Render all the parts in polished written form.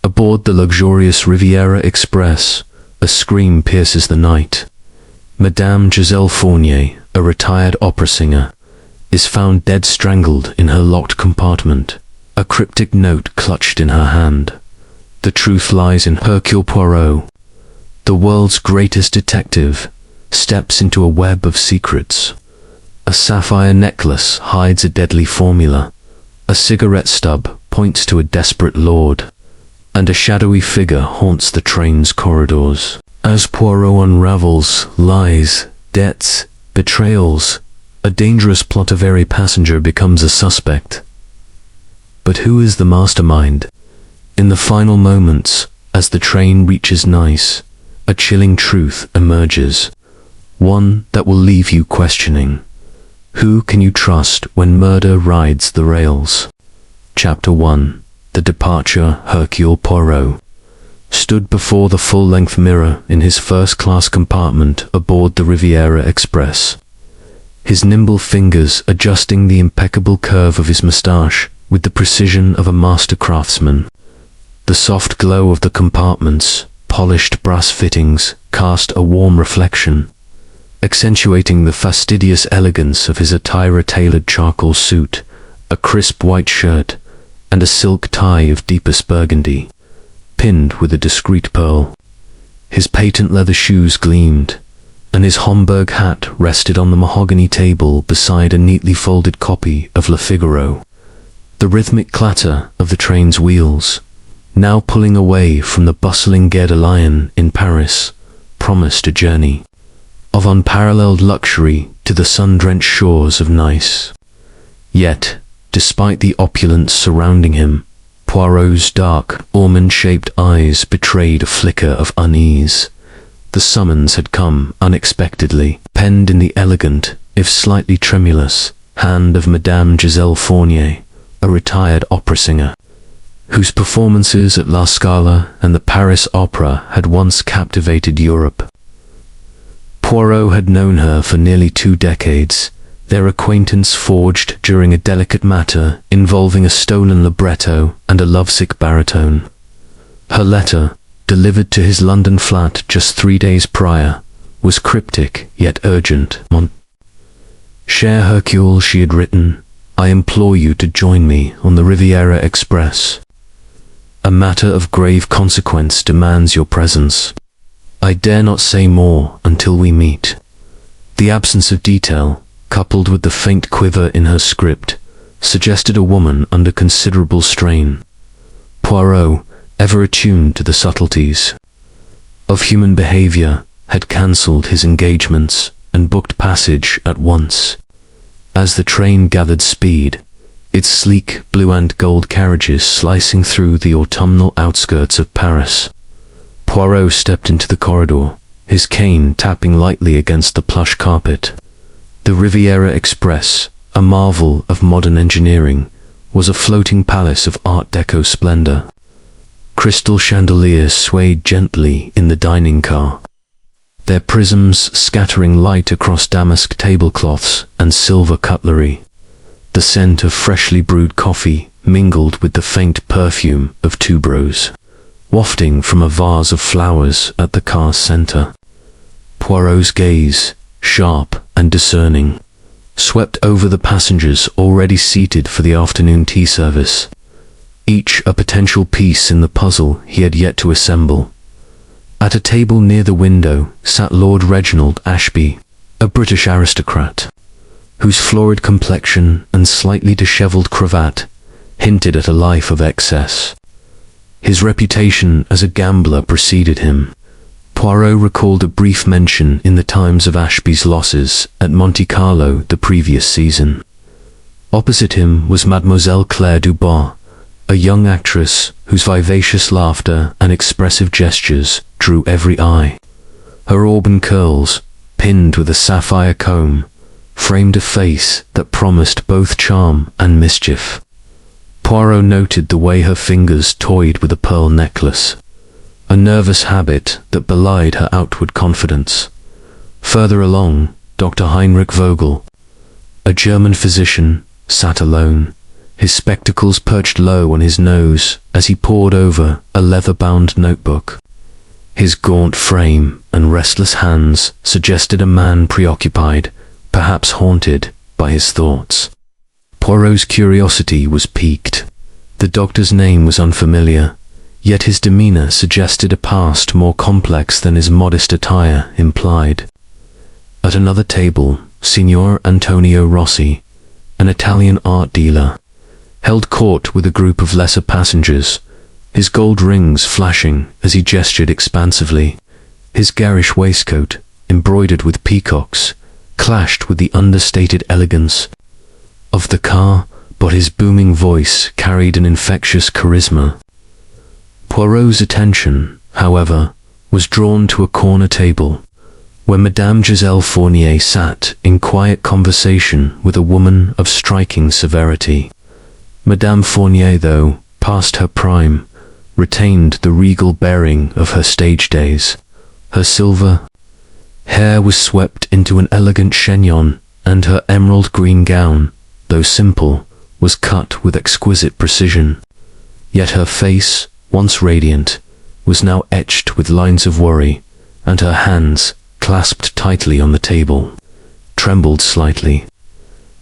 Aboard the luxurious Riviera Express, a scream pierces the night. Madame Giselle Fournier, a retired opera singer, is found dead strangled in her locked compartment, a cryptic note clutched in her hand. The truth lies in Hercule Poirot. The world's greatest detective steps into a web of secrets. A sapphire necklace hides a deadly formula. A cigarette stub points to a desperate lord. And a shadowy figure haunts the train's corridors. As Poirot unravels lies, debts, betrayals, a dangerous plot of every passenger becomes a suspect. But who is the mastermind? In the final moments, as the train reaches Nice, a chilling truth emerges, one that will leave you questioning. Who can you trust when murder rides the rails? Chapter 1. The departure. Hercule Poirot stood before the full-length mirror in his first-class compartment aboard the Riviera Express, his nimble fingers adjusting the impeccable curve of his moustache with the precision of a master craftsman. The soft glow of the compartment's polished brass fittings cast a warm reflection, accentuating the fastidious elegance of his attire: a tailored charcoal suit, a crisp white shirt, and a silk tie of deepest burgundy, pinned with a discreet pearl. His patent leather shoes gleamed, and his Homburg hat rested on the mahogany table beside a neatly folded copy of Le Figaro. The rhythmic clatter of the train's wheels, now pulling away from the bustling Gare de Lyon in Paris, promised a journey of unparalleled luxury to the sun-drenched shores of Nice. Yet, despite the opulence surrounding him, Poirot's dark, almond-shaped eyes betrayed a flicker of unease. The summons had come unexpectedly, penned in the elegant, if slightly tremulous, hand of Madame Giselle Fournier, a retired opera singer, whose performances at La Scala and the Paris Opera had once captivated Europe. Poirot had known her for nearly 2 decades, their acquaintance forged during a delicate matter involving a stolen libretto and a lovesick baritone. Her letter, delivered to his London flat just 3 days prior, was cryptic yet urgent. "Cher Hercule," she had written, "I implore you to join me on the Riviera Express. A matter of grave consequence demands your presence. I dare not say more until we meet." The absence of detail, coupled with the faint quiver in her script, suggested a woman under considerable strain. Poirot, ever attuned to the subtleties of human behavior, had cancelled his engagements and booked passage at once. As the train gathered speed, its sleek blue and gold carriages slicing through the autumnal outskirts of Paris, Poirot stepped into the corridor, his cane tapping lightly against the plush carpet. The Riviera Express, a marvel of modern engineering, was a floating palace of Art Deco splendor. Crystal chandeliers swayed gently in the dining car, their prisms scattering light across damask tablecloths and silver cutlery. The scent of freshly brewed coffee mingled with the faint perfume of tuberose, wafting from a vase of flowers at the car's center. Poirot's gaze, sharp and discerning, swept over the passengers already seated for the afternoon tea service, each a potential piece in the puzzle he had yet to assemble. At a table near the window sat Lord Reginald Ashby, a British aristocrat, whose florid complexion and slightly dishevelled cravat hinted at a life of excess. His reputation as a gambler preceded him. Poirot recalled a brief mention in the Times of Ashby's losses at Monte Carlo the previous season. Opposite him was Mademoiselle Claire Dubois, a young actress whose vivacious laughter and expressive gestures drew every eye. Her auburn curls, pinned with a sapphire comb, framed a face that promised both charm and mischief. Poirot noted the way her fingers toyed with a pearl necklace, a nervous habit that belied her outward confidence. Further along, Dr. Heinrich Vogel, a German physician, sat alone, his spectacles perched low on his nose as he pored over a leather-bound notebook. His gaunt frame and restless hands suggested a man preoccupied, perhaps haunted by his thoughts. Poirot's curiosity was piqued. The doctor's name was unfamiliar, yet his demeanor suggested a past more complex than his modest attire implied. At another table, Signor Antonio Rossi, an Italian art dealer, held court with a group of lesser passengers, his gold rings flashing as he gestured expansively. His garish waistcoat, embroidered with peacocks, clashed with the understated elegance of the car, but his booming voice carried an infectious charisma. Poirot's attention, however, was drawn to a corner table, where Madame Giselle Fournier sat in quiet conversation with a woman of striking severity. Madame Fournier, though past her prime, retained the regal bearing of her stage days. Her silver hair was swept into an elegant chignon, and her emerald green gown, though simple, was cut with exquisite precision. Yet her face, once radiant, was now etched with lines of worry, and her hands, clasped tightly on the table, trembled slightly.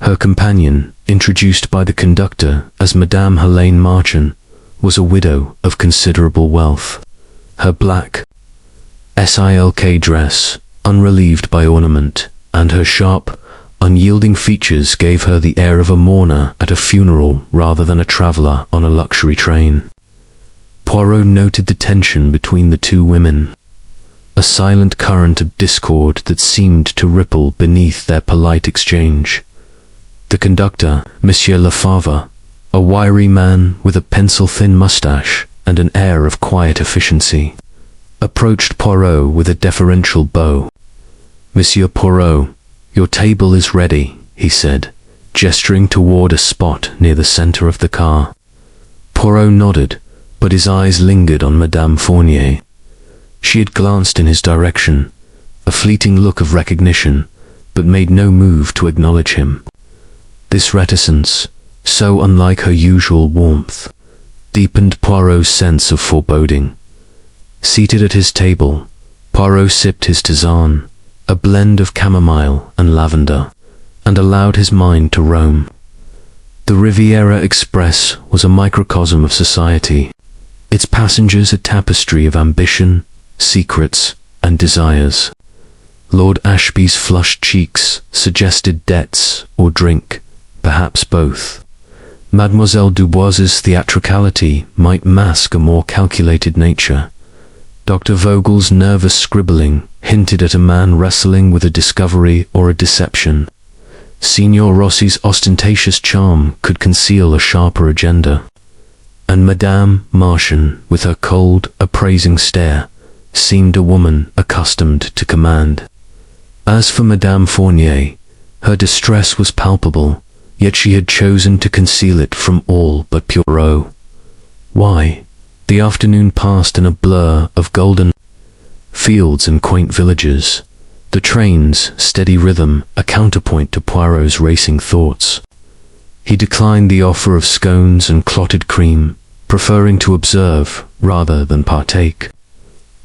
Her companion, introduced by the conductor as Madame Helene Marchand, was a widow of considerable wealth. Her black silk dress, unrelieved by ornament, and her sharp, unyielding features gave her the air of a mourner at a funeral rather than a traveller on a luxury train. Poirot noted the tension between the two women, a silent current of discord that seemed to ripple beneath their polite exchange. The conductor, Monsieur Lefavre, a wiry man with a pencil-thin moustache and an air of quiet efficiency, approached Poirot with a deferential bow. "Monsieur Poirot, your table is ready," he said, gesturing toward a spot near the center of the car. Poirot nodded, but his eyes lingered on Madame Fournier. She had glanced in his direction, a fleeting look of recognition, but made no move to acknowledge him. This reticence, so unlike her usual warmth, deepened Poirot's sense of foreboding. Seated at his table, Poirot sipped his tisane, a blend of chamomile and lavender, and allowed his mind to roam. The Riviera Express was a microcosm of society, its passengers a tapestry of ambition, secrets, and desires. Lord Ashby's flushed cheeks suggested debts or drink, perhaps both. Mademoiselle Dubois's theatricality might mask a more calculated nature. Dr. Vogel's nervous scribbling hinted at a man wrestling with a discovery or a deception. Signor Rossi's ostentatious charm could conceal a sharper agenda. And Madame Marchand, with her cold, appraising stare, seemed a woman accustomed to command. As for Madame Fournier, her distress was palpable, yet she had chosen to conceal it from all but Poirot. Why? The afternoon passed in a blur of golden fields and quaint villages, the train's steady rhythm a counterpoint to Poirot's racing thoughts. He declined the offer of scones and clotted cream, preferring to observe rather than partake.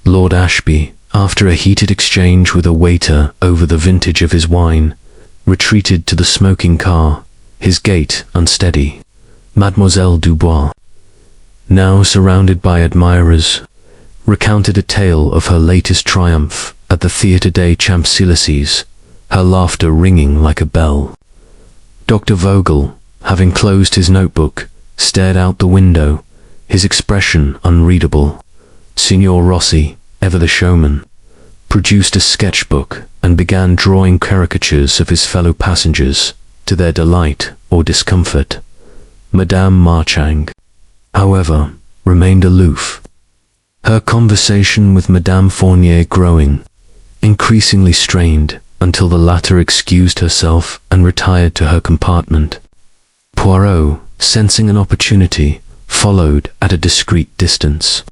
Lord Ashby, after a heated exchange with a waiter over the vintage of his wine, retreated to the smoking car, his gait unsteady. Mademoiselle Dubois, now surrounded by admirers, recounted a tale of her latest triumph at the Théâtre des Champs-Élysées, her laughter ringing like a bell. Dr. Vogel, having closed his notebook, stared out the window, his expression unreadable. Signor Rossi, ever the showman, produced a sketchbook and began drawing caricatures of his fellow passengers, to their delight or discomfort. Madame Marchand, however, remained aloof, her conversation with Madame Fournier growing, increasingly strained, until the latter excused herself and retired to her compartment. Poirot, sensing an opportunity, followed at a discreet distance.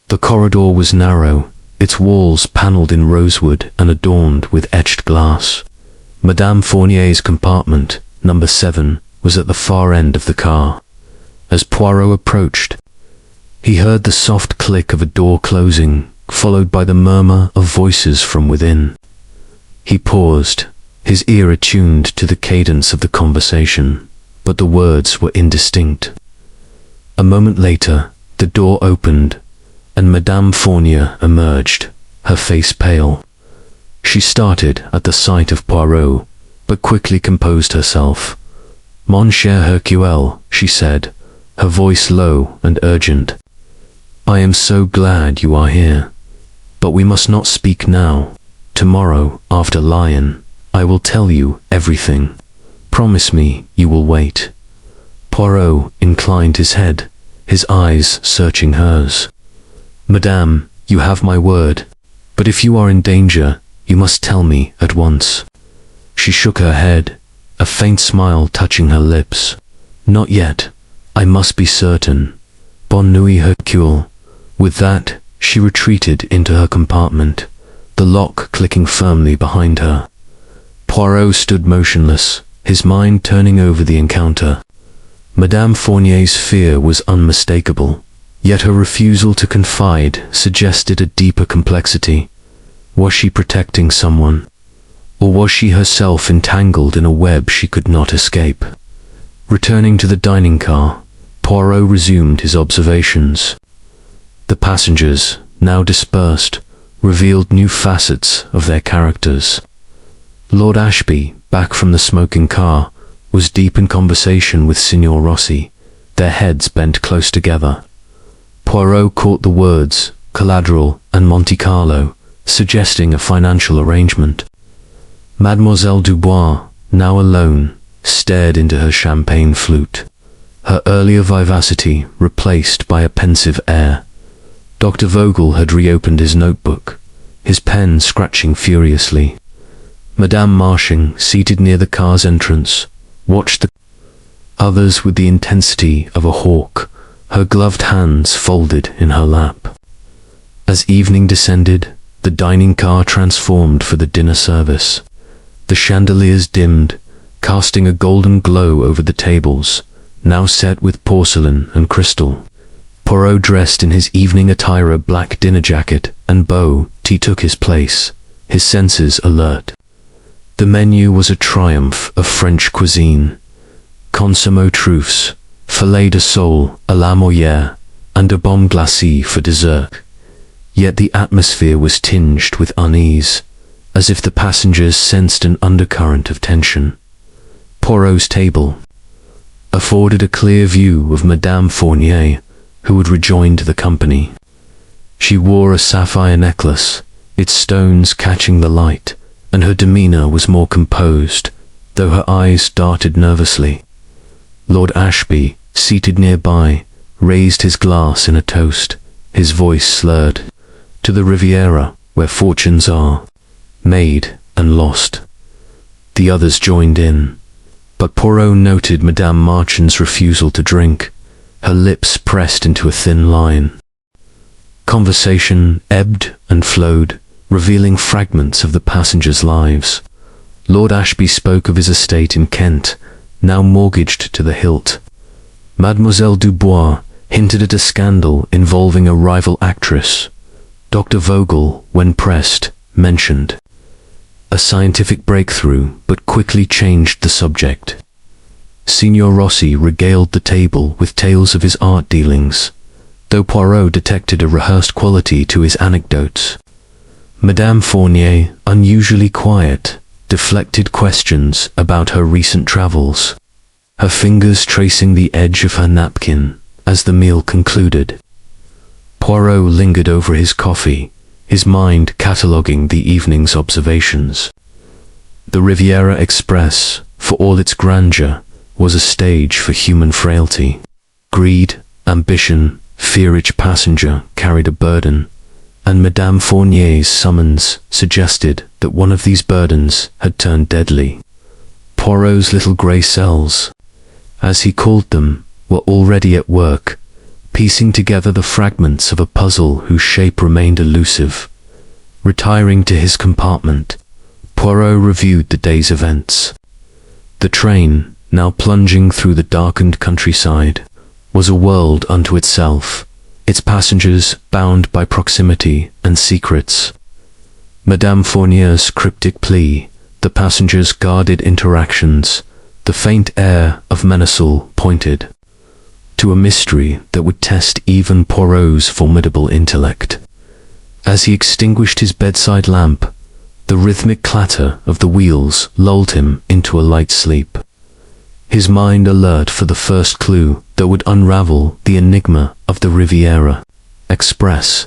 The corridor was narrow, its walls panelled in rosewood and adorned with etched glass. Madame Fournier's compartment, number 7, was at the far end of the car. as Poirot approached. He heard the soft click of a door closing, followed by the murmur of voices from within. He paused, his ear attuned to the cadence of the conversation, but the words were indistinct. A moment later, the door opened, and Madame Fournier emerged, her face pale. She started at the sight of Poirot, but quickly composed herself. "Mon cher Hercule," she said, her voice low and urgent. "I am so glad you are here. But we must not speak now. Tomorrow, after Lion, I will tell you everything. Promise me you will wait." Poirot inclined his head, his eyes searching hers. "Madame, you have my word. But if you are in danger, you must tell me at once." She shook her head, a faint smile touching her lips. "Not yet. I must be certain. Bonne nuit, Hercule." With that, she retreated into her compartment, the lock clicking firmly behind her. Poirot stood motionless, his mind turning over the encounter. Madame Fournier's fear was unmistakable, yet her refusal to confide suggested a deeper complexity. Was she protecting someone? Or was she herself entangled in a web she could not escape? Returning to the dining car, Poirot resumed his observations. The passengers, now dispersed, revealed new facets of their characters. Lord Ashby, back from the smoking car, was deep in conversation with Signor Rossi, their heads bent close together. Poirot caught the words collateral and Monte Carlo, suggesting a financial arrangement. Mademoiselle Dubois, now alone, stared into her champagne flute, her earlier vivacity replaced by a pensive air. Dr. Vogel had reopened his notebook, his pen scratching furiously. Madame Marching, seated near the car's entrance, watched the others with the intensity of a hawk, her gloved hands folded in her lap. As evening descended, the dining car transformed for the dinner service. The chandeliers dimmed, casting a golden glow over the tables, now set with porcelain and crystal. Poirot, dressed in his evening attire, a black dinner jacket and bow, took his place, his senses alert. The menu was a triumph of French cuisine. Consommé truffes, filet de sole à la Molière, and a bombe glacée for dessert. Yet the atmosphere was tinged with unease, as if the passengers sensed an undercurrent of tension. Poirot's table afforded a clear view of Madame Fournier, who had rejoined the company. She wore a sapphire necklace, its stones catching the light, and her demeanor was more composed, though her eyes darted nervously. Lord Ashby, seated nearby, raised his glass in a toast, his voice slurred. "To the Riviera, where fortunes are made and lost." The others joined in, but Poirot noted Madame Marchand's refusal to drink, her lips pressed into a thin line. Conversation ebbed and flowed, revealing fragments of the passengers' lives. Lord Ashby spoke of his estate in Kent, now mortgaged to the hilt. Mademoiselle Dubois hinted at a scandal involving a rival actress. Dr. Vogel, when pressed, mentioned a scientific breakthrough, but quickly changed the subject. Signor Rossi regaled the table with tales of his art dealings, though Poirot detected a rehearsed quality to his anecdotes. Madame Fournier, unusually quiet, deflected questions about her recent travels, her fingers tracing the edge of her napkin as the meal concluded. Poirot lingered over his coffee, his mind cataloguing the evening's observations. The Riviera Express, for all its grandeur, was a stage for human frailty. Greed, ambition, fear. Each passenger carried a burden, and Madame Fournier's summons suggested that one of these burdens had turned deadly. Poirot's little grey cells, as he called them, were already at work, piecing together the fragments of a puzzle whose shape remained elusive. Retiring to his compartment, Poirot reviewed the day's events. The train, now plunging through the darkened countryside, was a world unto itself, its passengers bound by proximity and secrets. Madame Fournier's cryptic plea, the passengers' guarded interactions, the faint air of menacel pointed to a mystery that would test even Poirot's formidable intellect. As he extinguished his bedside lamp, the rhythmic clatter of the wheels lulled him into a light sleep, his mind alert for the first clue that would unravel the enigma of the Riviera Express.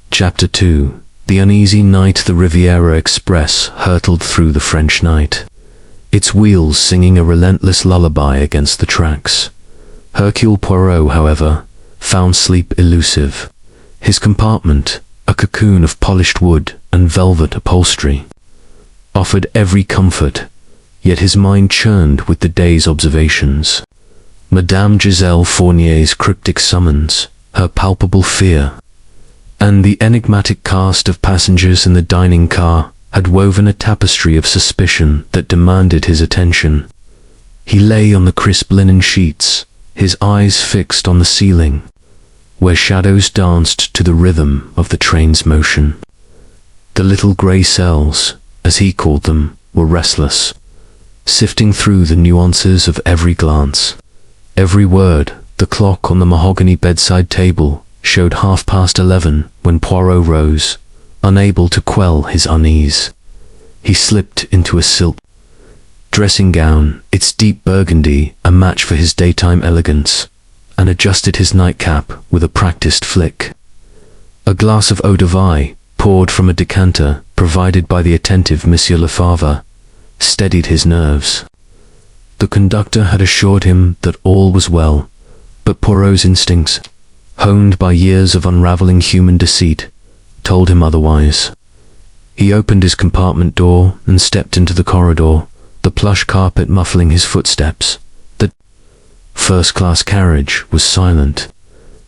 Chapter 2. The uneasy night the Riviera Express hurtled through the French night, its wheels singing a relentless lullaby against the tracks. Hercule Poirot, however, found sleep elusive. His compartment, a cocoon of polished wood and velvet upholstery, offered every comfort, yet his mind churned with the day's observations. Madame Giselle Fournier's cryptic summons, her palpable fear, and the enigmatic cast of passengers in the dining car had woven a tapestry of suspicion that demanded his attention. He lay on the crisp linen sheets, his eyes fixed on the ceiling, where shadows danced to the rhythm of the train's motion. The little grey cells, as he called them, were restless, sifting through the nuances of every glance. Every word. The clock on the mahogany bedside table showed 11:30 when Poirot rose, unable to quell his unease. He slipped into a silk dressing gown, its deep burgundy a match for his daytime elegance, and adjusted his nightcap with a practiced flick. A glass of eau de vie, poured from a decanter provided by the attentive Monsieur Lefebvre, steadied his nerves. The conductor had assured him that all was well, but Poirot's instincts, honed by years of unraveling human deceit, told him otherwise. He opened his compartment door and stepped into the corridor, the plush carpet muffling his footsteps. The first-class carriage was silent,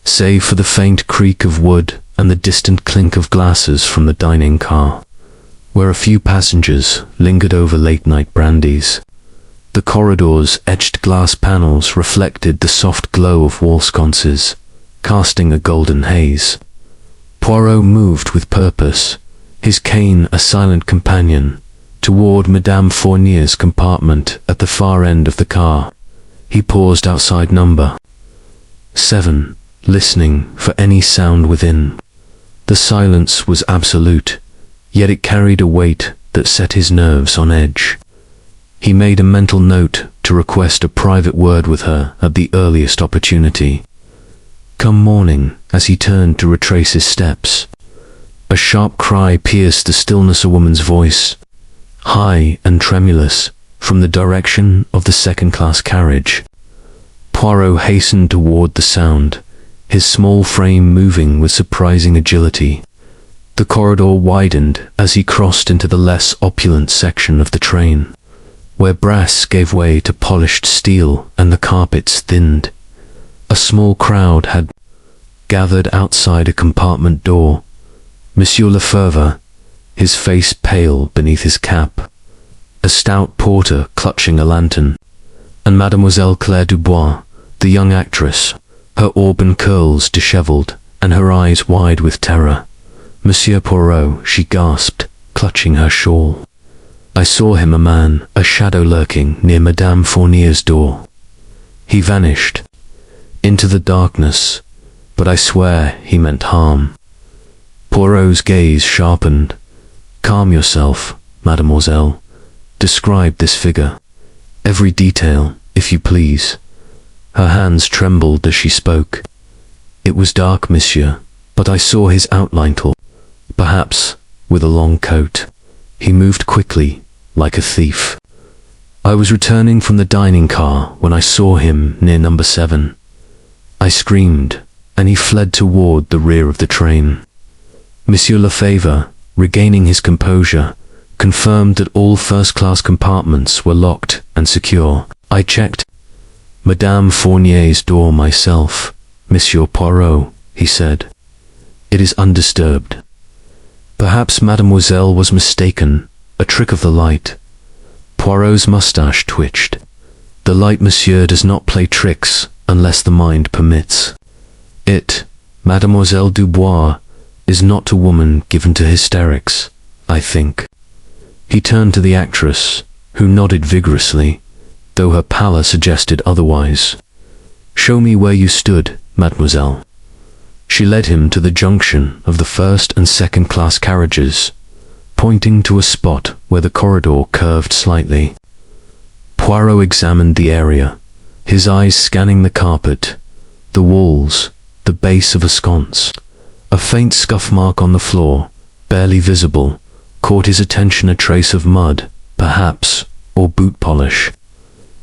save for the faint creak of wood and the distant clink of glasses from the dining car, where a few passengers lingered over late-night brandies. The corridor's etched glass panels reflected the soft glow of wall sconces, casting a golden haze. Poirot moved with purpose, his cane a silent companion, toward Madame Fournier's compartment at the far end of the car. He paused outside number 7, listening for any sound within. The silence was absolute, yet it carried a weight that set his nerves on edge. He made a mental note to request a private word with her at the earliest opportunity. Come morning, as he turned to retrace his steps, a sharp cry pierced the stillness. A woman's voice, high and tremulous, from the direction of the second-class carriage. Poirot hastened toward the sound, his small frame moving with surprising agility. The corridor widened as he crossed into the less opulent section of the train, where brass gave way to polished steel and the carpets thinned. A small crowd had gathered outside a compartment door. Monsieur Lefebvre, his face pale beneath his cap, a stout porter clutching a lantern, and Mademoiselle Claire Dubois, the young actress, her auburn curls dishevelled and her eyes wide with terror. Monsieur Poirot, she gasped, clutching her shawl. I saw him, a man, a shadow lurking near Madame Fournier's door. He vanished into the darkness, but I swear he meant harm. Poirot's gaze sharpened. Calm yourself, mademoiselle. Describe this figure. Every detail, if you please. Her hands trembled as she spoke. It was dark, monsieur, but I saw his outline tall, perhaps with a long coat. He moved quickly, like a thief. I was returning from the dining car when I saw him near number 7. I screamed, and he fled toward the rear of the train. Monsieur Lefebvre, regaining his composure, confirmed that all first-class compartments were locked and secure. I checked Madame Fournier's door myself. Monsieur Poirot, he said. It is undisturbed. Perhaps mademoiselle was mistaken, a trick of the light. Poirot's mustache twitched. The light, monsieur, does not play tricks unless the mind permits it. Mademoiselle Dubois is not a woman given to hysterics, I think." He turned to the actress, who nodded vigorously, though her pallor suggested otherwise. "Show me where you stood, mademoiselle." She led him to the junction of the first and second class carriages, pointing to a spot where the corridor curved slightly. Poirot examined the area, his eyes scanning the carpet, the walls, the base of a sconce. A faint scuff mark on the floor, barely visible, caught his attention. A trace of mud, perhaps, or boot polish.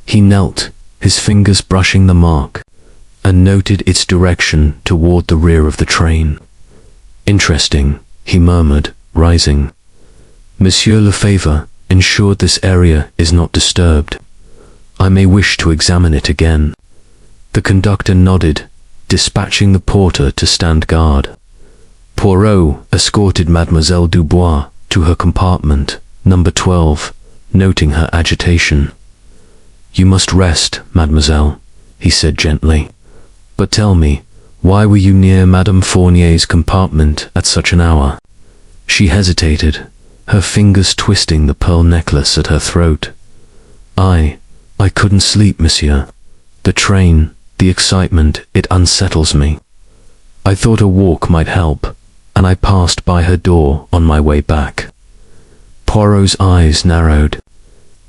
He knelt, his fingers brushing the mark, and noted its direction toward the rear of the train. "Interesting," he murmured, rising. "Monsieur Lefebvre ensured this area is not disturbed. I may wish to examine it again." The conductor nodded, dispatching the porter to stand guard. Poirot escorted Mademoiselle Dubois to her compartment, number 12, noting her agitation. "You must rest, mademoiselle," he said gently. "But tell me, why were you near Madame Fournier's compartment at such an hour?" She hesitated, her fingers twisting the pearl necklace at her throat. I couldn't sleep, monsieur. The train, the excitement, it unsettles me. I thought a walk might help, and I passed by her door on my way back." Poirot's eyes narrowed,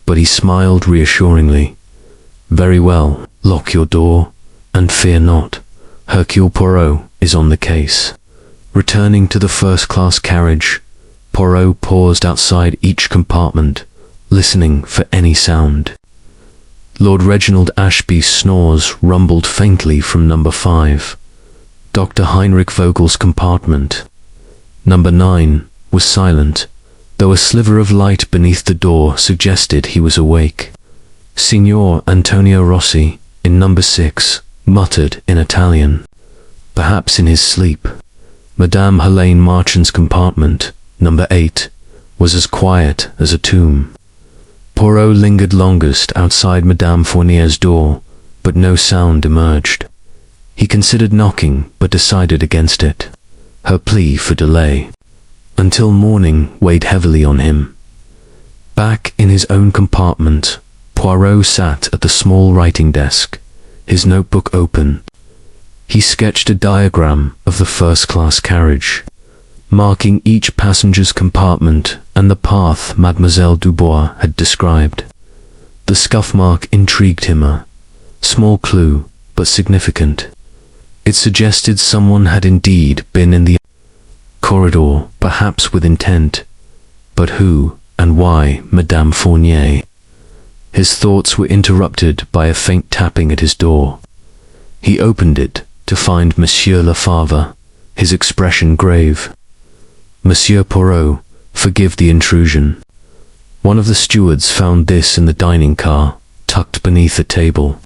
but he smiled reassuringly. "Very well, lock your door, and fear not. Hercule Poirot is on the case." Returning to the first-class carriage, Poirot paused outside each compartment, listening for any sound. Lord Reginald Ashby's snores rumbled faintly from number 5. Dr. Heinrich Vogel's compartment, number 9, was silent, though a sliver of light beneath the door suggested he was awake. Signor Antonio Rossi, in number 6, muttered in Italian, perhaps in his sleep. Madame Helene Marchand's compartment, number 8, was as quiet as a tomb. Poirot lingered longest outside Madame Fournier's door, but no sound emerged. He considered knocking, but decided against it. Her plea for delay until morning weighed heavily on him. Back in his own compartment, Poirot sat at the small writing desk, his notebook open. He sketched a diagram of the first-class carriage, marking each passenger's compartment and the path Mademoiselle Dubois had described. The scuff mark intrigued him, a small clue, but significant. It suggested someone had indeed been in the corridor, perhaps with intent. But who and why Madame Fournier? His thoughts were interrupted by a faint tapping at his door. He opened it to find Monsieur Lefebvre, his expression grave. "Monsieur Poirot, forgive the intrusion. One of the stewards found this in the dining car, tucked beneath a table."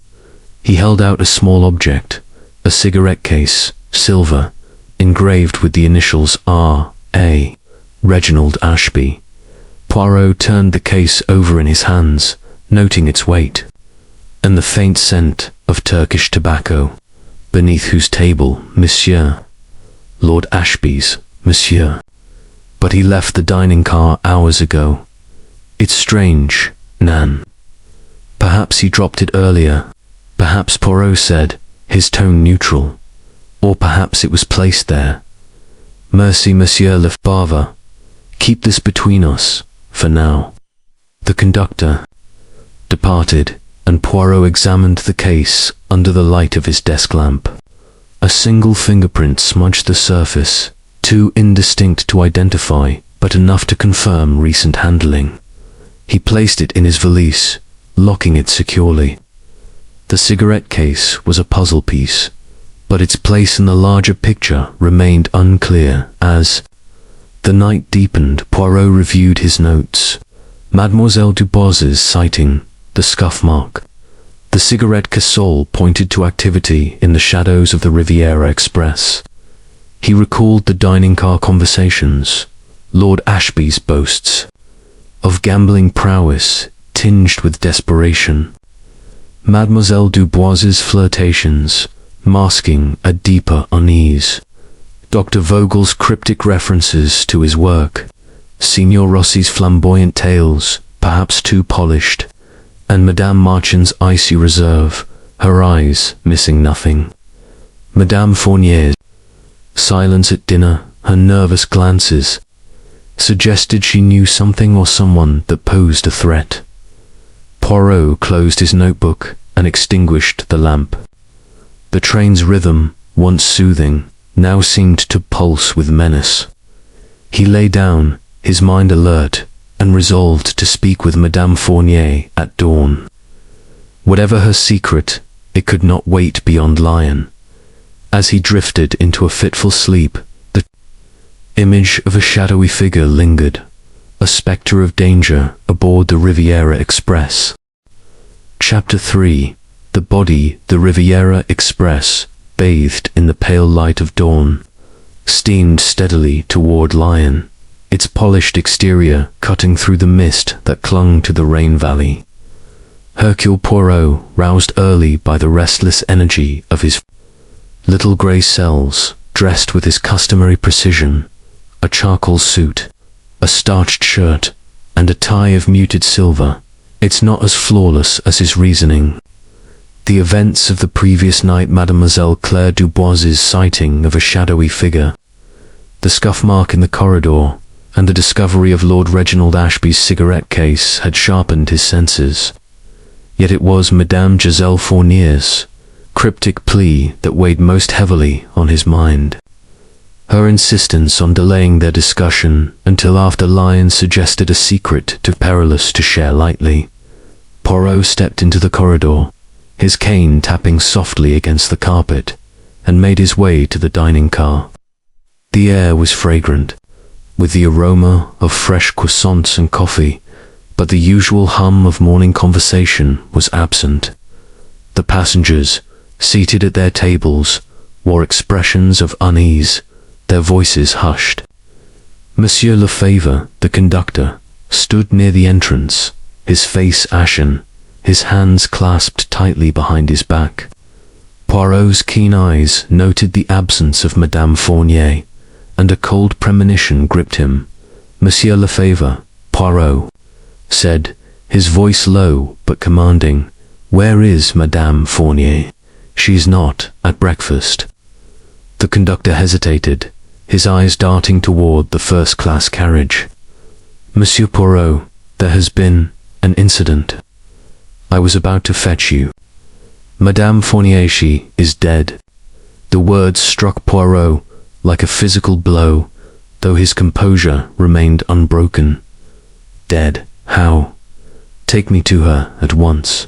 He held out a small object, a cigarette case, silver, engraved with the initials R.A., Reginald Ashby. Poirot turned the case over in his hands, noting its weight, and the faint scent of Turkish tobacco, beneath whose table, Monsieur, Lord Ashby's, Monsieur. But he left the dining car hours ago. "It's strange, Nan." Perhaps he dropped it earlier. Perhaps, Poirot said, his tone neutral. Or perhaps it was placed there. "Merci, Monsieur Lefebvre. Keep this between us, for now." The conductor departed, and Poirot examined the case under the light of his desk lamp. A single fingerprint smudged the surface, too indistinct to identify, but enough to confirm recent handling. He placed it in his valise, locking it securely. The cigarette case was a puzzle piece, but its place in the larger picture remained unclear as the night deepened. Poirot reviewed his notes. Mademoiselle Dubois's sighting, the scuff mark. The cigarette cassole pointed to activity in the shadows of the Riviera Express. He recalled the dining car conversations, Lord Ashby's boasts of gambling prowess tinged with desperation. Mademoiselle Dubois's flirtations, masking a deeper unease. Dr. Vogel's cryptic references to his work, Signor Rossi's flamboyant tales, perhaps too polished, and Madame Marchand's icy reserve, her eyes missing nothing. Madame Fournier's silence at dinner, her nervous glances, suggested she knew something or someone that posed a threat. Poirot closed his notebook and extinguished the lamp. The train's rhythm, once soothing, now seemed to pulse with menace. He lay down, his mind alert, and resolved to speak with Madame Fournier at dawn. Whatever her secret, it could not wait beyond Lion. As he drifted into a fitful sleep, the image of a shadowy figure lingered, a spectre of danger aboard the Riviera Express. Chapter 3. The body, the Riviera Express, bathed in the pale light of dawn, steamed steadily toward Lion, its polished exterior cutting through the mist that clung to the rain valley. Hercule Poirot, roused early by the restless energy of his little grey cells, dressed with his customary precision, a charcoal suit, a starched shirt, and a tie of muted silver. It's not as flawless as his reasoning. The events of the previous night, Mademoiselle Claire Dubois's sighting of a shadowy figure, the scuff mark in the corridor, and the discovery of Lord Reginald Ashby's cigarette case had sharpened his senses. Yet it was Madame Giselle Fournier's cryptic plea that weighed most heavily on his mind. Her insistence on delaying their discussion until after Lion suggested a secret too perilous to share lightly. Poirot stepped into the corridor, his cane tapping softly against the carpet, and made his way to the dining car. The air was fragrant, with the aroma of fresh croissants and coffee, but the usual hum of morning conversation was absent. The passengers, seated at their tables, wore expressions of unease, their voices hushed. Monsieur Lefebvre, the conductor, stood near the entrance, his face ashen, his hands clasped tightly behind his back. Poirot's keen eyes noted the absence of Madame Fournier, and a cold premonition gripped him. Monsieur Lefebvre, Poirot said, his voice low but commanding, "Where is Madame Fournier? She's not at breakfast." The conductor hesitated, his eyes darting toward the first-class carriage. "Monsieur Poirot, there has been an incident. I was about to fetch you. Madame Fournier, she is dead." The words struck Poirot like a physical blow, though his composure remained unbroken. "Dead? How? Take me to her at once."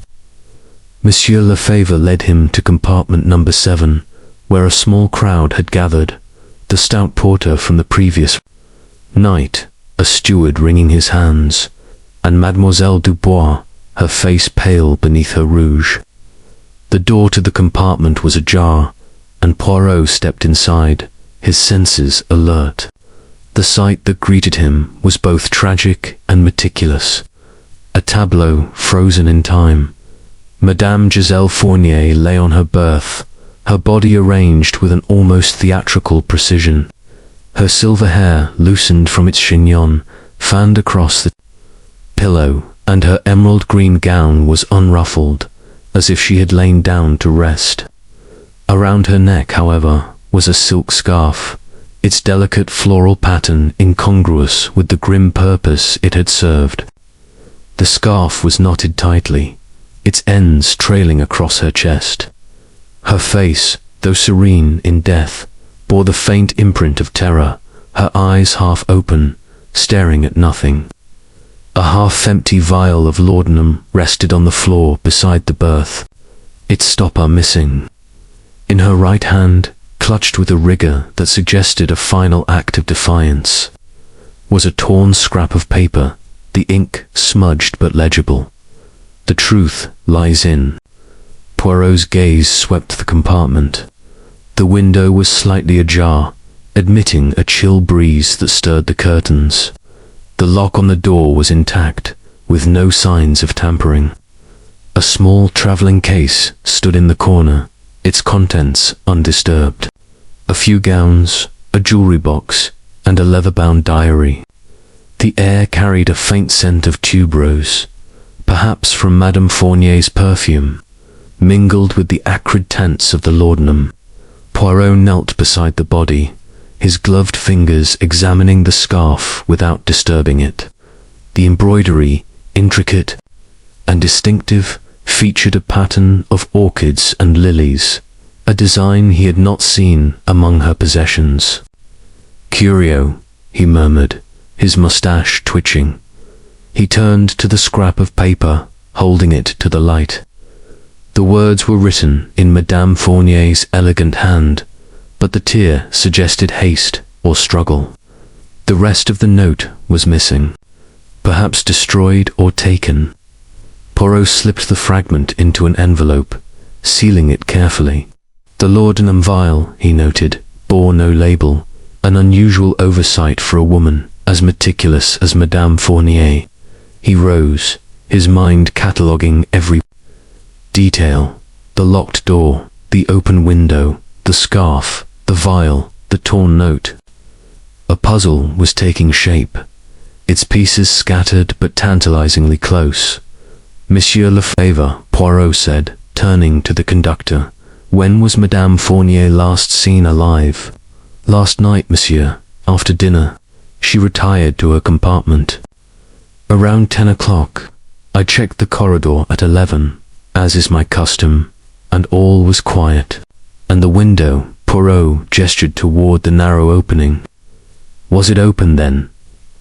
Monsieur Lefebvre led him to compartment number 7, where a small crowd had gathered, the stout porter from the previous night, a steward wringing his hands, and Mademoiselle Dubois, her face pale beneath her rouge. The door to the compartment was ajar, and Poirot stepped inside, his senses alert. The sight that greeted him was both tragic and meticulous, a tableau frozen in time. Madame Giselle Fournier lay on her berth, her body arranged with an almost theatrical precision. Her silver hair, loosened from its chignon, fanned across the pillow, and her emerald green gown was unruffled, as if she had lain down to rest. Around her neck, however, was a silk scarf, its delicate floral pattern incongruous with the grim purpose it had served. The scarf was knotted tightly, its ends trailing across her chest. Her face, though serene in death, bore the faint imprint of terror, her eyes half open, staring at nothing. A half-empty vial of laudanum rested on the floor beside the berth, its stopper missing. In her right hand, clutched with a rigor that suggested a final act of defiance, was a torn scrap of paper, the ink smudged but legible. "The truth lies in." Poirot's gaze swept the compartment. The window was slightly ajar, admitting a chill breeze that stirred the curtains. The lock on the door was intact, with no signs of tampering. A small traveling case stood in the corner, its contents undisturbed. A few gowns, a jewelry box, and a leather-bound diary. The air carried a faint scent of tuberose, perhaps from Madame Fournier's perfume, mingled with the acrid tents of the laudanum. Poirot knelt beside the body, his gloved fingers examining the scarf without disturbing it. The embroidery, intricate and distinctive, featured a pattern of orchids and lilies, a design he had not seen among her possessions. "Curio," he murmured, his mustache twitching. He turned to the scrap of paper, holding it to the light. The words were written in Madame Fournier's elegant hand, but the tear suggested haste or struggle. The rest of the note was missing, perhaps destroyed or taken. Poirot slipped the fragment into an envelope, sealing it carefully. The laudanum vial, he noted, bore no label, an unusual oversight for a woman as meticulous as Madame Fournier. He rose, his mind cataloguing every detail: the locked door, the open window, the scarf, the vial, the torn note. A puzzle was taking shape, its pieces scattered but tantalizingly close. "Monsieur Lefebvre," Poirot said, turning to the conductor, "when was Madame Fournier last seen alive?" "Last night, monsieur, after dinner. She retired to her compartment. Around 10 o'clock. I checked the corridor at 11, as is my custom, and all was quiet. And the window," Poirot gestured toward the narrow opening. "Was it open then?"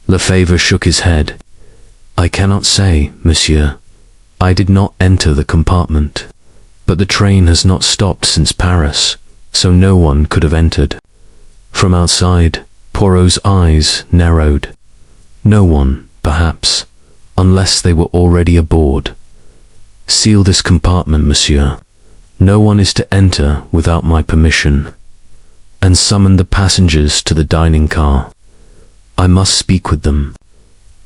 Lefebvre shook his head. "I cannot say, monsieur. I did not enter the compartment. But the train has not stopped since Paris, so no one could have entered." From outside, Poirot's eyes narrowed. No one, perhaps, unless they were already aboard. "Seal this compartment, monsieur. No one is to enter without my permission. And summon the passengers to the dining car. I must speak with them."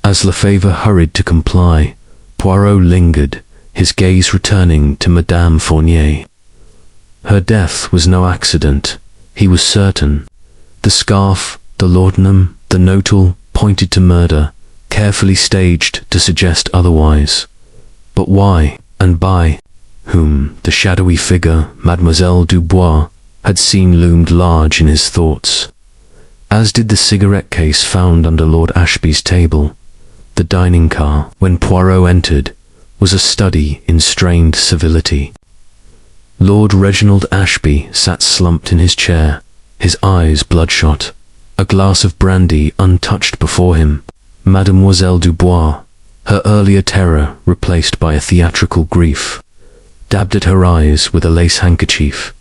As Lefebvre hurried to comply, Poirot lingered, his gaze returning to Madame Fournier. Her death was no accident, he was certain. The scarf, the laudanum, the note all pointed to murder, carefully staged to suggest otherwise. But why, and by whom? The shadowy figure Mademoiselle Dubois had seen loomed large in his thoughts, as did the cigarette case found under Lord Ashby's table. The dining car, when Poirot entered, was a study in strained civility. Lord Reginald Ashby sat slumped in his chair, his eyes bloodshot, a glass of brandy untouched before him. Mademoiselle Dubois, her earlier terror replaced by a theatrical grief, dabbed at her eyes with a lace handkerchief.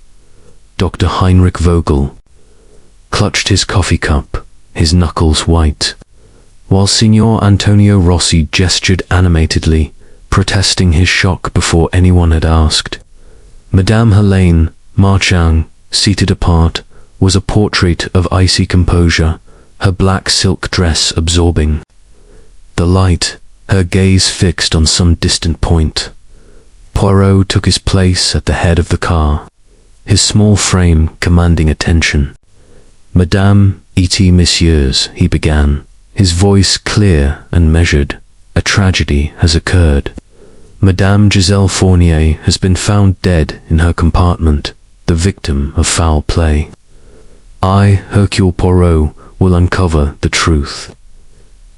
Dr. Heinrich Vogel clutched his coffee cup, his knuckles white, while Signor Antonio Rossi gestured animatedly, protesting his shock before anyone had asked. Madame Helene Marchang, seated apart, was a portrait of icy composure, her black silk dress absorbing the light, her gaze fixed on some distant point. Poirot took his place at the head of the car, his small frame commanding attention. "Madame, et messieurs," he began, his voice clear and measured. "A tragedy has occurred. Madame Giselle Fournier has been found dead in her compartment, the victim of foul play. I, Hercule Poirot, will uncover the truth.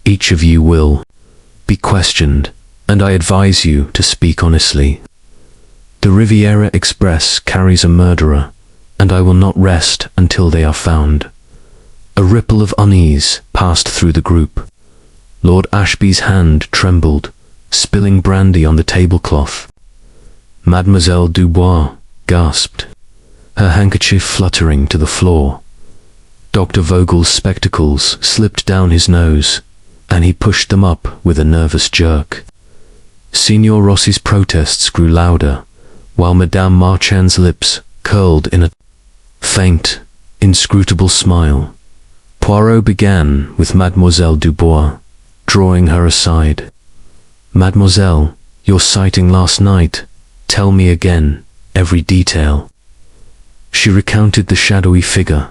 Each of you will be questioned, and I advise you to speak honestly. The Riviera Express carries a murderer, and I will not rest until they are found." A ripple of unease passed through the group. Lord Ashby's hand trembled, spilling brandy on the tablecloth. Mademoiselle Dubois gasped, her handkerchief fluttering to the floor. Dr. Vogel's spectacles slipped down his nose, and he pushed them up with a nervous jerk. Signor Rossi's protests grew louder, while Madame Marchand's lips curled in a faint, inscrutable smile. Poirot began with Mademoiselle Dubois, drawing her aside. "Mademoiselle, your sighting last night, Tell me again, every detail." She recounted the shadowy figure,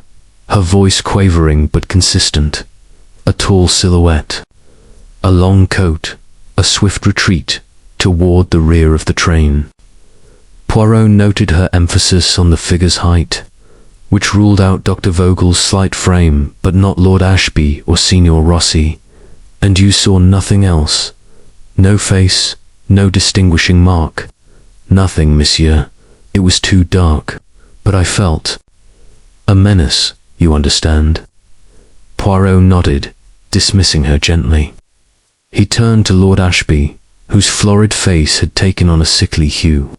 her voice quavering but consistent. A tall silhouette, a long coat, a swift retreat toward the rear of the train. Poirot noted her emphasis on the figure's height, which ruled out Dr. Vogel's slight frame, but not Lord Ashby or Signor Rossi. "And you saw nothing else? No face, no distinguishing mark?" "Nothing, monsieur. It was too dark, but I felt a menace, you understand." Poirot nodded, dismissing her gently. He turned to Lord Ashby, whose florid face had taken on a sickly hue.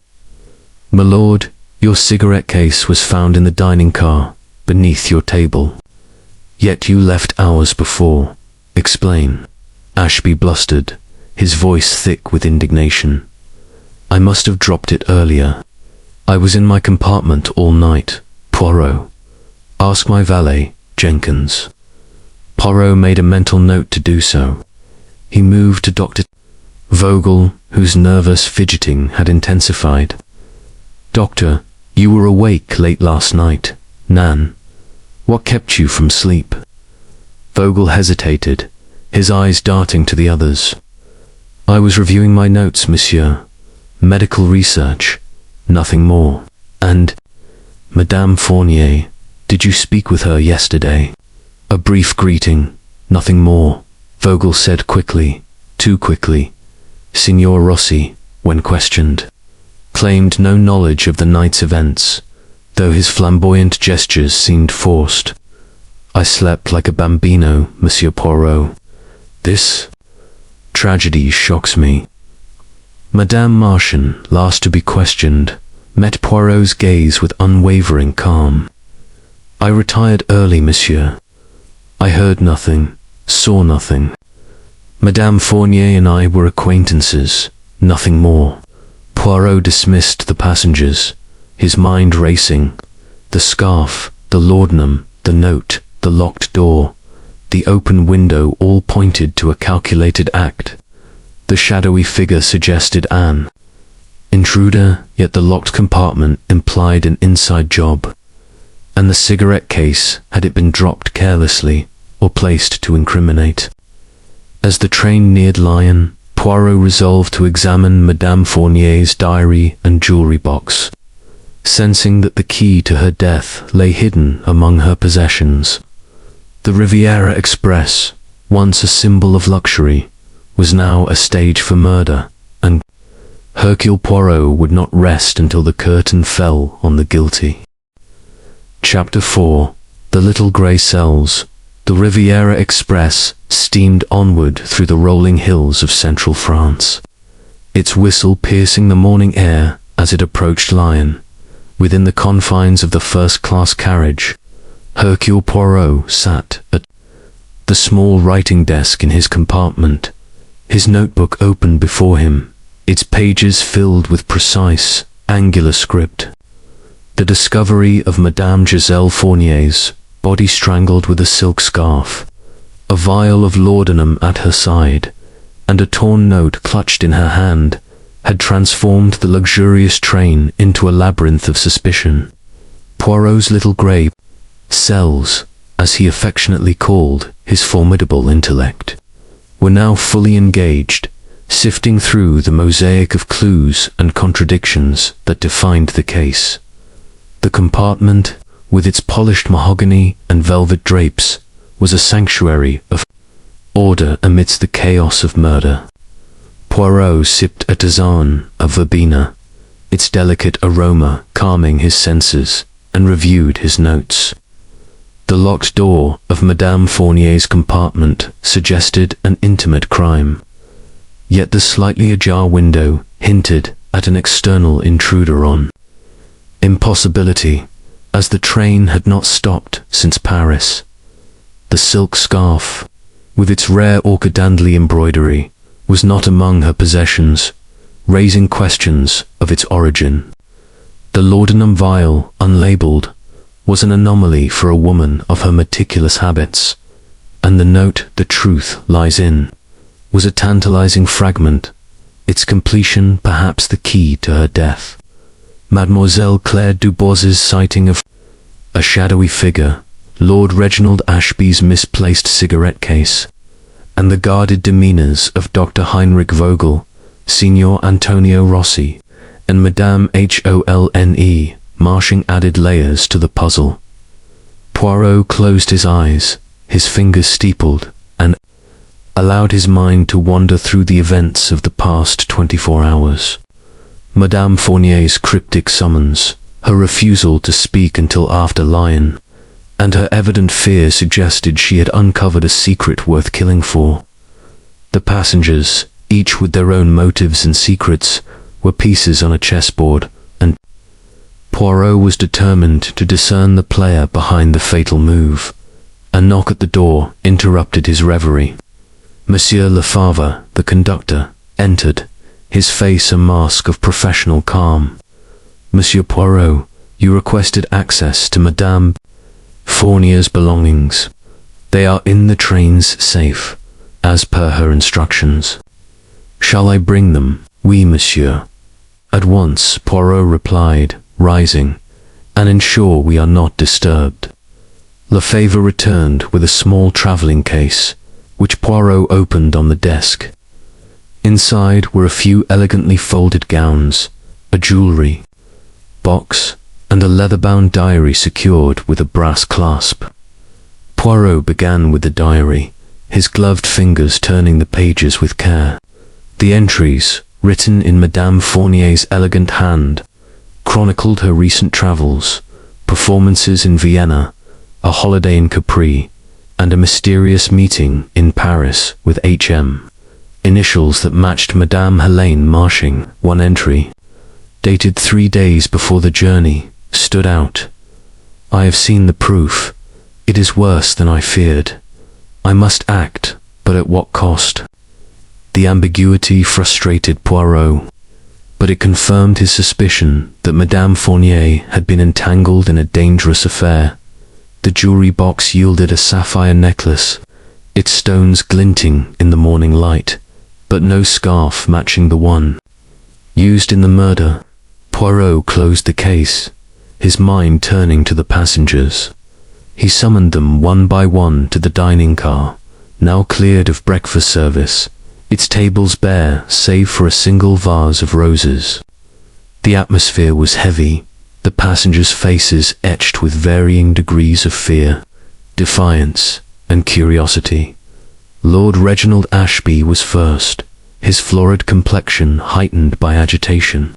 "My lord, your cigarette case was found in the dining car, beneath your table. Yet you left hours before. Explain." Ashby blustered, his voice thick with indignation. "I must have dropped it earlier. I was in my compartment all night, Poirot. Ask my valet, Jenkins." Poirot made a mental note to do so. He moved to Dr. Vogel, whose nervous fidgeting had intensified. "Doctor, you were awake late last night. Nan, what kept you from sleep?" Vogel hesitated, his eyes darting to the others. "I was reviewing my notes, monsieur. Medical research, nothing more. And Madame Fournier, did you speak with her yesterday?" "A brief greeting, nothing more," Vogel said quickly, too quickly. Signor Rossi, when questioned, claimed no knowledge of the night's events, though his flamboyant gestures seemed forced. "I slept like a bambino, Monsieur Poirot. This tragedy shocks me." Madame Martian, last to be questioned, met Poirot's gaze with unwavering calm. "I retired early, monsieur. I heard nothing, saw nothing. Madame Fournier and I were acquaintances, nothing more." Poirot dismissed the passengers, his mind racing. The scarf, the laudanum, the note, the locked door, the open window all pointed to a calculated act. The shadowy figure suggested an intruder, yet the locked compartment implied an inside job. And the cigarette case, had it been dropped carelessly or placed to incriminate? As the train neared Lyon, Poirot resolved to examine Madame Fournier's diary and jewelry box, sensing that the key to her death lay hidden among her possessions. The Riviera Express, once a symbol of luxury, was now a stage for murder, and Hercule Poirot would not rest until the curtain fell on the guilty. Chapter 4. The Little Grey Cells. The Riviera Express steamed onward through the rolling hills of central France, its whistle piercing the morning air as it approached Lyon. Within the confines of the first-class carriage, Hercule Poirot sat at the small writing desk in his compartment, his notebook open before him, its pages filled with precise, angular script. The discovery of Madame Giselle Fournier's body strangled with a silk scarf, a vial of laudanum at her side, and a torn note clutched in her hand, had transformed the luxurious train into a labyrinth of suspicion. Poirot's little grey cells, as he affectionately called his formidable intellect, were now fully engaged, sifting through the mosaic of clues and contradictions that defined the case. The compartment, with its polished mahogany and velvet drapes, was a sanctuary of order amidst the chaos of murder. Poirot sipped a tisane of verbena, its delicate aroma calming his senses, and reviewed his notes. The locked door of Madame Fournier's compartment suggested an intimate crime, yet the slightly ajar window hinted at an external intruder on impossibility, as the train had not stopped since Paris. The silk scarf, with its rare orchidandly embroidery, was not among her possessions, raising questions of its origin. The laudanum vial, unlabeled, was an anomaly for a woman of her meticulous habits, and the note "The truth lies in" was a tantalizing fragment, its completion perhaps the key to her death. Mademoiselle Claire Dubois's sighting of a shadowy figure, Lord Reginald Ashby's misplaced cigarette case, and the guarded demeanours of Dr. Heinrich Vogel, Signor Antonio Rossi, and Madame Holne Marshing added layers to the puzzle. Poirot closed his eyes, his fingers steepled, and allowed his mind to wander through the events of the past 24 hours. Madame Fournier's cryptic summons, her refusal to speak until after Lion, and her evident fear suggested she had uncovered a secret worth killing for. The passengers, each with their own motives and secrets, were pieces on a chessboard, and Poirot was determined to discern the player behind the fatal move. A knock at the door interrupted his reverie. Monsieur Lefavre, the conductor, entered, his face a mask of professional calm. Monsieur Poirot, you requested access to Madame Fournier's belongings. They are in the train's safe, as per her instructions. Shall I bring them? Oui, monsieur. At once, Poirot replied, rising, and ensure we are not disturbed. Lefavre returned with a small travelling case, which Poirot opened on the desk. Inside were a few elegantly folded gowns, a jewellery box, and a leather-bound diary secured with a brass clasp. Poirot began with the diary, his gloved fingers turning the pages with care. The entries, written in Madame Fournier's elegant hand, chronicled her recent travels, performances in Vienna, a holiday in Capri, and a mysterious meeting in Paris with H.M. Initials that matched Madame Helene Marshing. One entry, dated 3 days before the journey, stood out. I have seen the proof. It is worse than I feared. I must act, but at what cost? The ambiguity frustrated Poirot, but it confirmed his suspicion that Madame Fournier had been entangled in a dangerous affair. The jewelry box yielded a sapphire necklace, its stones glinting in the morning light, but no scarf matching the one used in the murder. Poirot closed the case, his mind turning to the passengers. He summoned them one by one to the dining car, now cleared of breakfast service, its tables bare save for a single vase of roses. The atmosphere was heavy, the passengers' faces etched with varying degrees of fear, defiance, and curiosity. Lord Reginald Ashby was first, his florid complexion heightened by agitation.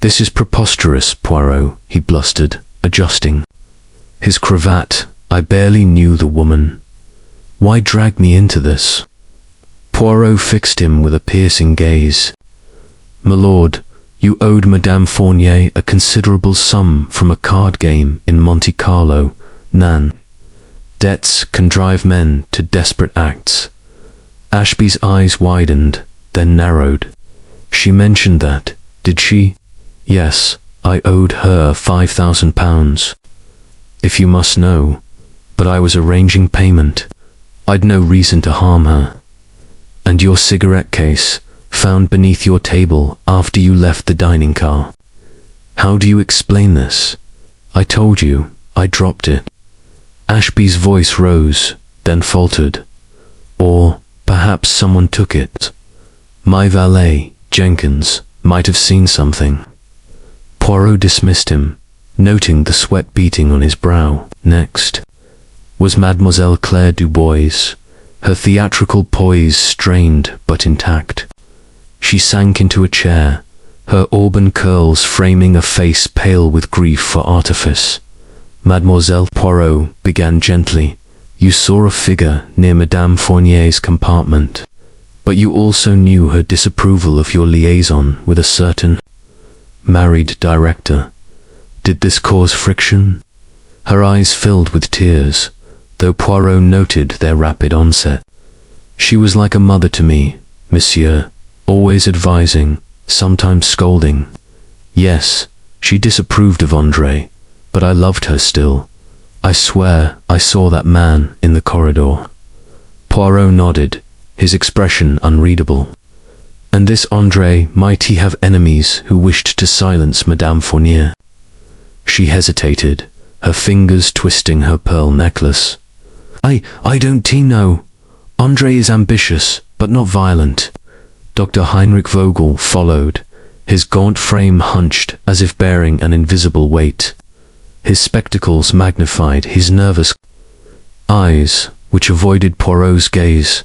This is preposterous, Poirot, he blustered, adjusting his cravat. I barely knew the woman. Why drag me into this? Poirot fixed him with a piercing gaze. My lord, you owed Madame Fournier a considerable sum from a card game in Monte Carlo, Nan. Debts can drive men to desperate acts. Ashby's eyes widened, then narrowed. She mentioned that, did she? Yes, I owed her £5,000. If you must know, but I was arranging payment. I'd no reason to harm her. And your cigarette case, found beneath your table after you left the dining car. How do you explain this? I told you, I dropped it. Ashby's voice rose, then faltered. Or perhaps someone took it. My valet, Jenkins, might have seen something. Poirot dismissed him, noting the sweat beating on his brow. Next was Mademoiselle Claire Dubois, her theatrical poise strained but intact. She sank into a chair, her auburn curls framing a face pale with grief for artifice. Mademoiselle, Poirot began gently. You saw a figure near Madame Fournier's compartment, but you also knew her disapproval of your liaison with a certain married director. Did this cause friction? Her eyes filled with tears, though Poirot noted their rapid onset. She was like a mother to me, monsieur, always advising, sometimes scolding. Yes, she disapproved of André, but I loved her still. I swear I saw that man in the corridor. Poirot nodded, his expression unreadable. And this Andre, might he have enemies who wished to silence Madame Fournier? She hesitated, her fingers twisting her pearl necklace. I don't know. Andre is ambitious, but not violent. Dr. Heinrich Vogel followed, his gaunt frame hunched as if bearing an invisible weight. His spectacles magnified his nervous eyes, which avoided Poirot's gaze.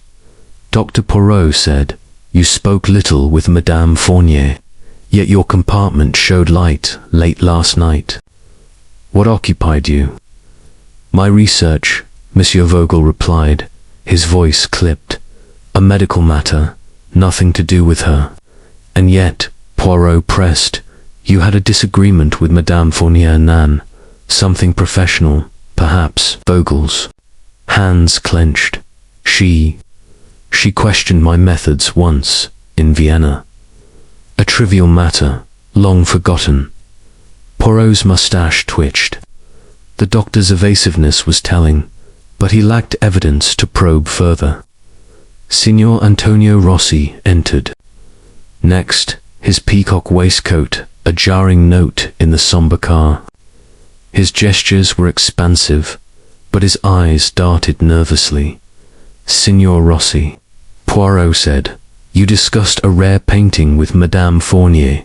Dr. Poirot said, "You spoke little with Madame Fournier, yet your compartment showed light late last night. What occupied you?" "My research," Monsieur Vogel replied, his voice clipped. "A medical matter, nothing to do with her." "And yet," Poirot pressed, "you had a disagreement with Madame Fournier, Nan. Something professional, perhaps." Vogel's hands clenched. She questioned my methods once, in Vienna. A trivial matter, long forgotten. Poirot's mustache twitched. The doctor's evasiveness was telling, but he lacked evidence to probe further. Signor Antonio Rossi entered. Next, his peacock waistcoat, a jarring note in the somber car. His gestures were expansive, but his eyes darted nervously. "Signor Rossi," Poirot said, "you discussed a rare painting with Madame Fournier.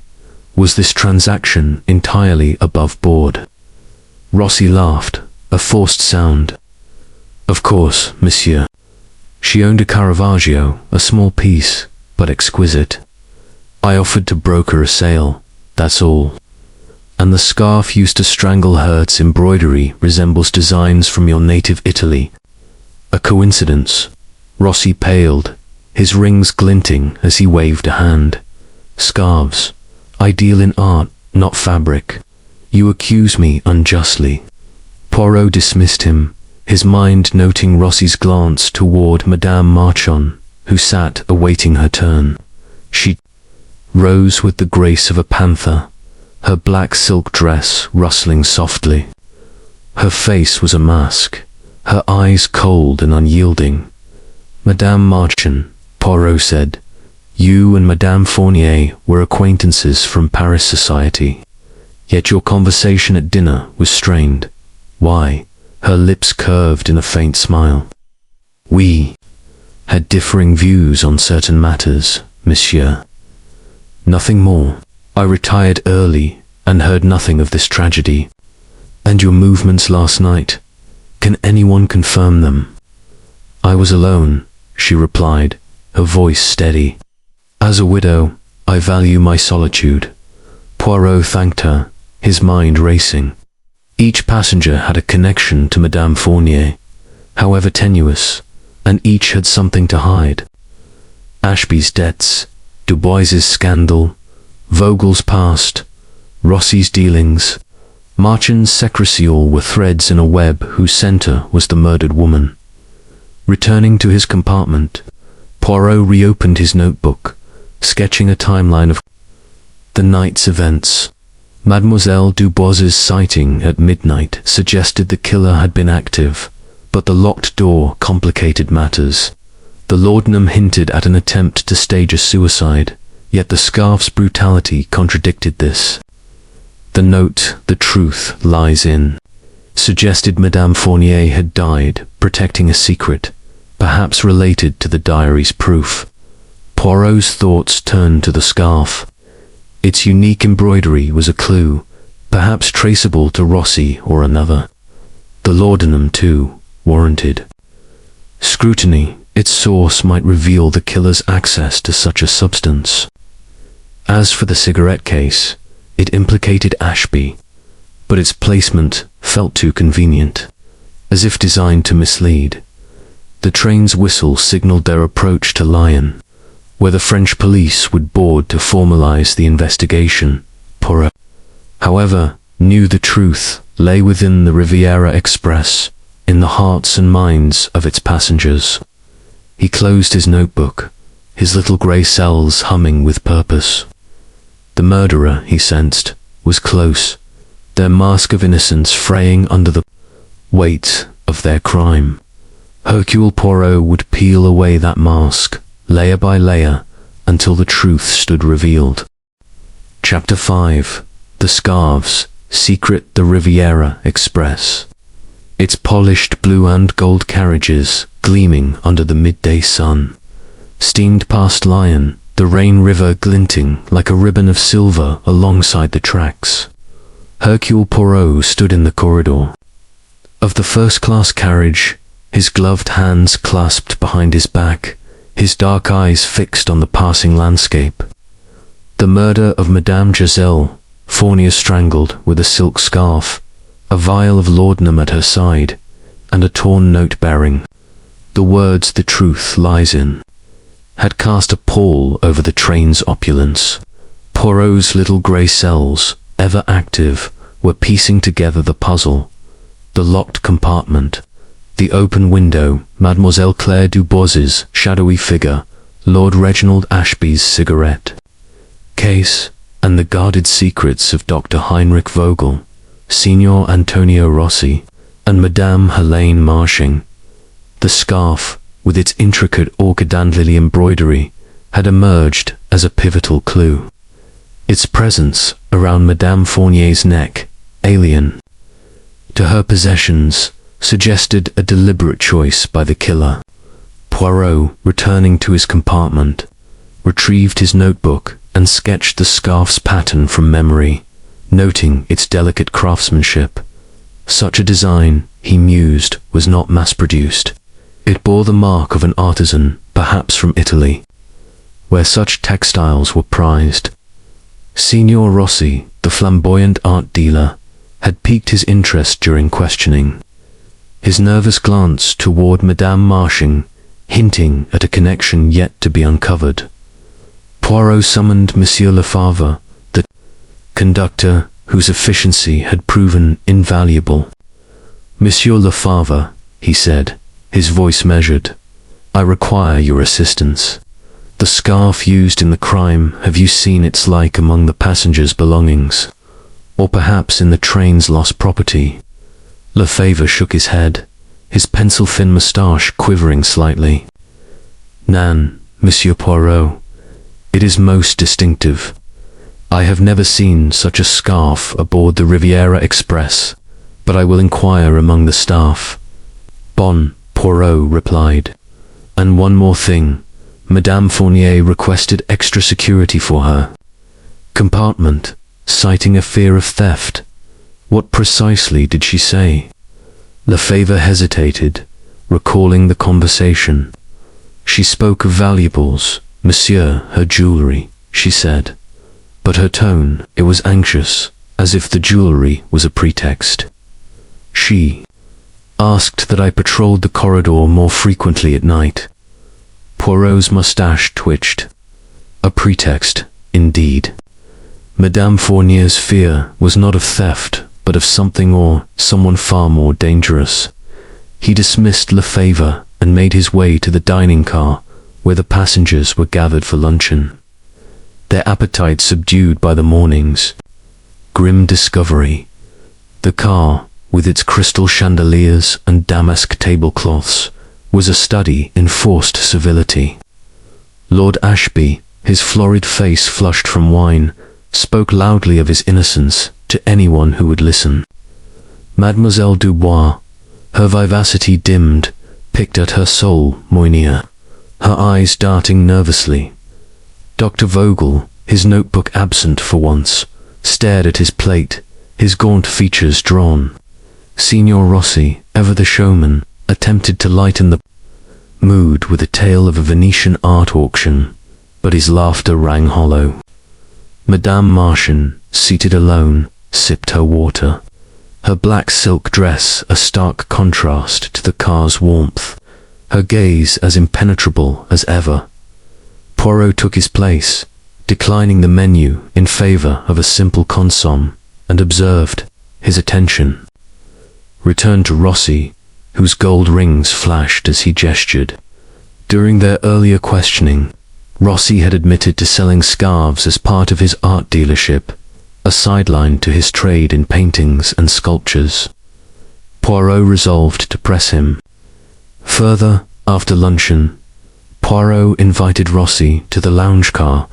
Was this transaction entirely above board?" Rossi laughed, a forced sound. "Of course, monsieur. She owned a Caravaggio, a small piece, but exquisite. I offered to broker a sale, that's all. And the scarf used to strangle Hert's embroidery resembles designs from your native Italy. A coincidence." Rossi paled, his rings glinting as he waved a hand. "Scarves. I deal in art, not fabric. You accuse me unjustly." Poirot dismissed him, his mind noting Rossi's glance toward Madame Marchon, who sat awaiting her turn. She rose with the grace of a panther, her black silk dress rustling softly. Her face was a mask, her eyes cold and unyielding. "Madame Marchon," Poirot said, "you and Madame Fournier were acquaintances from Paris society. Yet your conversation at dinner was strained. Why?" Her lips curved in a faint smile. "We had differing views on certain matters, monsieur. Nothing more. I retired early and heard nothing of this tragedy. And your movements last night, can anyone confirm them?" "I was alone," she replied, her voice steady. "As a widow, I value my solitude." Poirot thanked her, his mind racing. Each passenger had a connection to Madame Fournier, however tenuous, and each had something to hide. Ashby's debts, Dubois's scandal, Vogel's past, Rossi's dealings, Marchon's secrecy, all were threads in a web whose center was the murdered woman. Returning to his compartment, Poirot reopened his notebook, sketching a timeline of the night's events. Mademoiselle Dubois's sighting at midnight suggested the killer had been active, but the locked door complicated matters. The laudanum hinted at an attempt to stage a suicide, yet the scarf's brutality contradicted this. The note, "The truth lies in," suggested Madame Fournier had died protecting a secret, perhaps related to the diary's proof. Poirot's thoughts turned to the scarf. Its unique embroidery was a clue, perhaps traceable to Rossi or another. The laudanum, too, warranted scrutiny. Its source might reveal the killer's access to such a substance. As for the cigarette case, it implicated Ashby, but its placement felt too convenient, as if designed to mislead. The train's whistle signaled their approach to Lyon, where the French police would board to formalize the investigation. Poirot, however, knew the truth lay within the Riviera Express, in the hearts and minds of its passengers. He closed his notebook, his little grey cells humming with purpose. The murderer, he sensed, was close, their mask of innocence fraying under the weight of their crime. Hercule Poirot would peel away that mask, layer by layer, until the truth stood revealed. Chapter 5. The Scarves. Secret. The Riviera Express. Its polished blue and gold carriages, gleaming under the midday sun, steamed past Lyon, the Rain River glinting like a ribbon of silver alongside the tracks. Hercule Poirot stood in the corridor of the first-class carriage, his gloved hands clasped behind his back, his dark eyes fixed on the passing landscape. The murder of Madame Giselle Fournier strangled with a silk scarf, a vial of laudanum at her side, and a torn note bearing the words "The truth lies in," had cast a pall over the train's opulence. Poirot's little grey cells, ever active, were piecing together the puzzle. The locked compartment, the open window, Mademoiselle Claire Dubois's shadowy figure, Lord Reginald Ashby's cigarette case, and the guarded secrets of Dr. Heinrich Vogel, Signor Antonio Rossi, and Madame Helene Marching. The scarf, with its intricate orchidandlily embroidery, had emerged as a pivotal clue. Its presence around Madame Fournier's neck, alien to her possessions, suggested a deliberate choice by the killer. Poirot, returning to his compartment, retrieved his notebook and sketched the scarf's pattern from memory, noting its delicate craftsmanship. Such a design, he mused, was not mass-produced. It bore the mark of an artisan, perhaps from Italy, where such textiles were prized. Signor Rossi, the flamboyant art dealer, had piqued his interest during questioning, his nervous glance toward Madame Marching hinting at a connection yet to be uncovered. Poirot summoned Monsieur Lefebvre, the conductor whose efficiency had proven invaluable. "Monsieur Lefebvre," he said, his voice measured, "I require your assistance. The scarf used in the crime, have you seen its like among the passengers' belongings? Or perhaps in the train's lost property?" Lefebvre shook his head, his pencil-thin moustache quivering slightly. "Nan, Monsieur Poirot, it is most distinctive. I have never seen such a scarf aboard the Riviera Express, but I will inquire among the staff." "Bon," Poirot replied. "And one more thing. Madame Fournier requested extra security for her compartment, citing a fear of theft. What precisely did she say?" Lefebvre hesitated, recalling the conversation. "She spoke of valuables, monsieur, her jewelry," she said. But her tone, it was anxious, as if the jewelry was a pretext. "She asked that I patrolled the corridor more frequently at night." Poirot's moustache twitched. A pretext, indeed. Madame Fournier's fear was not of theft, but of something or someone far more dangerous. He dismissed Lefebvre and made his way to the dining car, where the passengers were gathered for luncheon, their appetites subdued by the morning's grim discovery. The car, with its crystal chandeliers and damask tablecloths, was a study in forced civility. Lord Ashby, his florid face flushed from wine, spoke loudly of his innocence to anyone who would listen. Mademoiselle Dubois, her vivacity dimmed, picked at her soul moineer, her eyes darting nervously. Dr. Vogel, his notebook absent for once, stared at his plate, his gaunt features drawn. Signor Rossi, ever the showman, attempted to lighten the mood with a tale of a Venetian art auction, but his laughter rang hollow. Madame Marching, seated alone, sipped her water, her black silk dress a stark contrast to the car's warmth, her gaze as impenetrable as ever. Poirot took his place, declining the menu in favor of a simple consomme, and observed, his attention returned to Rossi, whose gold rings flashed as he gestured. During their earlier questioning, Rossi had admitted to selling scarves as part of his art dealership, a sideline to his trade in paintings and sculptures. Poirot resolved to press him further after luncheon. Poirot invited Rossi to the lounge car,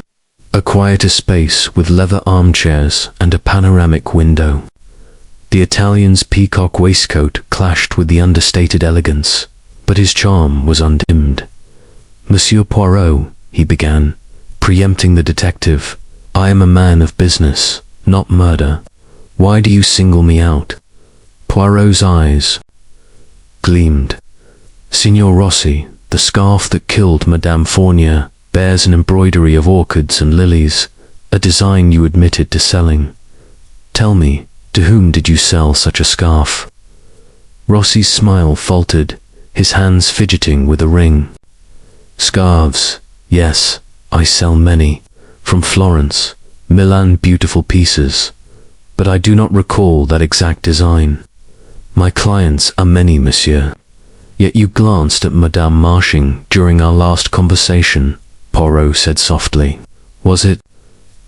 a quieter space with leather armchairs and a panoramic window. The Italian's peacock waistcoat clashed with the understated elegance, but his charm was undimmed. "Monsieur Poirot," he began, preempting the detective, "I am a man of business, not murder. Why do you single me out?" Poirot's eyes gleamed. "Signor Rossi, the scarf that killed Madame Fournier bears an embroidery of orchids and lilies, a design you admitted to selling. Tell me, to whom did you sell such a scarf?" Rossi's smile faltered, his hands fidgeting with a ring. "Scarves, yes, I sell many, from Florence, Milan, beautiful pieces, but I do not recall that exact design. My clients are many, monsieur. Yet you glanced at Madame Marching during our last conversation," Poirot said softly. "Was it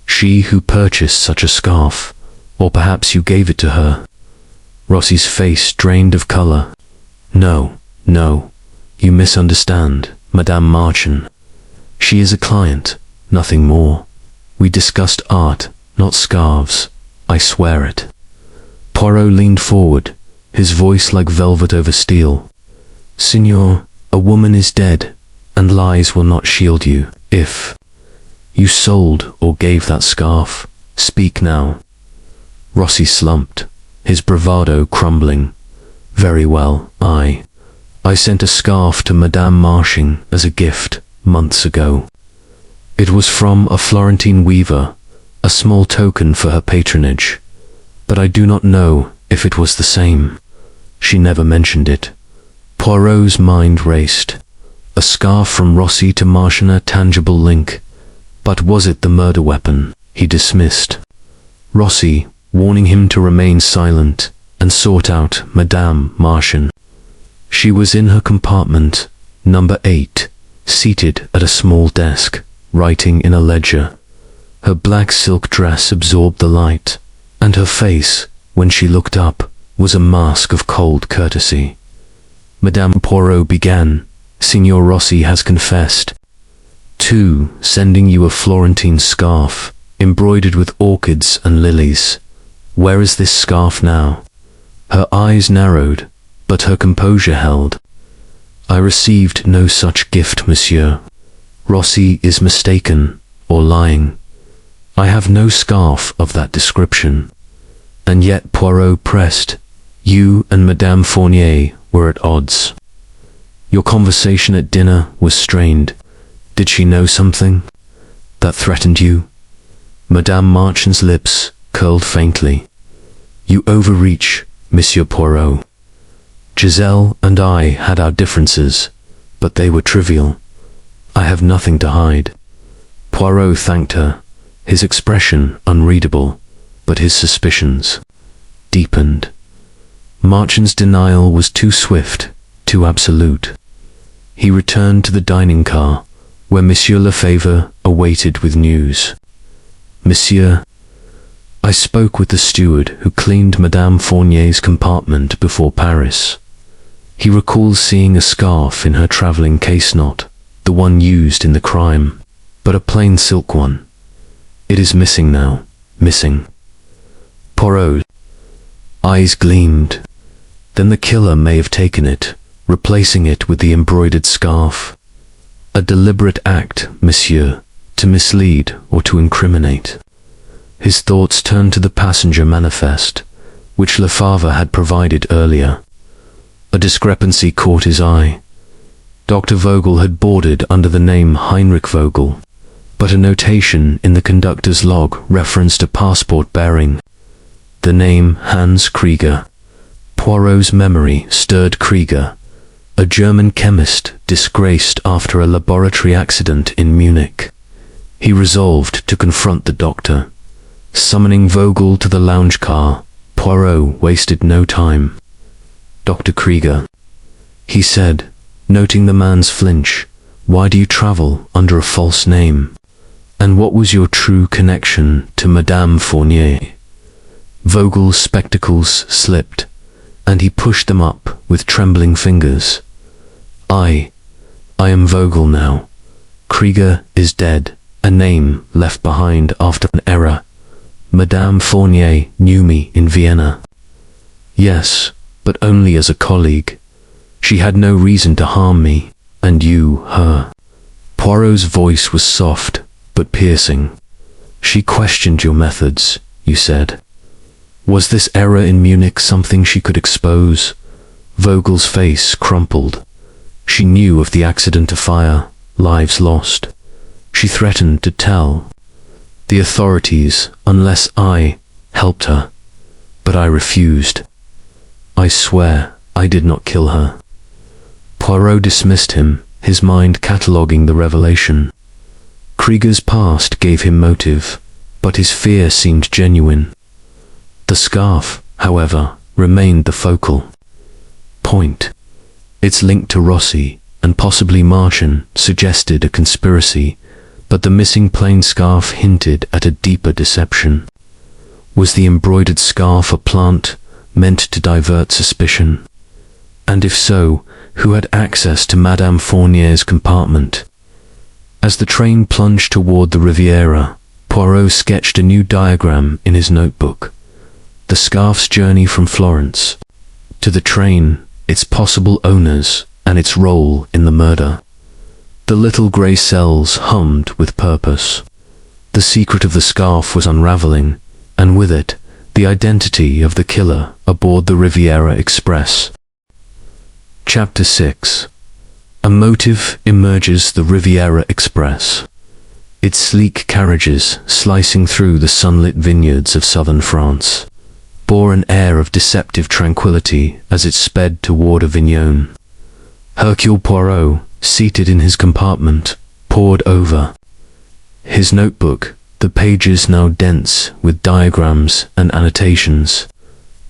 she who purchased such a scarf, or perhaps you gave it to her?" Rossi's face drained of color. No, you misunderstand, Madame Marching. She is a client, nothing more. We discussed art, not scarves, I swear it." Poirot leaned forward, his voice like velvet over steel. "Signor, a woman is dead, and lies will not shield you. If you sold or gave that scarf, speak now." Rossi slumped, his bravado crumbling. "Very well, I sent a scarf to Madame Marching as a gift, months ago. It was from a Florentine weaver, a small token for her patronage, but I do not know if it was the same. She never mentioned it." Poirot's mind raced. A scarf from Rossi to Marching, a tangible link. But was it the murder weapon? He dismissed Rossi, warning him to remain silent, and sought out Madame Marching. She was in her compartment, number 8, seated at a small desk, writing in a ledger. Her black silk dress absorbed the light, and her face, when she looked up, was a mask of cold courtesy. Madame Poirot began, "Signor Rossi has confessed to sending you a Florentine scarf, embroidered with orchids and lilies. Where is this scarf now?" Her eyes narrowed, but her composure held. "I received no such gift, monsieur. Rossi is mistaken, or lying. I have no scarf of that description." And yet Poirot pressed, "You and Madame Fournier were at odds. Your conversation at dinner was strained. Did she know something that threatened you?" Madame Marching's lips curled faintly. "You overreach, Monsieur Poirot. Giselle and I had our differences, but they were trivial. I have nothing to hide." Poirot thanked her, his expression unreadable, but his suspicions deepened. Marching's denial was too swift, too absolute. He returned to the dining car, where Monsieur Lefebvre awaited with news. "Monsieur, I spoke with the steward who cleaned Madame Fournier's compartment before Paris. He recalls seeing a scarf in her traveling case-knot, the one used in the crime, but a plain silk one. It is missing now, missing." Poirot's eyes gleamed. "Then the killer may have taken it, replacing it with the embroidered scarf. A deliberate act, monsieur, to mislead or to incriminate." His thoughts turned to the passenger manifest, which Lefebvre had provided earlier. A discrepancy caught his eye. Dr. Vogel had boarded under the name Heinrich Vogel, but a notation in the conductor's log referenced a passport bearing the name Hans Krieger. Poirot's memory stirred Krieger, a German chemist disgraced after a laboratory accident in Munich. He resolved to confront the doctor. Summoning Vogel to the lounge car, Poirot wasted no time. "Dr. Krieger," he said, noting the man's flinch, "why do you travel under a false name? And what was your true connection to Madame Fournier?" Vogel's spectacles slipped, and he pushed them up with trembling fingers. I am Vogel now, Krieger is dead, a name left behind after an error. Madame Fournier knew me in Vienna. Yes, but only as a colleague. She had no reason to harm me, and you, her. Poirot's voice was soft, but piercing. She questioned your methods, you said. Was this error in Munich something she could expose? Vogel's face crumpled. She knew of the accident of fire, lives lost. She threatened to tell the authorities unless I helped her, but I refused. I swear I did not kill her. Poirot dismissed him, his mind cataloguing the revelation. Krieger's past gave him motive, but his fear seemed genuine. The scarf, however, remained the focal point. Its link to Rossi, and possibly Martian, suggested a conspiracy, but the missing plain scarf hinted at a deeper deception. Was the embroidered scarf a plant meant to divert suspicion? And if so, who had access to Madame Fournier's compartment? As the train plunged toward the Riviera, Poirot sketched a new diagram in his notebook. The scarf's journey from Florence to the train, its possible owners, and its role in the murder. The little grey cells hummed with purpose. The secret of the scarf was unraveling, and with it, the identity of the killer aboard the Riviera Express. Chapter 6. A motive emerges the Riviera Express. Its sleek carriages, slicing through the sunlit vineyards of southern France, bore an air of deceptive tranquility as it sped toward Avignon. Hercule Poirot, seated in his compartment, pored over his notebook, the pages now dense with diagrams and annotations.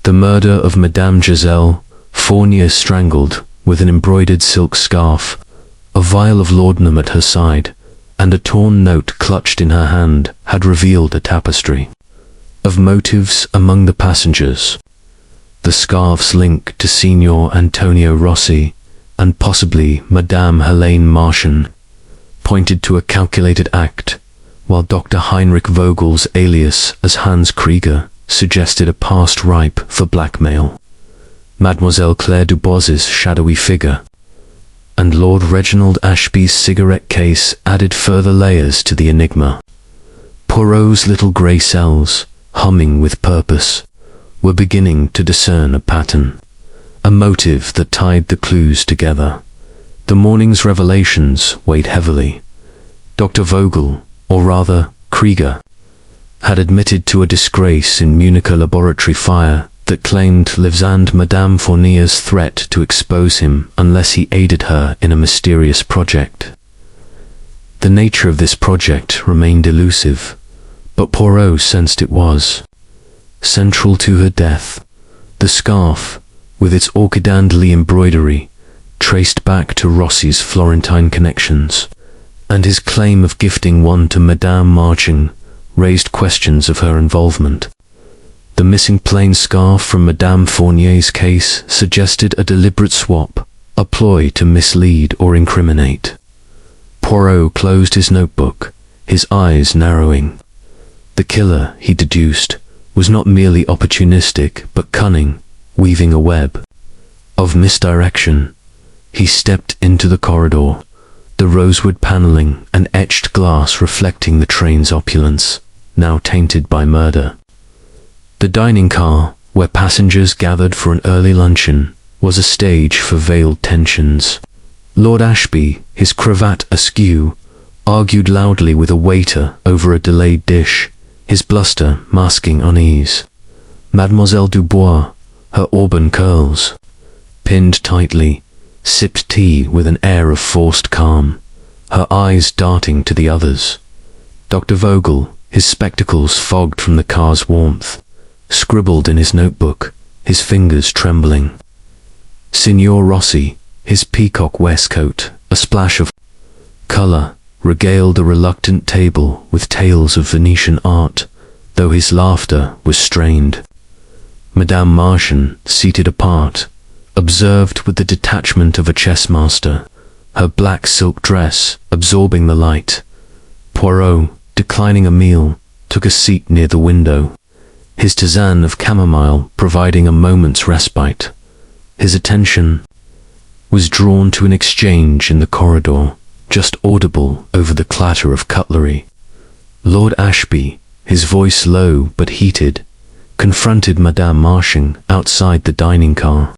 The murder of Madame Giselle Fournier strangled with an embroidered silk scarf, a vial of laudanum at her side, and a torn note clutched in her hand had revealed a tapestry of motives among the passengers. The scarf's link to Signor Antonio Rossi, and possibly Madame Helene Martian, pointed to a calculated act, while Dr. Heinrich Vogel's alias as Hans Krieger suggested a past ripe for blackmail. Mademoiselle Claire Dubois's shadowy figure, and Lord Reginald Ashby's cigarette case added further layers to the enigma. Poirot's little grey cells, humming with purpose, were beginning to discern a pattern, a motive that tied the clues together. The morning's revelations weighed heavily. Dr. Vogel, or rather Krieger, had admitted to a disgrace in Munich laboratory fire that claimed lives and Madame Fournier's threat to expose him unless he aided her in a mysterious project. The nature of this project remained elusive, but Poirot sensed it was central to her death. The scarf, with its orchidandly embroidery, traced back to Rossi's Florentine connections, and his claim of gifting one to Madame Marching raised questions of her involvement. The missing plain scarf from Madame Fournier's case suggested a deliberate swap, a ploy to mislead or incriminate. Poirot closed his notebook, his eyes narrowing. The killer, he deduced, was not merely opportunistic but cunning, weaving a web of misdirection. He stepped into the corridor, the rosewood paneling and etched glass reflecting the train's opulence, now tainted by murder. The dining car, where passengers gathered for an early luncheon, was a stage for veiled tensions. Lord Ashby, his cravat askew, argued loudly with a waiter over a delayed dish, his bluster masking unease. Mademoiselle Dubois, her auburn curls pinned tightly, sipped tea with an air of forced calm, her eyes darting to the others. Dr. Vogel, his spectacles fogged from the car's warmth, scribbled in his notebook, his fingers trembling. Signor Rossi, his peacock waistcoat, a splash of colour, regaled a reluctant table with tales of Venetian art, though his laughter was strained. Madame Martian, seated apart, observed with the detachment of a chess master, her black silk dress absorbing the light. Poirot, declining a meal, took a seat near the window, his tisane of chamomile providing a moment's respite. His attention was drawn to an exchange in the corridor, just audible over the clatter of cutlery. Lord Ashby, his voice low but heated, confronted Madame Marching outside the dining car.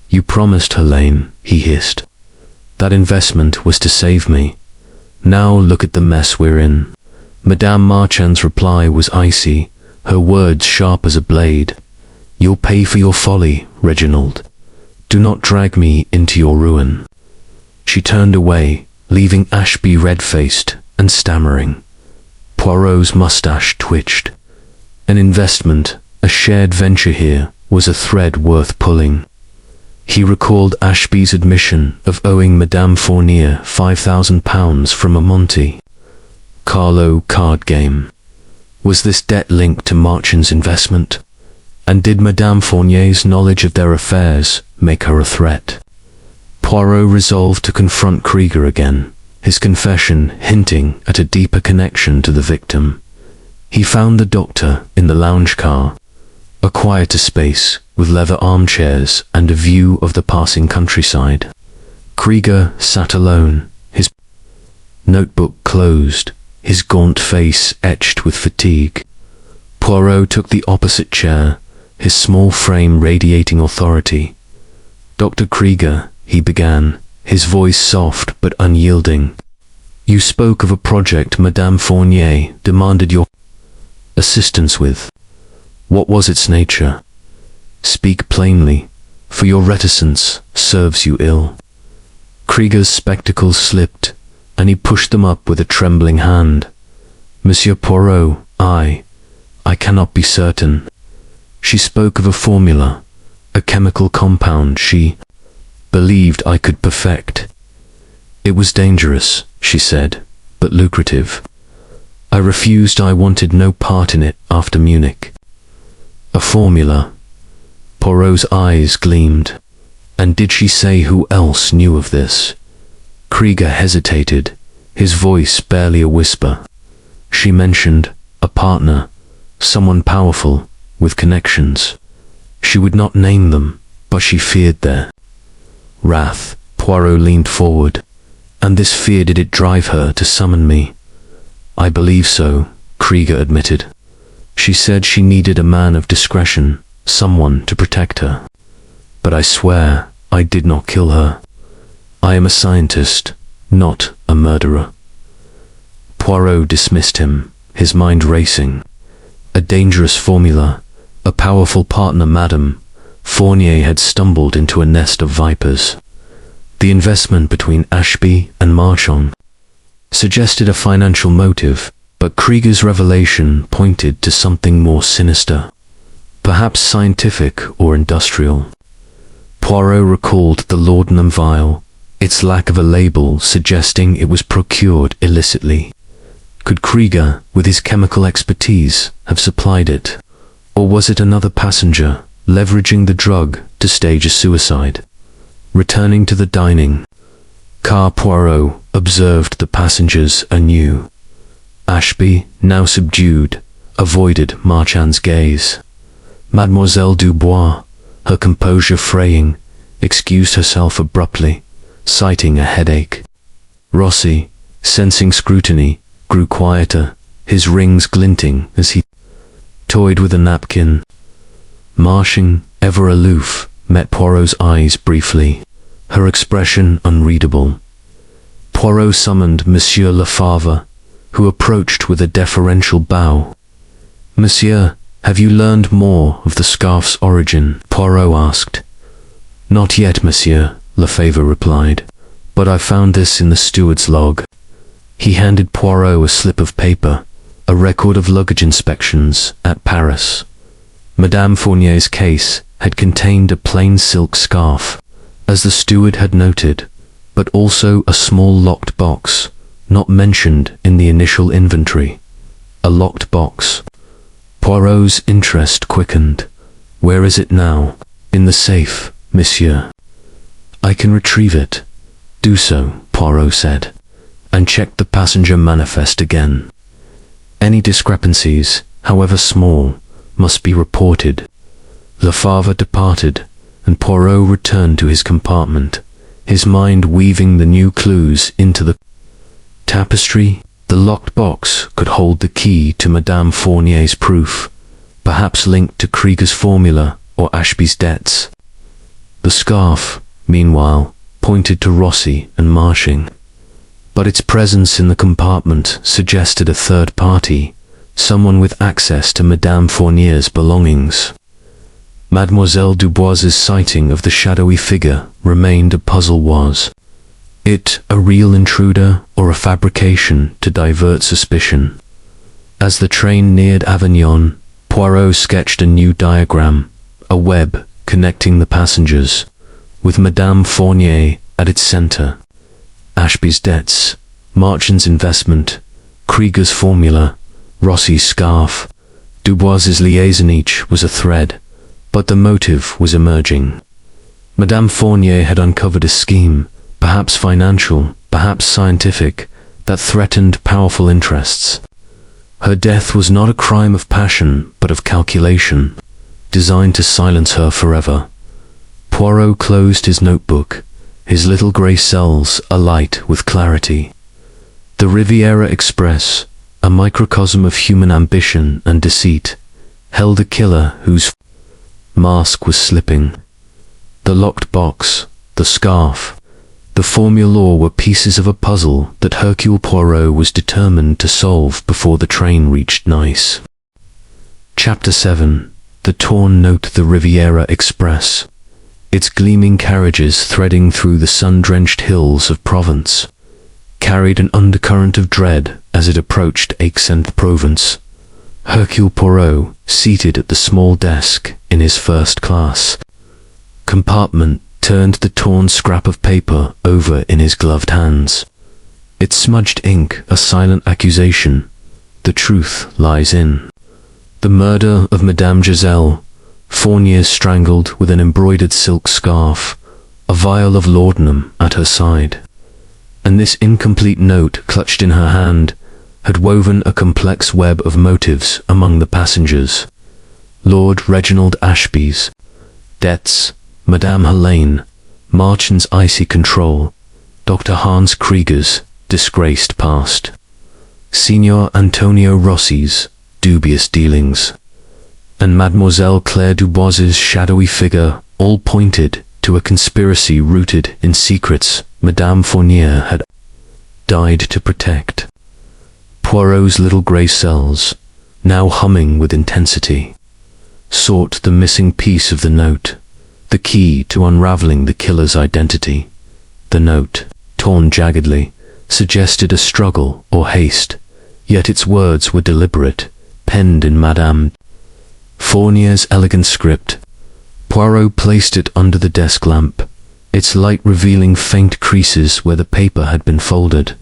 "You promised, Helene," he hissed. "That investment was to save me. Now look at the mess we're in." Madame Marchand's reply was icy, her words sharp as a blade. "You'll pay for your folly, Reginald. Do not drag me into your ruin." She turned away, leaving Ashby red-faced and stammering. Poirot's mustache twitched. An investment, a shared venture here, was a thread worth pulling. He recalled Ashby's admission of owing Madame Fournier £5,000 from a Monte Carlo card game. Was this debt linked to Marchand's investment? And did Madame Fournier's knowledge of their affairs make her a threat? Poirot resolved to confront Krieger again, his confession hinting at a deeper connection to the victim. He found the doctor in the lounge car, a quieter space with leather armchairs and a view of the passing countryside. Krieger sat alone, his notebook closed, his gaunt face etched with fatigue. Poirot took the opposite chair, his small frame radiating authority. "Dr. Krieger," he began, his voice soft but unyielding. "You spoke of a project Madame Fournier demanded your assistance with. What was its nature? Speak plainly, for your reticence serves you ill." Krieger's spectacles slipped, and he pushed them up with a trembling hand. "Monsieur Poirot, I cannot be certain." She spoke of a formula, a chemical compound she believed I could perfect. "It was dangerous," she said, "but lucrative. I refused. I wanted no part in it after Munich." "A formula?" Poirot's eyes gleamed. "And did she say who else knew of this?" Krieger hesitated, his voice barely a whisper. "She mentioned a partner, someone powerful, with connections. She would not name them, but she feared their wrath." Poirot leaned forward. "And this fear, did it drive her to summon me?" "I believe so," Krieger admitted. "She said she needed a man of discretion, someone to protect her. But I swear I did not kill her. I am a scientist, not a murderer." Poirot dismissed him, his mind racing. A dangerous formula, a powerful partner. Madame Fournier had stumbled into a nest of vipers. The investment between Ashby and Marchand suggested a financial motive, but Krieger's revelation pointed to something more sinister, perhaps scientific or industrial. Poirot recalled the laudanum vial, its lack of a label suggesting it was procured illicitly. Could Krieger, with his chemical expertise, have supplied it? Or was it another passenger, leveraging the drug to stage a suicide? Returning to the dining car, Poirot observed the passengers anew. Ashby, now subdued, avoided Marchand's gaze. Mademoiselle Dubois, her composure fraying, excused herself abruptly, citing a headache. Rossi, sensing scrutiny, grew quieter, his rings glinting as he toyed with a napkin. Marching, ever aloof, met Poirot's eyes briefly, her expression unreadable. Poirot summoned Monsieur Lefebvre, who approached with a deferential bow. "Monsieur, have you learned more of the scarf's origin?" Poirot asked. "Not yet, monsieur," Lefebvre replied, "but I found this in the steward's log." He handed Poirot a slip of paper, a record of luggage inspections at Paris. Madame Fournier's case had contained a plain silk scarf, as the steward had noted, but also a small locked box, not mentioned in the initial inventory. A locked box. Poirot's interest quickened. "Where is it now?" "In the safe, monsieur." "I can retrieve it." "Do so," Poirot said, "and check the passenger manifest again. Any discrepancies, however small, must be reported." Lefebvre departed, and Poirot returned to his compartment, his mind weaving the new clues into the tapestry. The locked box could hold the key to Madame Fournier's proof, perhaps linked to Krieger's formula or Ashby's debts. The scarf, meanwhile, pointed to Rossi and Marching, but its presence in the compartment suggested a third party, someone with access to Madame Fournier's belongings. Mademoiselle Dubois's sighting of the shadowy figure remained a puzzle. Was it a real intruder or a fabrication to divert suspicion? As the train neared Avignon, Poirot sketched a new diagram, a web connecting the passengers, with Madame Fournier at its center. Ashby's debts, Marchand's investment, Krieger's formula, Rossi's scarf, Dubois's liaison, each was a thread, but the motive was emerging. Madame Fournier had uncovered a scheme, perhaps financial, perhaps scientific, that threatened powerful interests. Her death was not a crime of passion, but of calculation, designed to silence her forever. Poirot closed his notebook, his little grey cells alight with clarity. The Riviera Express, a microcosm of human ambition and deceit, held a killer whose mask was slipping. The locked box, the scarf, the formula were pieces of a puzzle that Hercule Poirot was determined to solve before the train reached Nice. Chapter 7. The torn note. The Riviera Express, its gleaming carriages threading through the sun-drenched hills of Provence, carried an undercurrent of dread as it approached Aix-en-Provence. Hercule Poirot, seated at the small desk in his first-class compartment, turned the torn scrap of paper over in his gloved hands. Its smudged ink a silent accusation. The truth lies in the murder of Madame Giselle Fournier, strangled with an embroidered silk scarf, a vial of laudanum at her side. And this incomplete note, clutched in her hand, had woven a complex web of motives among the passengers. Lord Reginald Ashby's debts, Madame Helene Marchand's icy control, Dr. Hans Krieger's disgraced past, Signor Antonio Rossi's dubious dealings, and Mademoiselle Claire Dubois's shadowy figure, all pointed to a conspiracy rooted in secrets Madame Fournier had died to protect. Poirot's little grey cells, now humming with intensity, sought the missing piece of the note, the key to unraveling the killer's identity. The note, torn jaggedly, suggested a struggle or haste, yet its words were deliberate, penned in Madame Fournier's elegant script. Poirot placed it under the desk lamp, its light revealing faint creases where the paper had been folded.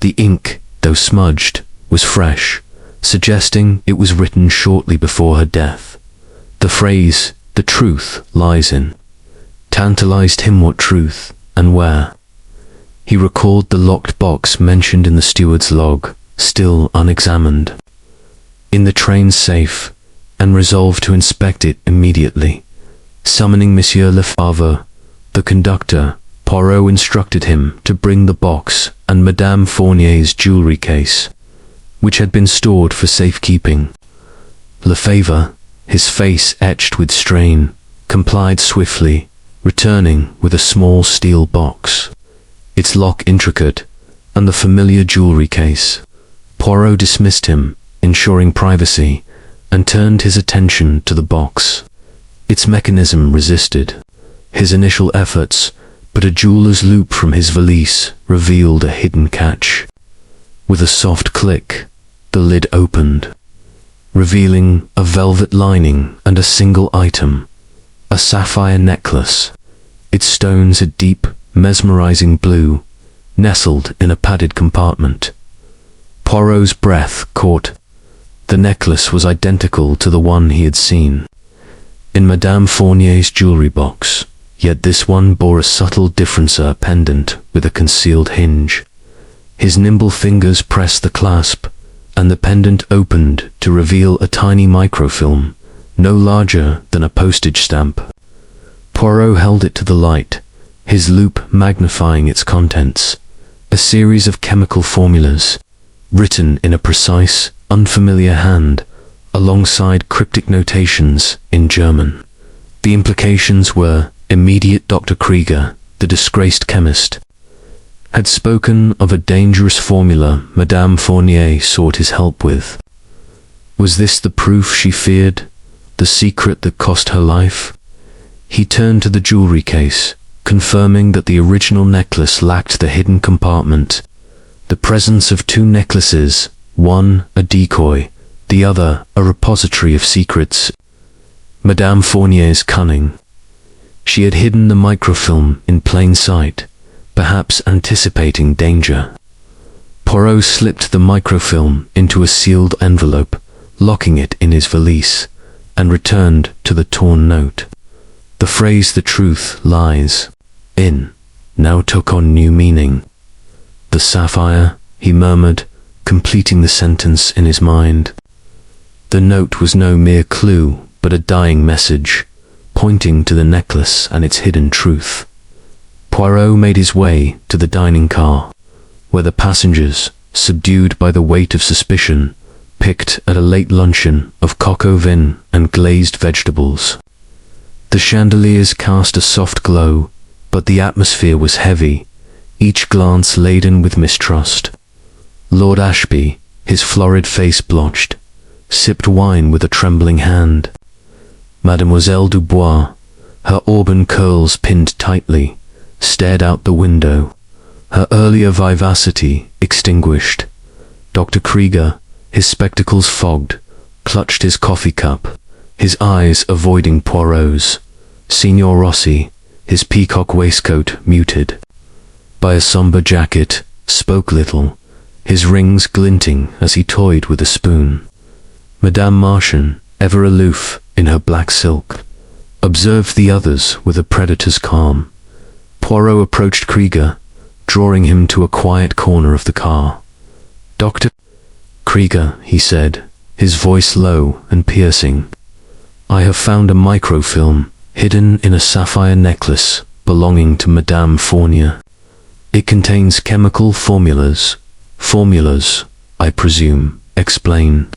The ink, though smudged, was fresh, suggesting it was written shortly before her death. The phrase, "the truth lies in," tantalized him. What truth, and where? He recalled the locked box mentioned in the steward's log, still unexamined, in the train's safe, and resolved to inspect it immediately. Summoning Monsieur Lefebvre, the conductor, Poirot instructed him to bring the box and Madame Fournier's jewelry case, which had been stored for safekeeping. Lefebvre, his face etched with strain, complied swiftly, returning with a small steel box, its lock intricate, and the familiar jewelry case. Poirot dismissed him, ensuring privacy, and turned his attention to the box. Its mechanism resisted his initial efforts, but a jeweler's loop from his valise revealed a hidden catch. With a soft click, the lid opened, revealing a velvet lining and a single item, a sapphire necklace, its stones a deep, mesmerizing blue, nestled in a padded compartment. Poirot's breath caught. The necklace was identical to the one he had seen in Madame Fournier's jewelry box, yet this one bore a subtle differencer pendant with a concealed hinge. His nimble fingers pressed the clasp, and the pendant opened to reveal a tiny microfilm, no larger than a postage stamp. Poirot held it to the light, his loupe magnifying its contents. A series of chemical formulas, written in a precise, unfamiliar hand, alongside cryptic notations in German. The implications were immediate. Dr. Krieger, the disgraced chemist, had spoken of a dangerous formula Madame Fournier sought his help with. Was this the proof she feared, the secret that cost her life? He turned to the jewelry case, confirming that the original necklace lacked the hidden compartment. The presence of two necklaces, one a decoy, the other a repository of secrets. Madame Fournier's cunning. She had hidden the microfilm in plain sight, perhaps anticipating danger. Poirot slipped the microfilm into a sealed envelope, locking it in his valise, and returned to the torn note. The phrase "the truth lies in" now took on new meaning. "The sapphire," he murmured, completing the sentence in his mind. The note was no mere clue, but a dying message, pointing to the necklace and its hidden truth. Poirot made his way to the dining car, where the passengers, subdued by the weight of suspicion, picked at a late luncheon of coq au vin and glazed vegetables. The chandeliers cast a soft glow, but the atmosphere was heavy, each glance laden with mistrust. Lord Ashby, his florid face blotched, sipped wine with a trembling hand. Mademoiselle Dubois, her auburn curls pinned tightly, stared out the window, her earlier vivacity extinguished. Dr. Krieger, his spectacles fogged, clutched his coffee cup, his eyes avoiding Poirot's. Signor Rossi, his peacock waistcoat muted by a sombre jacket, spoke little, his rings glinting as he toyed with a spoon. Madame Martian, ever aloof in her black silk, observed the others with a predator's calm. Poirot approached Krieger, drawing him to a quiet corner of the car. "Dr. Krieger," he said, his voice low and piercing, "I have found a microfilm hidden in a sapphire necklace belonging to Madame Fournier. It contains chemical formulas. Formulas, I presume, explain."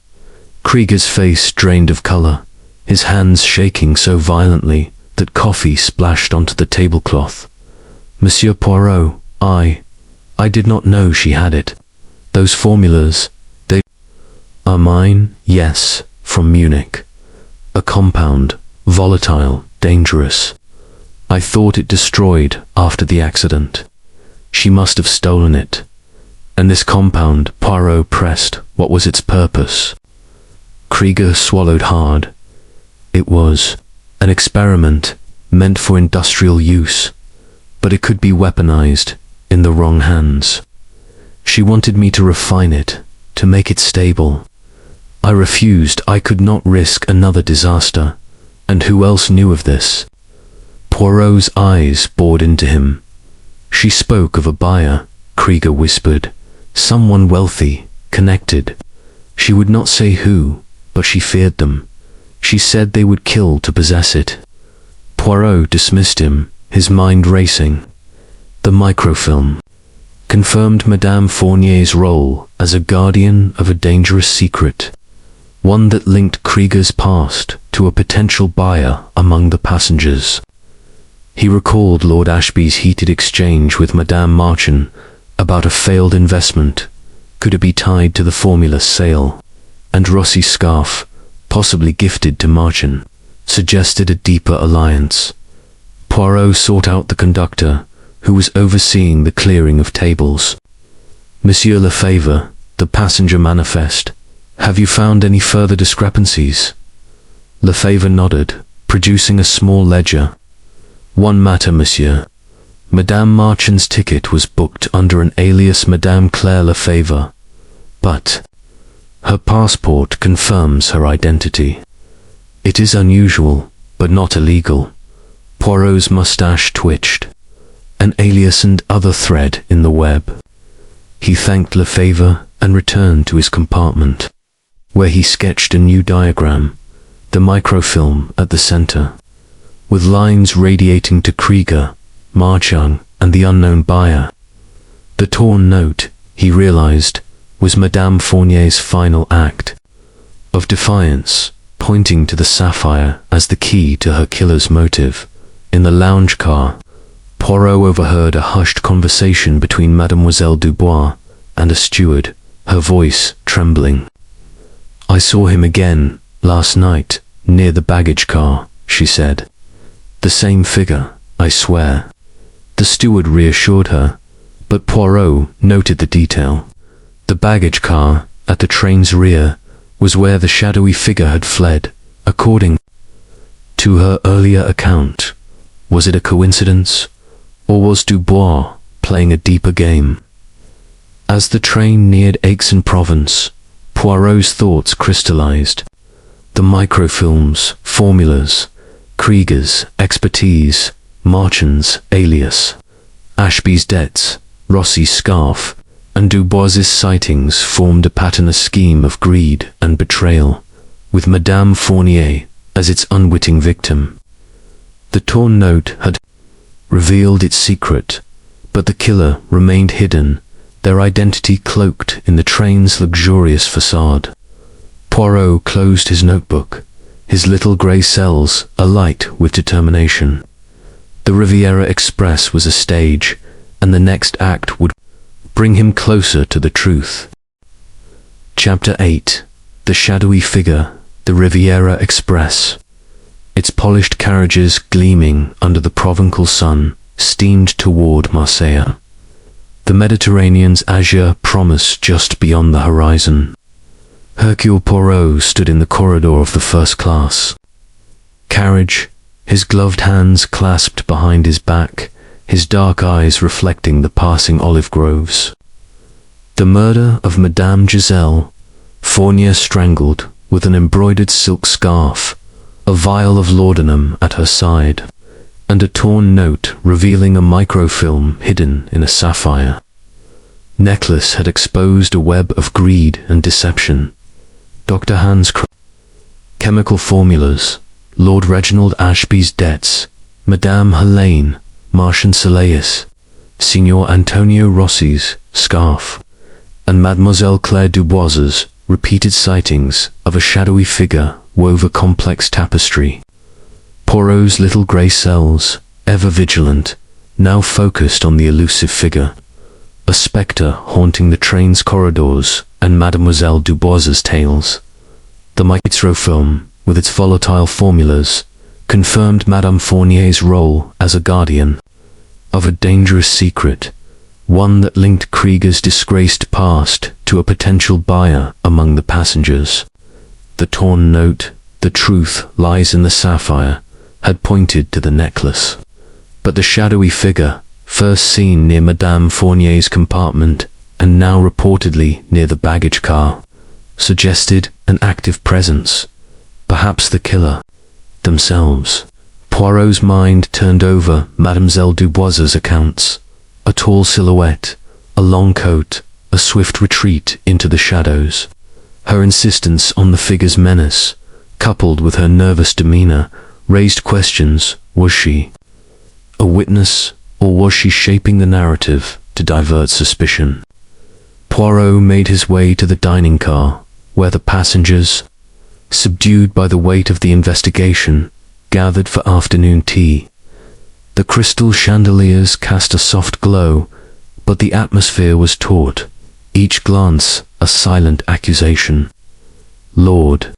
Krieger's face drained of color, his hands shaking so violently that coffee splashed onto the tablecloth. "Monsieur Poirot, I did not know she had it. Those formulas, they are mine, yes, from Munich. A compound, volatile, dangerous. I thought it destroyed after the accident. She must have stolen it. And this compound," Poirot pressed, "what was its purpose?" Krieger swallowed hard. "It was an experiment meant for industrial use, but it could be weaponized in the wrong hands. She wanted me to refine it, to make it stable. I refused. I could not risk another disaster. And who else knew of this?" Poirot's eyes bored into him. "She spoke of a buyer," Krieger whispered. "Someone wealthy, connected. She would not say who, but she feared them. She said they would kill to possess it." Poirot dismissed him, his mind racing. The microfilm confirmed Madame Fournier's role as a guardian of a dangerous secret, one that linked Krieger's past to a potential buyer among the passengers. He recalled Lord Ashby's heated exchange with Madame Martian about a failed investment. Could it be tied to the formula sale? And Rossi's scarf, possibly gifted to Martian, suggested a deeper alliance. Poirot sought out the conductor, who was overseeing the clearing of tables. "Monsieur Lefebvre, the passenger manifest. Have you found any further discrepancies?" Lefebvre nodded, producing a small ledger. "One matter, monsieur. Madame Martian's ticket was booked under an alias Madame Claire Lefebvre, but her passport confirms her identity. It is unusual, but not illegal." Poirot's mustache twitched. An alias and other thread in the web. He thanked Lefebvre and returned to his compartment, where he sketched a new diagram, the microfilm at the center, with lines radiating to Krieger, Marchang, and the unknown buyer. The torn note, he realized, was Madame Fournier's final act of defiance, pointing to the sapphire as the key to her killer's motive. In the lounge car, Poirot overheard a hushed conversation between Mademoiselle Dubois and a steward, her voice trembling. "I saw him again, last night, near the baggage car," she said. "The same figure, I swear." The steward reassured her, but Poirot noted the detail. The baggage car, at the train's rear, was where the shadowy figure had fled, according to her earlier account. Was it a coincidence, or was Dubois playing a deeper game? As the train neared Aix-en-Provence, Poirot's thoughts crystallized. The microfilms, formulas, Krieger's expertise, Marchand's alias, Ashby's debts, Rossi's scarf, and Dubois's sightings formed a pattern, a scheme of greed and betrayal, with Madame Fournier as its unwitting victim. The torn note had revealed its secret, but the killer remained hidden, their identity cloaked in the train's luxurious facade. Poirot closed his notebook, his little grey cells alight with determination. The Riviera Express was a stage, and the next act would bring him closer to the truth. Chapter 8. The shadowy figure, the Riviera Express. Its polished carriages gleaming under the Provençal sun steamed toward Marseille. The Mediterranean's azure promise just beyond the horizon. Hercule Poirot stood in the corridor of the first class carriage, his gloved hands clasped behind his back, his dark eyes reflecting the passing olive groves. The murder of Madame Giselle Fournier strangled with an embroidered silk scarf, a vial of laudanum at her side, and a torn note revealing a microfilm hidden in a sapphire. Necklace had exposed a web of greed and deception. Dr. Hans chemical formulas, Lord Reginald Ashby's debts, Madame Helene, Marchand Soleil's, Signor Antonio Rossi's scarf, and Mademoiselle Claire Dubois's repeated sightings of a shadowy figure wove a complex tapestry. Poirot's little grey cells, ever vigilant, now focused on the elusive figure, a spectre haunting the train's corridors and Mademoiselle Dubois's tales. The microfilm, with its volatile formulas, confirmed Madame Fournier's role as a guardian of a dangerous secret, one that linked Krieger's disgraced past to a potential buyer among the passengers. The torn note, "The truth lies in the sapphire," had pointed to the necklace. But the shadowy figure, first seen near Madame Fournier's compartment and now reportedly near the baggage car, suggested an active presence, perhaps the killer themselves. Poirot's mind turned over Mademoiselle Dubois's accounts, a tall silhouette, a long coat, a swift retreat into the shadows. Her insistence on the figure's menace, coupled with her nervous demeanor, raised questions. Was she a witness, or was she shaping the narrative to divert suspicion? Poirot made his way to the dining car, where the passengers, subdued by the weight of the investigation, gathered for afternoon tea. The crystal chandeliers cast a soft glow, but the atmosphere was taut, each glance a silent accusation. Lord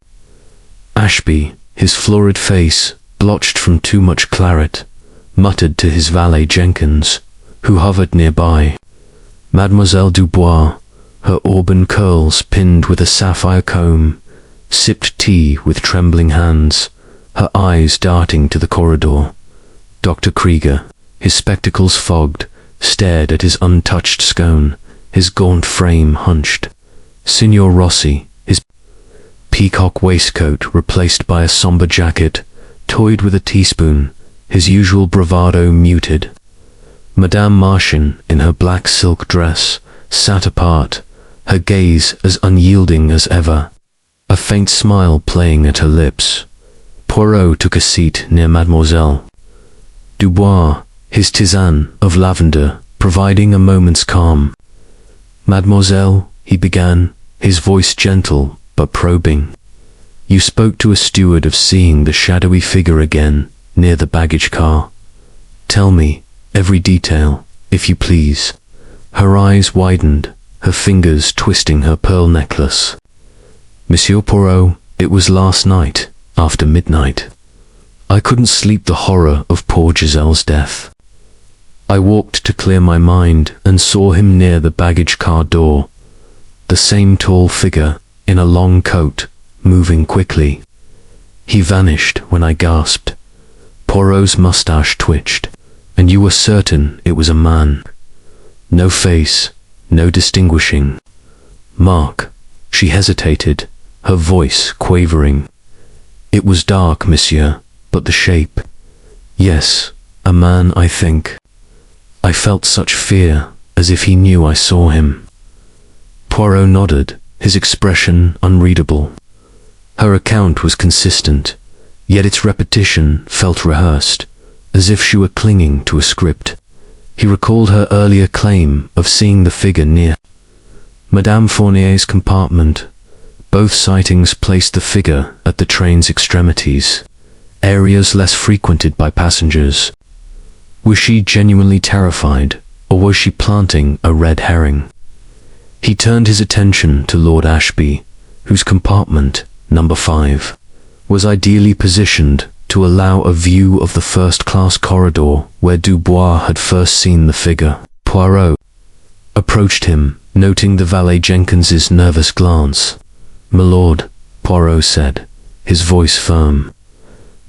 Ashby, his florid face blotched from too much claret, muttered to his valet Jenkins, who hovered nearby. Mademoiselle Dubois, her auburn curls pinned with a sapphire comb, sipped tea with trembling hands, her eyes darting to the corridor. Dr. Krieger, his spectacles fogged, stared at his untouched scone, his gaunt frame hunched. Signor Rossi, his peacock waistcoat replaced by a somber jacket, toyed with a teaspoon, his usual bravado muted. Madame Martian, in her black silk dress, sat apart, her gaze as unyielding as ever, a faint smile playing at her lips. Poirot took a seat near Mademoiselle Dubois, his tisane of lavender providing a moment's calm. "Mademoiselle," he began, his voice gentle but probing, "you spoke to a steward of seeing the shadowy figure again near the baggage car. Tell me every detail, if you please." Her eyes widened, her fingers twisting her pearl necklace. "Monsieur Poirot, it was last night, after midnight. I couldn't sleep the horror of poor Giselle's death. I walked to clear my mind and saw him near the baggage car door. The same tall figure, in a long coat, moving quickly. He vanished when I gasped." Poirot's mustache twitched. "And you were certain it was a man? No face, no distinguishing mark?" She hesitated, her voice quavering. "It was dark, monsieur, but the shape. Yes, a man, I think. I felt such fear, as if he knew I saw him." Poirot nodded, his expression unreadable. Her account was consistent, yet its repetition felt rehearsed, as if she were clinging to a script. He recalled her earlier claim of seeing the figure near Madame Fournier's compartment. Both sightings placed the figure at the train's extremities, areas less frequented by passengers. Was she genuinely terrified, or was she planting a red herring? He turned his attention to Lord Ashby, whose compartment, number 5, was ideally positioned to allow a view of the first-class corridor where Dubois had first seen the figure. Poirot approached him, noting the valet Jenkins's nervous glance. "My lord," Poirot said, his voice firm,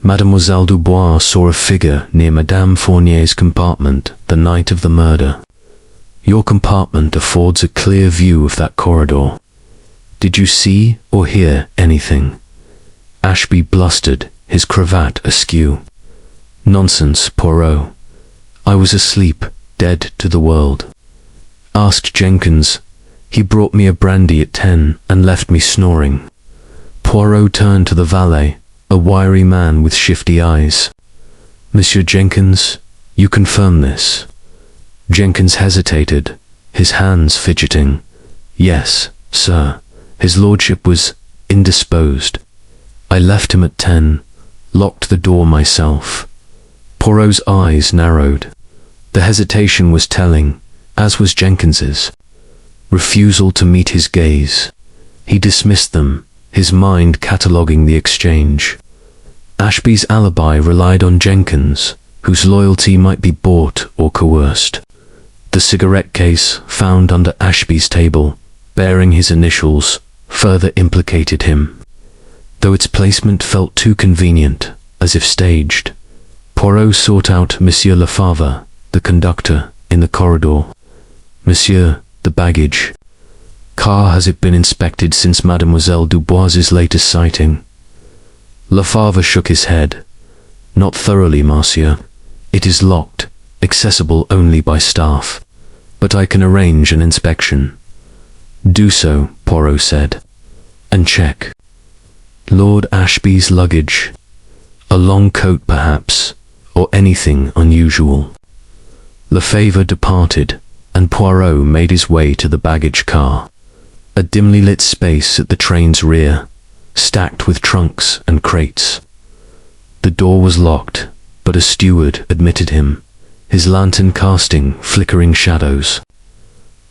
"Mademoiselle Dubois saw a figure near Madame Fournier's compartment the night of the murder. Your compartment affords a clear view of that corridor. Did you see or hear anything?" Ashby blustered, his cravat askew. "Nonsense, Poirot. I was asleep, dead to the world. Asked Jenkins. He brought me a brandy at 10 and left me snoring." Poirot turned to the valet, a wiry man with shifty eyes. "Monsieur Jenkins, you confirm this?" Jenkins hesitated, his hands fidgeting. "Yes, sir. His lordship was indisposed. I left him at 10, locked the door myself." Poirot's eyes narrowed. The hesitation was telling, as was Jenkins's. Refusal to meet his gaze. He dismissed them, his mind cataloguing the exchange. Ashby's alibi relied on Jenkins, whose loyalty might be bought or coerced. The cigarette case found under Ashby's table, bearing his initials, further implicated him, though its placement felt too convenient, as if staged. Poirot sought out Monsieur Lefebvre, the conductor, in the corridor. "Monsieur, the baggage car, has it been inspected since Mademoiselle Dubois's latest sighting?" Lefebvre shook his head. "Not thoroughly, monsieur. It is locked, accessible only by staff. But I can arrange an inspection." "Do so," Poirot said. "And check Lord Ashby's luggage. A long coat, perhaps, or anything unusual." Lefebvre departed, and Poirot made his way to the baggage car, a dimly lit space at the train's rear, stacked with trunks and crates. The door was locked, but a steward admitted him, his lantern casting flickering shadows.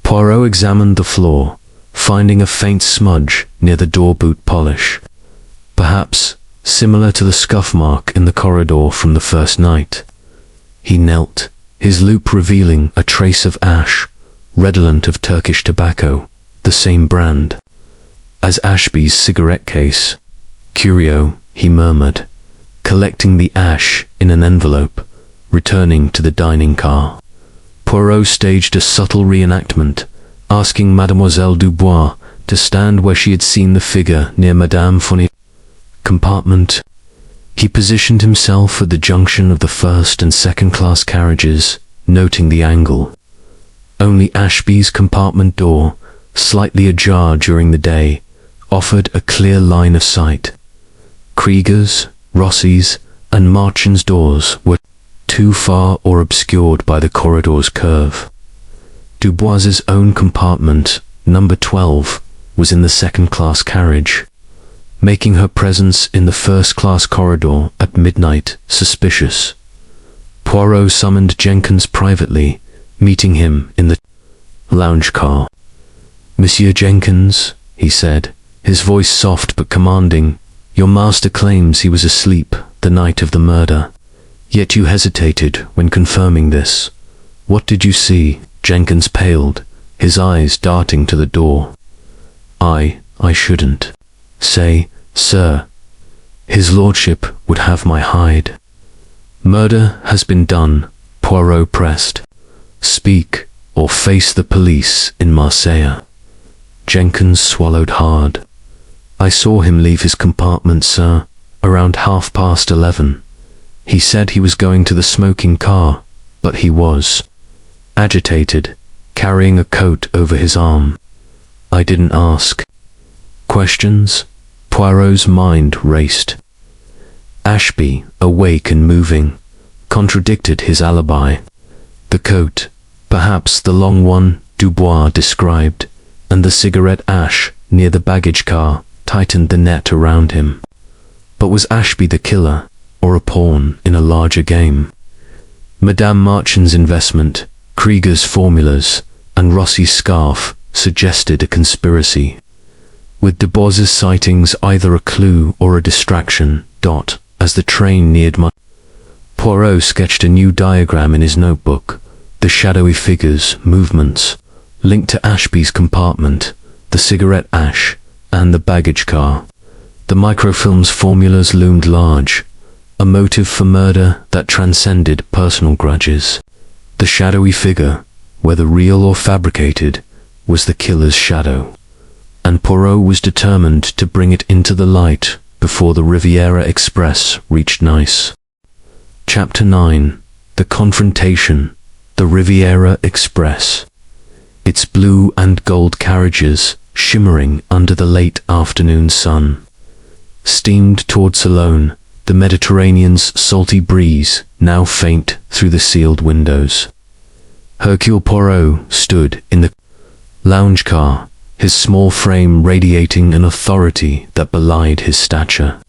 Poirot examined the floor, finding a faint smudge near the door boot polish, perhaps similar to the scuff mark in the corridor from the first night. He knelt, his loop revealing a trace of ash, redolent of Turkish tobacco, the same brand as Ashby's cigarette case. "Curio," he murmured, collecting the ash in an envelope, returning to the dining car. Poirot staged a subtle reenactment, asking Mademoiselle Dubois to stand where she had seen the figure near Madame Fournier's compartment. He positioned himself at the junction of the first and second-class carriages, noting the angle. Only Ashby's compartment door, slightly ajar during the day, offered a clear line of sight. Krieger's, Rossi's, and Marchand's doors were too far or obscured by the corridor's curve. Dubois's own compartment, number 12, was in the second-class carriage, making her presence in the first-class corridor at midnight suspicious. Poirot summoned Jenkins privately, meeting him in the lounge car. "Monsieur Jenkins," he said, his voice soft but commanding, "your master claims he was asleep the night of the murder. Yet you hesitated when confirming this. What did you see?" Jenkins paled, his eyes darting to the door. I shouldn't say, sir. His lordship would have my hide." "Murder has been done," Poirot pressed. "Speak, or face the police in Marseille." Jenkins swallowed hard. "I saw him leave his compartment, sir, around 11:30. He said he was going to the smoking car, but he was agitated, carrying a coat over his arm. I didn't ask." "Questions?" Poirot's mind raced. Ashby, awake and moving, contradicted his alibi. The coat, perhaps the long one Dubois described, and the cigarette ash near the baggage car tightened the net around him. But was Ashby the killer, or a pawn in a larger game? Madame Marchand's investment, Krieger's formulas, and Rossi's scarf suggested a conspiracy. With Dubois's sightings either a clue or a distraction, as the train neared Poirot sketched a new diagram in his notebook, the shadowy figures, movements, linked to Ashby's compartment, the cigarette ash, and the baggage car. The microfilm's formulas loomed large, a motive for murder that transcended personal grudges. The shadowy figure, whether real or fabricated, was the killer's shadow, and Poirot was determined to bring it into the light before the Riviera Express reached Nice. Chapter 9. The Confrontation. The Riviera Express. Its blue and gold carriages shimmering under the late afternoon sun, steamed toward Cologne, the Mediterranean's salty breeze now faint through the sealed windows. Hercule Poirot stood in the lounge car, his small frame radiating an authority that belied his stature.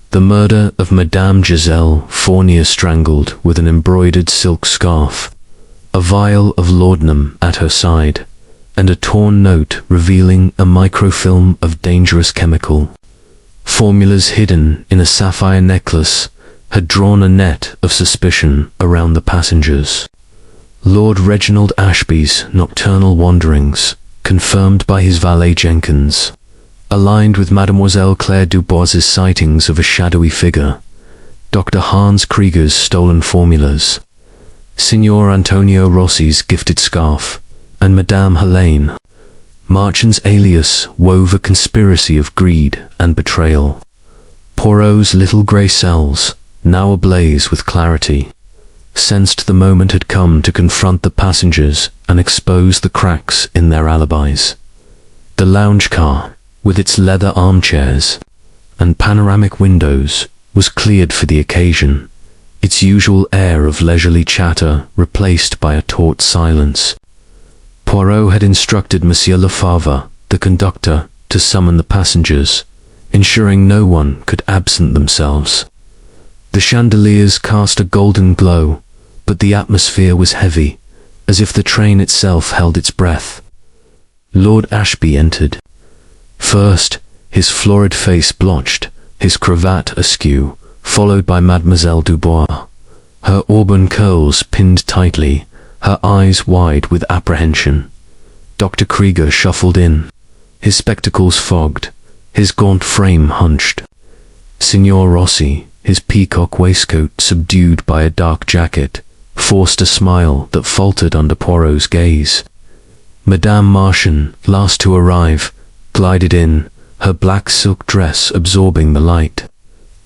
The murder of Madame Giselle Fournier strangled with an embroidered silk scarf, a vial of laudanum at her side, and a torn note revealing a microfilm of dangerous chemical. Formulas hidden in a sapphire necklace had drawn a net of suspicion around the passengers. Lord Reginald Ashby's nocturnal wanderings, confirmed by his valet Jenkins, aligned with Mademoiselle Claire Dubois's sightings of a shadowy figure, Dr. Hans Krieger's stolen formulas, Signor Antonio Rossi's gifted scarf, and Madame Helene Marchand's alias wove a conspiracy of greed and betrayal. Poirot's little grey cells, now ablaze with clarity, sensed the moment had come to confront the passengers and expose the cracks in their alibis. The lounge car, with its leather armchairs and panoramic windows, was cleared for the occasion, its usual air of leisurely chatter replaced by a taut silence. Poirot had instructed Monsieur Lefebvre, the conductor, to summon the passengers, ensuring no one could absent themselves. The chandeliers cast a golden glow, but the atmosphere was heavy, as if the train itself held its breath. Lord Ashby entered. First, his florid face blotched, his cravat askew, followed by Mademoiselle Dubois, her auburn curls pinned tightly, her eyes wide with apprehension. Dr. Krieger shuffled in, his spectacles fogged, his gaunt frame hunched. Signor Rossi, his peacock waistcoat subdued by a dark jacket, forced a smile that faltered under Poirot's gaze. Madame Marchand, last to arrive, glided in, her black silk dress absorbing the light.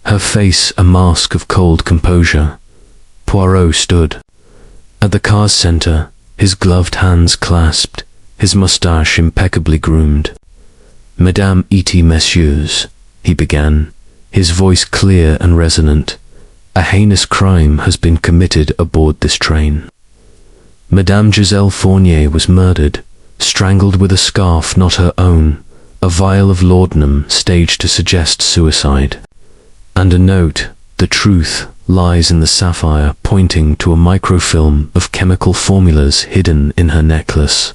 her face a mask of cold composure. Poirot stood. At the car's center, his gloved hands clasped, his moustache impeccably groomed. "Madame et messieurs," he began, his voice clear and resonant, "a heinous crime has been committed aboard this train. Madame Giselle Fournier was murdered, strangled with a scarf not her own, a vial of laudanum staged to suggest suicide. And a note, the truth lies in the sapphire, pointing to a microfilm of chemical formulas hidden in her necklace.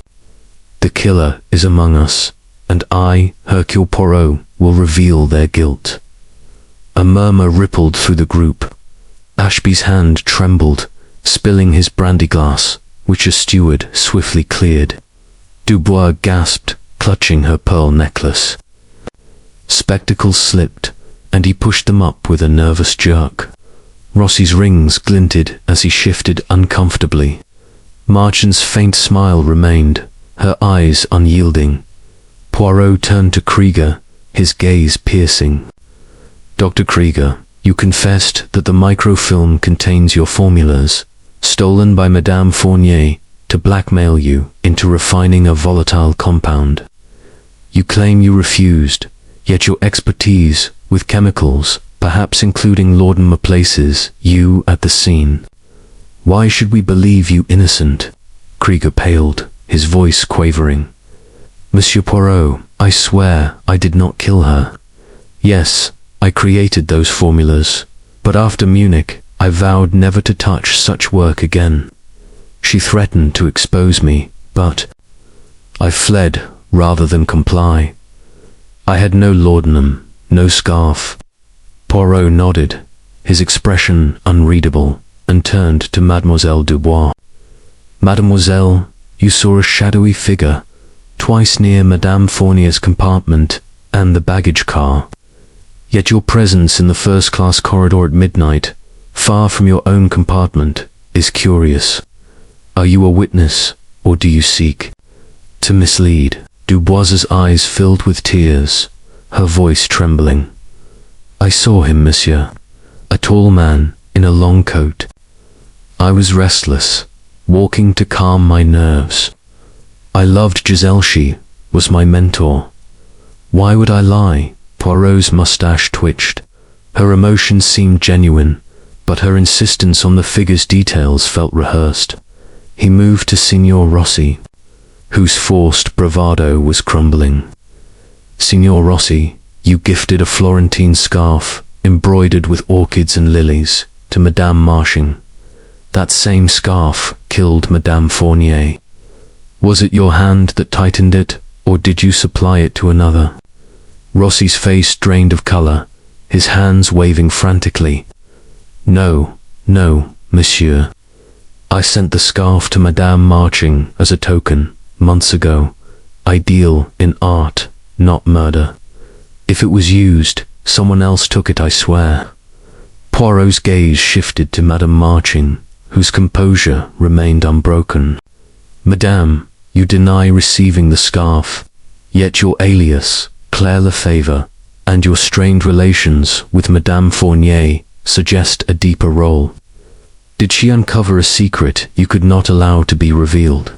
The killer is among us, and I, Hercule Poirot, will reveal their guilt." A murmur rippled through the group. Ashby's hand trembled, spilling his brandy glass, which a steward swiftly cleared. Dubois gasped, clutching her pearl necklace. Spectacles slipped, and he pushed them up with a nervous jerk. Rossi's rings glinted as he shifted uncomfortably. Marchand's faint smile remained, her eyes unyielding. Poirot turned to Krieger, his gaze piercing. "Dr. Krieger, you confessed that the microfilm contains your formulas, stolen by Madame Fournier to blackmail you into refining a volatile compound. You claim you refused, yet your expertise with chemicals, perhaps including laudanum, places you at the scene. Why should we believe you innocent?" Krieger paled, his voice quavering. "Monsieur Poirot, I swear I did not kill her. Yes, I created those formulas, but after Munich, I vowed never to touch such work again. She threatened to expose me, but I fled rather than comply. I had no laudanum, no scarf." Poirot nodded, his expression unreadable, and turned to Mademoiselle Dubois. "Mademoiselle, you saw a shadowy figure, twice near Madame Fournier's compartment and the baggage car. Yet your presence in the first-class corridor at midnight, far from your own compartment, is curious. Are you a witness, or do you seek to mislead?" Dubois's eyes filled with tears, her voice trembling. "I saw him, monsieur, a tall man in a long coat. I was restless, walking to calm my nerves. I loved Giselle, she was my mentor. Why would I lie?" Poirot's mustache twitched. Her emotions seemed genuine, but her insistence on the figure's details felt rehearsed. He moved to Signor Rossi, whose forced bravado was crumbling. "Signor Rossi, you gifted a Florentine scarf, embroidered with orchids and lilies, to Madame Marching. That same scarf killed Madame Fournier. Was it your hand that tightened it, or did you supply it to another?" Rossi's face drained of color, his hands waving frantically. No, monsieur. I sent the scarf to Madame Marching as a token, months ago. I deal in art, not murder. If it was used, someone else took it, I swear." Poirot's gaze shifted to Madame Marching, whose composure remained unbroken. "Madame, you deny receiving the scarf, yet your alias, Claire Lefebvre, and your strained relations with Madame Fournier suggest a deeper role. Did she uncover a secret you could not allow to be revealed?"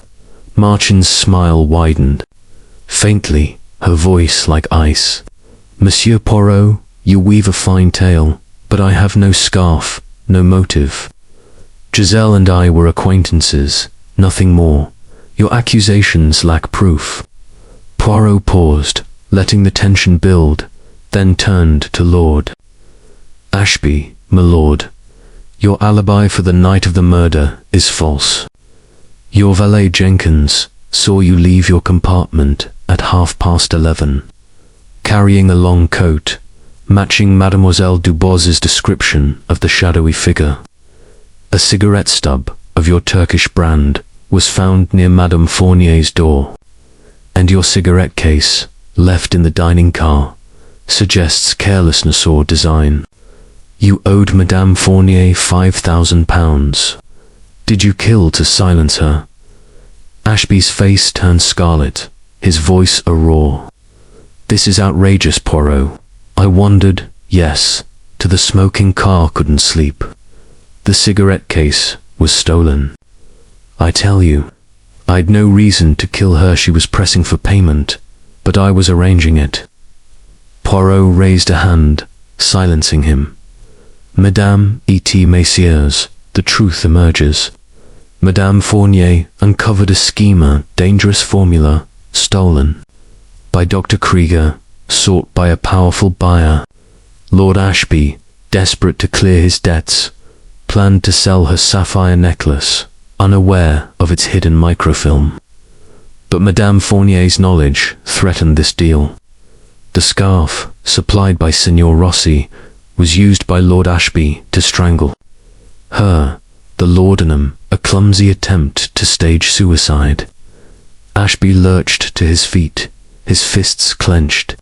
Marchand's smile widened. Faintly, her voice like ice. "Monsieur Poirot, you weave a fine tale, but I have no scarf, no motive. Giselle and I were acquaintances, nothing more. Your accusations lack proof." Poirot paused, letting the tension build, then turned to Lord Ashby. "My lord, your alibi for the night of the murder is false. Your valet Jenkins saw you leave your compartment at 11:30, carrying a long coat, matching Mademoiselle Dubois's description of the shadowy figure. A cigarette stub of your Turkish brand was found near Madame Fournier's door, and your cigarette case, left in the dining car, suggests carelessness or design. You owed Madame Fournier £5,000. Did you kill to silence her?" Ashby's face turned scarlet, his voice a roar. "This is outrageous, Poirot. I wondered, yes, to the smoking car couldn't sleep. The cigarette case was stolen. I tell you, I'd no reason to kill her. She was pressing for payment, but I was arranging it. Poirot raised a hand, silencing him. Madame et messieurs, the truth emerges. Madame Fournier uncovered a schema, dangerous formula, stolen by Dr. Krieger, sought by a powerful buyer. Lord Ashby, desperate to clear his debts, planned to sell her sapphire necklace, unaware of its hidden microfilm. But Madame Fournier's knowledge threatened this deal. The scarf, supplied by Signor Rossi, was used by Lord Ashby to strangle her. The laudanum, a clumsy attempt to stage suicide. Ashby lurched to his feet, his fists clenched.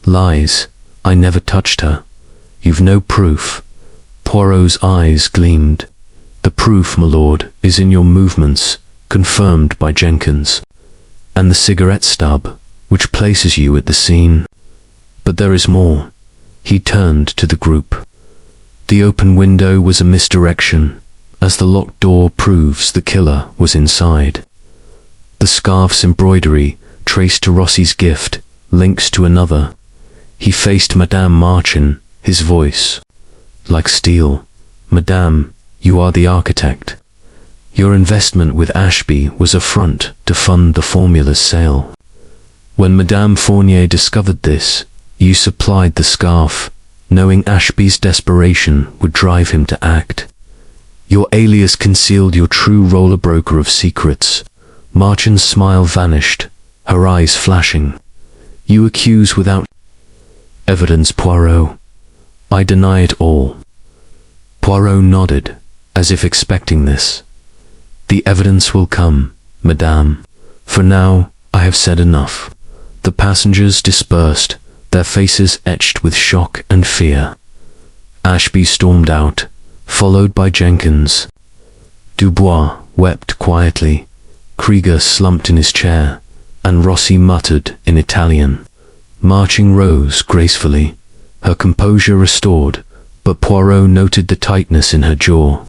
Lies. I never touched her. You've no proof. Poirot's eyes gleamed. The proof, my lord, is in your movements, confirmed by Jenkins, and the cigarette stub, which places you at the scene. But there is more. He turned to the group. The open window was a misdirection, as the locked door proves the killer was inside. The scarf's embroidery, traced to Rossi's gift, links to another. He faced Madame Marchin, his voice like steel. Madame, you are the architect. Your investment with Ashby was a front to fund the formula's sale. When Madame Fournier discovered this, you supplied the scarf, knowing Ashby's desperation would drive him to act. Your alias concealed your true role, a broker of secrets. Marchin's smile vanished, her eyes flashing. You accuse without evidence, Poirot. I deny it all. Poirot nodded, as if expecting this. The evidence will come, madame. For now, I have said enough. The passengers dispersed, their faces etched with shock and fear. Ashby stormed out, followed by Jenkins. Dubois wept quietly. Krieger slumped in his chair, and Rossi muttered in Italian. Marching rose gracefully, her composure restored, but Poirot noted the tightness in her jaw.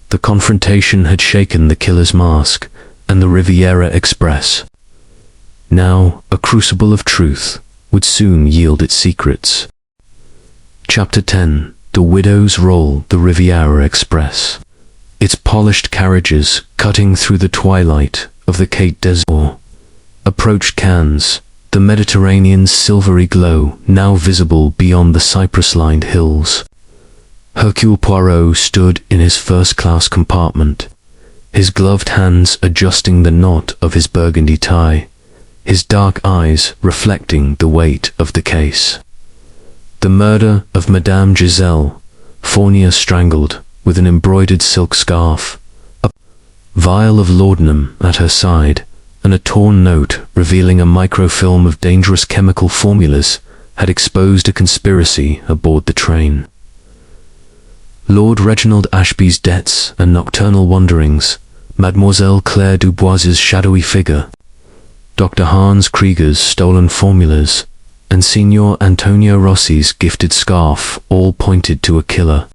The confrontation had shaken the killer's mask and the Riviera Express. Now, a crucible of truth would soon yield its secrets. Chapter 10. The widows roll the Riviera Express. Its polished carriages, cutting through the twilight of the Quai d'Azur, approached Cannes, the Mediterranean's silvery glow now visible beyond the cypress-lined hills. Hercule Poirot stood in his first-class compartment, his gloved hands adjusting the knot of his burgundy tie, his dark eyes reflecting the weight of the case. The murder of Madame Giselle Fournier strangled with an embroidered silk scarf, a vial of laudanum at her side, and a torn note revealing a microfilm of dangerous chemical formulas had exposed a conspiracy aboard the train. Lord Reginald Ashby's debts and nocturnal wanderings, Mademoiselle Claire Dubois's shadowy figure, Dr. Hans Krieger's stolen formulas, and Signor Antonio Rossi's gifted scarf all pointed to a killer.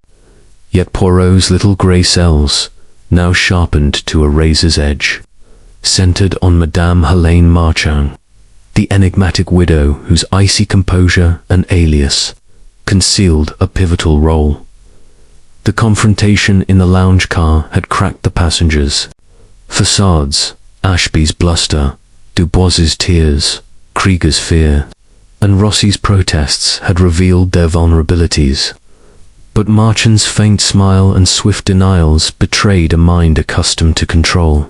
Yet Poirot's little grey cells, now sharpened to a razor's edge, centered on Madame Helene Marchand, the enigmatic widow whose icy composure and alias concealed a pivotal role. The confrontation in the lounge car had cracked the passengers. Facades, Ashby's bluster, Dubois's tears, Krieger's fear, and Rossi's protests had revealed their vulnerabilities. But Marchand's faint smile and swift denials betrayed a mind accustomed to control.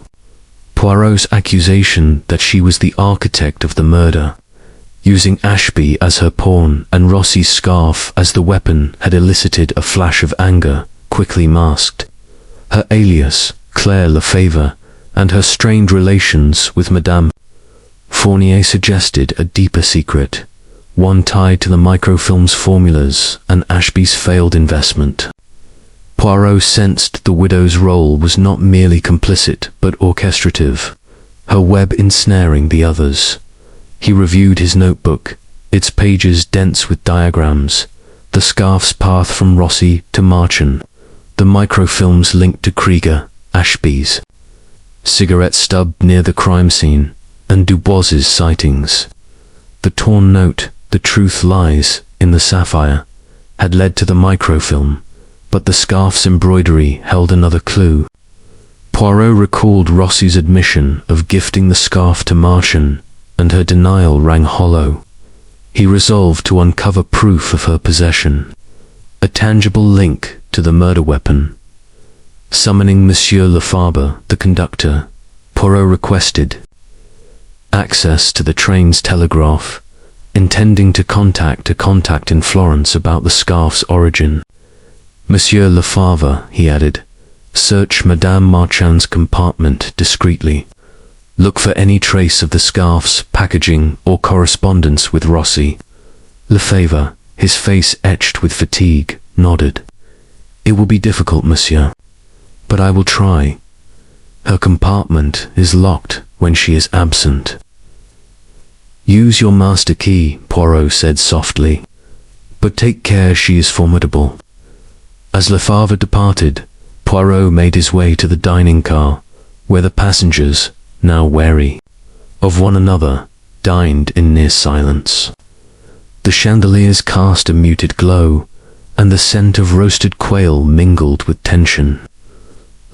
Poirot's accusation that she was the architect of the murder, using Ashby as her pawn and Rossi's scarf as the weapon, had elicited a flash of anger, quickly masked. Her alias, Claire Lefebvre, and her strained relations with Madame Fournier suggested a deeper secret, one tied to the microfilm's formulas and Ashby's failed investment. Poirot sensed the widow's role was not merely complicit but orchestrative, her web ensnaring the others. He reviewed his notebook, its pages dense with diagrams, the scarf's path from Rossi to Marchand, the microfilms linked to Krieger, Ashby's cigarette stub near the crime scene, and Dubois's sightings. The torn note, "The truth lies in the sapphire," had led to the microfilm, but the scarf's embroidery held another clue. Poirot recalled Rossi's admission of gifting the scarf to Marchand, and her denial rang hollow. He resolved to uncover proof of her possession, a tangible link to the murder weapon. Summoning Monsieur Lefebvre, the conductor, Poirot requested access to the train's telegraph, intending to contact a contact in Florence about the scarf's origin. "Monsieur Lefebvre," he added, "search Madame Marchand's compartment discreetly. Look for any trace of the scarf's packaging or correspondence with Rossi." Lefebvre, his face etched with fatigue, nodded. "It will be difficult, monsieur, but I will try. Her compartment is locked when she is absent." "Use your master key," Poirot said softly, "but take care she is formidable." As Lefebvre departed, Poirot made his way to the dining car, where the passengers, now wary of one another, dined in near silence. The chandeliers cast a muted glow, and the scent of roasted quail mingled with tension.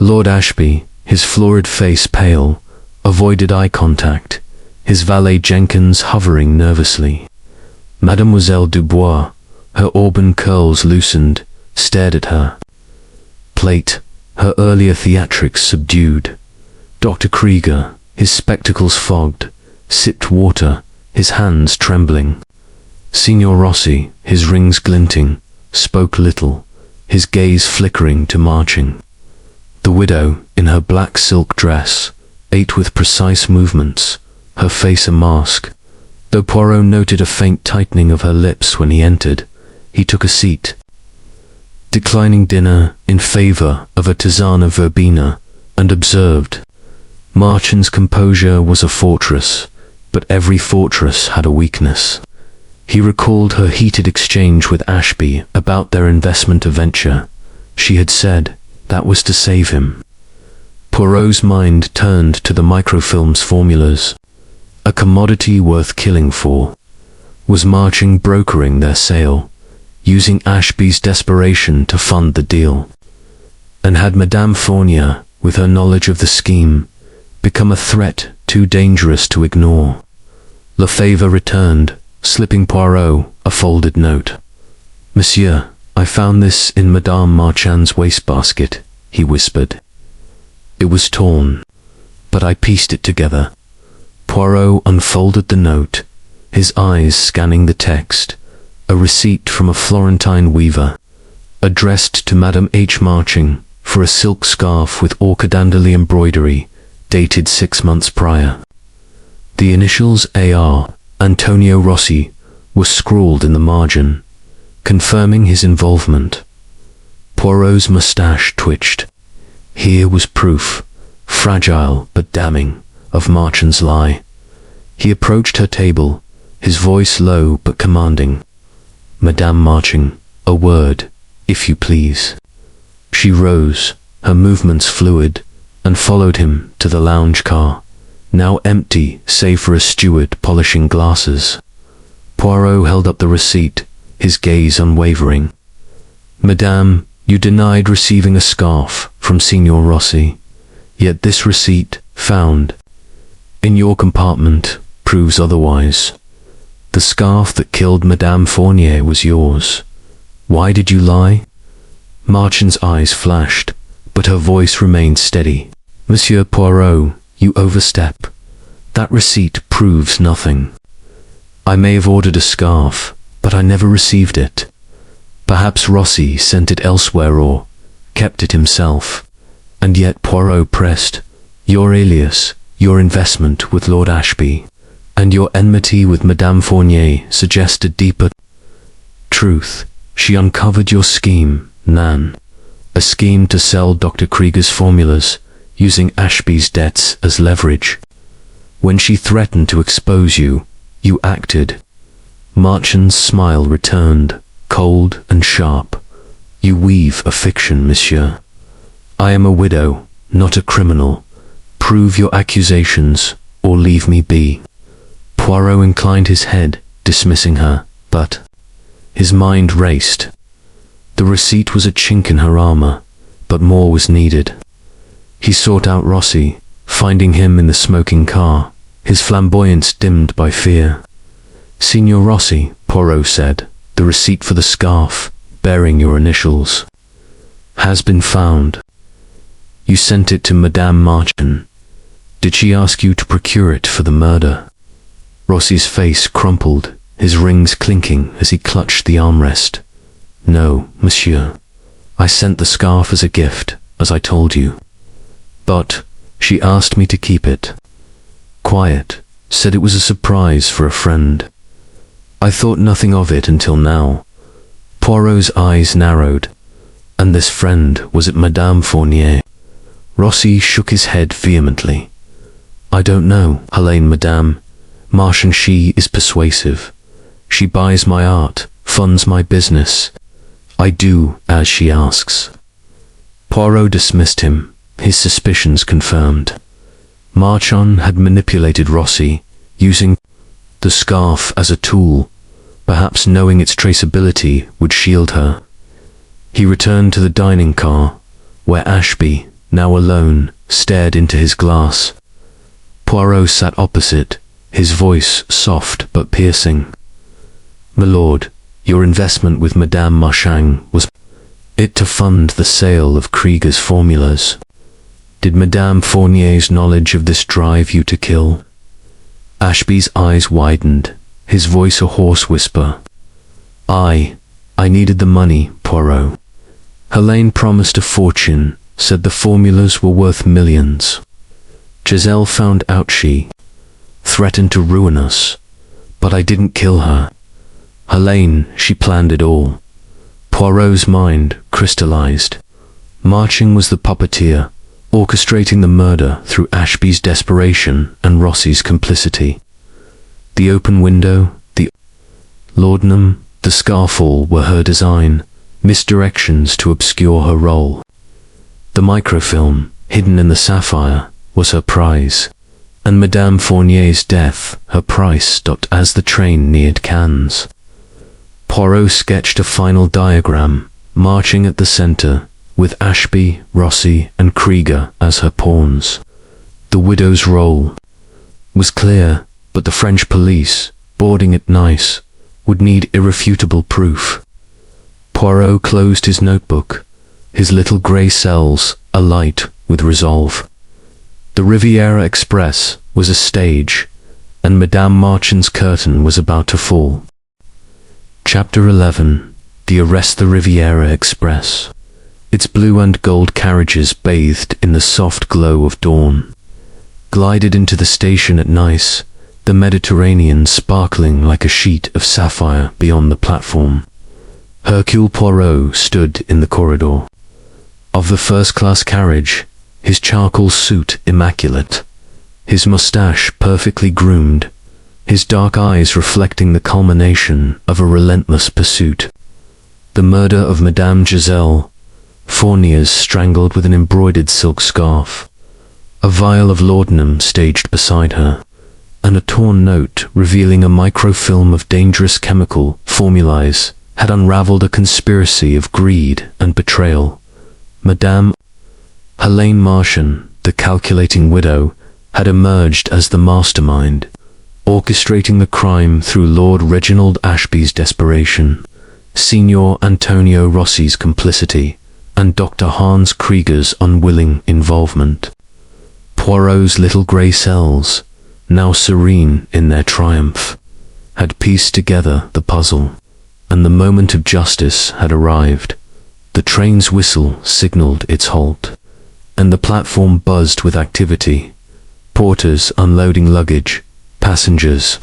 Lord Ashby, his florid face pale, avoided eye contact, his valet Jenkins hovering nervously. Mademoiselle Dubois, her auburn curls loosened, stared at her plate, her earlier theatrics subdued. Dr. Krieger, his spectacles fogged, sipped water, his hands trembling. Signor Rossi, his rings glinting, spoke little, his gaze flickering to Marchand. The widow, in her black silk dress, ate with precise movements, her face a mask. Though Poirot noted a faint tightening of her lips when he entered, he took a seat, declining dinner in favor of a tisana verbena, and observed, Marchand's composure was a fortress, but every fortress had a weakness. He recalled her heated exchange with Ashby about their investment venture. She had said that was to save him. Poirot's mind turned to the microfilm's formulas. A commodity worth killing for. Was Marchand brokering their sale, using Ashby's desperation to fund the deal? And had Madame Fournier, with her knowledge of the scheme, become a threat too dangerous to ignore? Lefebvre returned, slipping Poirot a folded note. "Monsieur, I found this in Madame Marchand's wastebasket," he whispered. "It was torn, but I pieced it together." Poirot unfolded the note, his eyes scanning the text, a receipt from a Florentine weaver, addressed to Madame H. Marchand for a silk scarf with orchidandely embroidery, dated 6 months prior. The initials A.R. Antonio Rossi were scrawled in the margin, confirming his involvement. Poirot's moustache twitched. Here was proof, fragile but damning, of Marchand's lie. He approached her table, his voice low but commanding. "Madame Marchand, a word, if you please." She rose, her movements fluid, and followed him to the lounge car, now empty save for a steward polishing glasses. Poirot held up the receipt, his gaze unwavering. "Madame, you denied receiving a scarf from Signor Rossi, yet this receipt, found in your compartment, proves otherwise. The scarf that killed Madame Fournier was yours. Why did you lie?" Marchand's eyes flashed, but her voice remained steady. "Monsieur Poirot, you overstep. That receipt proves nothing. I may have ordered a scarf, but I never received it. Perhaps Rossi sent it elsewhere or kept it himself." And yet Poirot pressed, "Your alias, your investment with Lord Ashby, and your enmity with Madame Fournier suggest a deeper truth. She uncovered your scheme, Nan. A scheme to sell Dr. Krieger's formulas, using Ashby's debts as leverage. When she threatened to expose you, you acted." Marchand's smile returned, cold and sharp. You weave a fiction, monsieur. I am a widow, not a criminal. Prove your accusations, or leave me be. Poirot inclined his head, dismissing her, but his mind raced. The receipt was a chink in her armor, but more was needed. He sought out Rossi, finding him in the smoking car, his flamboyance dimmed by fear. Signor Rossi, Poirot said, the receipt for the scarf, bearing your initials, has been found. You sent it to Madame Marchand. Did she ask you to procure it for the murder? Rossi's face crumpled, his rings clinking as he clutched the armrest. No, monsieur. I sent the scarf as a gift, as I told you. But she asked me to keep it. Quiet, said it was a surprise for a friend. I thought nothing of it until now. Poirot's eyes narrowed. And this friend was it Madame Fournier? Rossi shook his head vehemently. I don't know, Helene, Madame. Marchand, she is persuasive. She buys my art, funds my business. I do as she asks. Poirot dismissed him, his suspicions confirmed. Marchand had manipulated Rossi, using the scarf as a tool, perhaps knowing its traceability would shield her. He returned to the dining car, where Ashby, now alone, stared into his glass. Poirot sat opposite, his voice soft but piercing. My lord, your investment with Madame Marchand was it to fund the sale of Krieger's formulas. Did Madame Fournier's knowledge of this drive you to kill? Ashby's eyes widened, his voice a hoarse whisper. I needed the money, Poirot. Helene promised a fortune, said the formulas were worth millions. Giselle found out she threatened to ruin us, but I didn't kill her. Helene, she planned it all. Poirot's mind crystallized. Marchand was the puppeteer, orchestrating the murder through Ashby's desperation and Rossi's complicity. The open window, the laudanum, the scarfall were her design, misdirections to obscure her role. The microfilm, hidden in the sapphire, was her prize, and Madame Fournier's death her price stopped as the train neared Cannes. Poirot sketched a final diagram, marching at the center, with Ashby, Rossi, and Krieger as her pawns. The widow's role was clear, but the French police, boarding it nice, would need irrefutable proof. Poirot closed his notebook, his little grey cells alight with resolve. The Riviera Express was a stage, and Madame Marchand's curtain was about to fall. Chapter 11. The Arrest the Riviera Express. Its blue and gold carriages bathed in the soft glow of dawn, glided into the station at Nice, the Mediterranean sparkling like a sheet of sapphire beyond the platform. Hercule Poirot stood in the corridor of the first-class carriage, his charcoal suit immaculate, his moustache perfectly groomed, his dark eyes reflecting the culmination of a relentless pursuit. The murder of Madame Giselle Fournier's strangled with an embroidered silk scarf, a vial of laudanum staged beside her, and a torn note revealing a microfilm of dangerous chemical formulas had unraveled a conspiracy of greed and betrayal. Madame Helene Marchand, the calculating widow, had emerged as the mastermind, orchestrating the crime through Lord Reginald Ashby's desperation, Signor Antonio Rossi's complicity, and Dr. Hans Krieger's unwilling involvement. Poirot's little grey cells, now serene in their triumph, had pieced together the puzzle, and the moment of justice had arrived. The train's whistle signaled its halt, and the platform buzzed with activity. Porters unloading luggage, passengers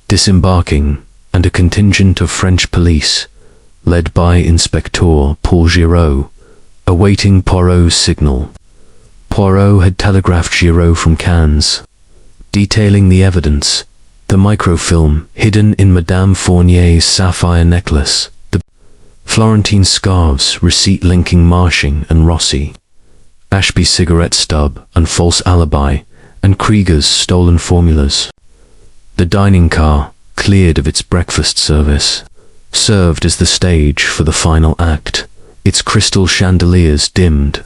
disembarking, and a contingent of French police, led by Inspector Paul Giraud, awaiting Poirot's signal. Poirot had telegraphed Giraud from Cannes, detailing the evidence, the microfilm hidden in Madame Fournier's sapphire necklace, the Florentine scarves, receipt linking Marshing and Rossi, Ashby's cigarette stub and false alibi, and Krieger's stolen formulas. The dining car, cleared of its breakfast service, served as the stage for the final act, its crystal chandeliers dimmed,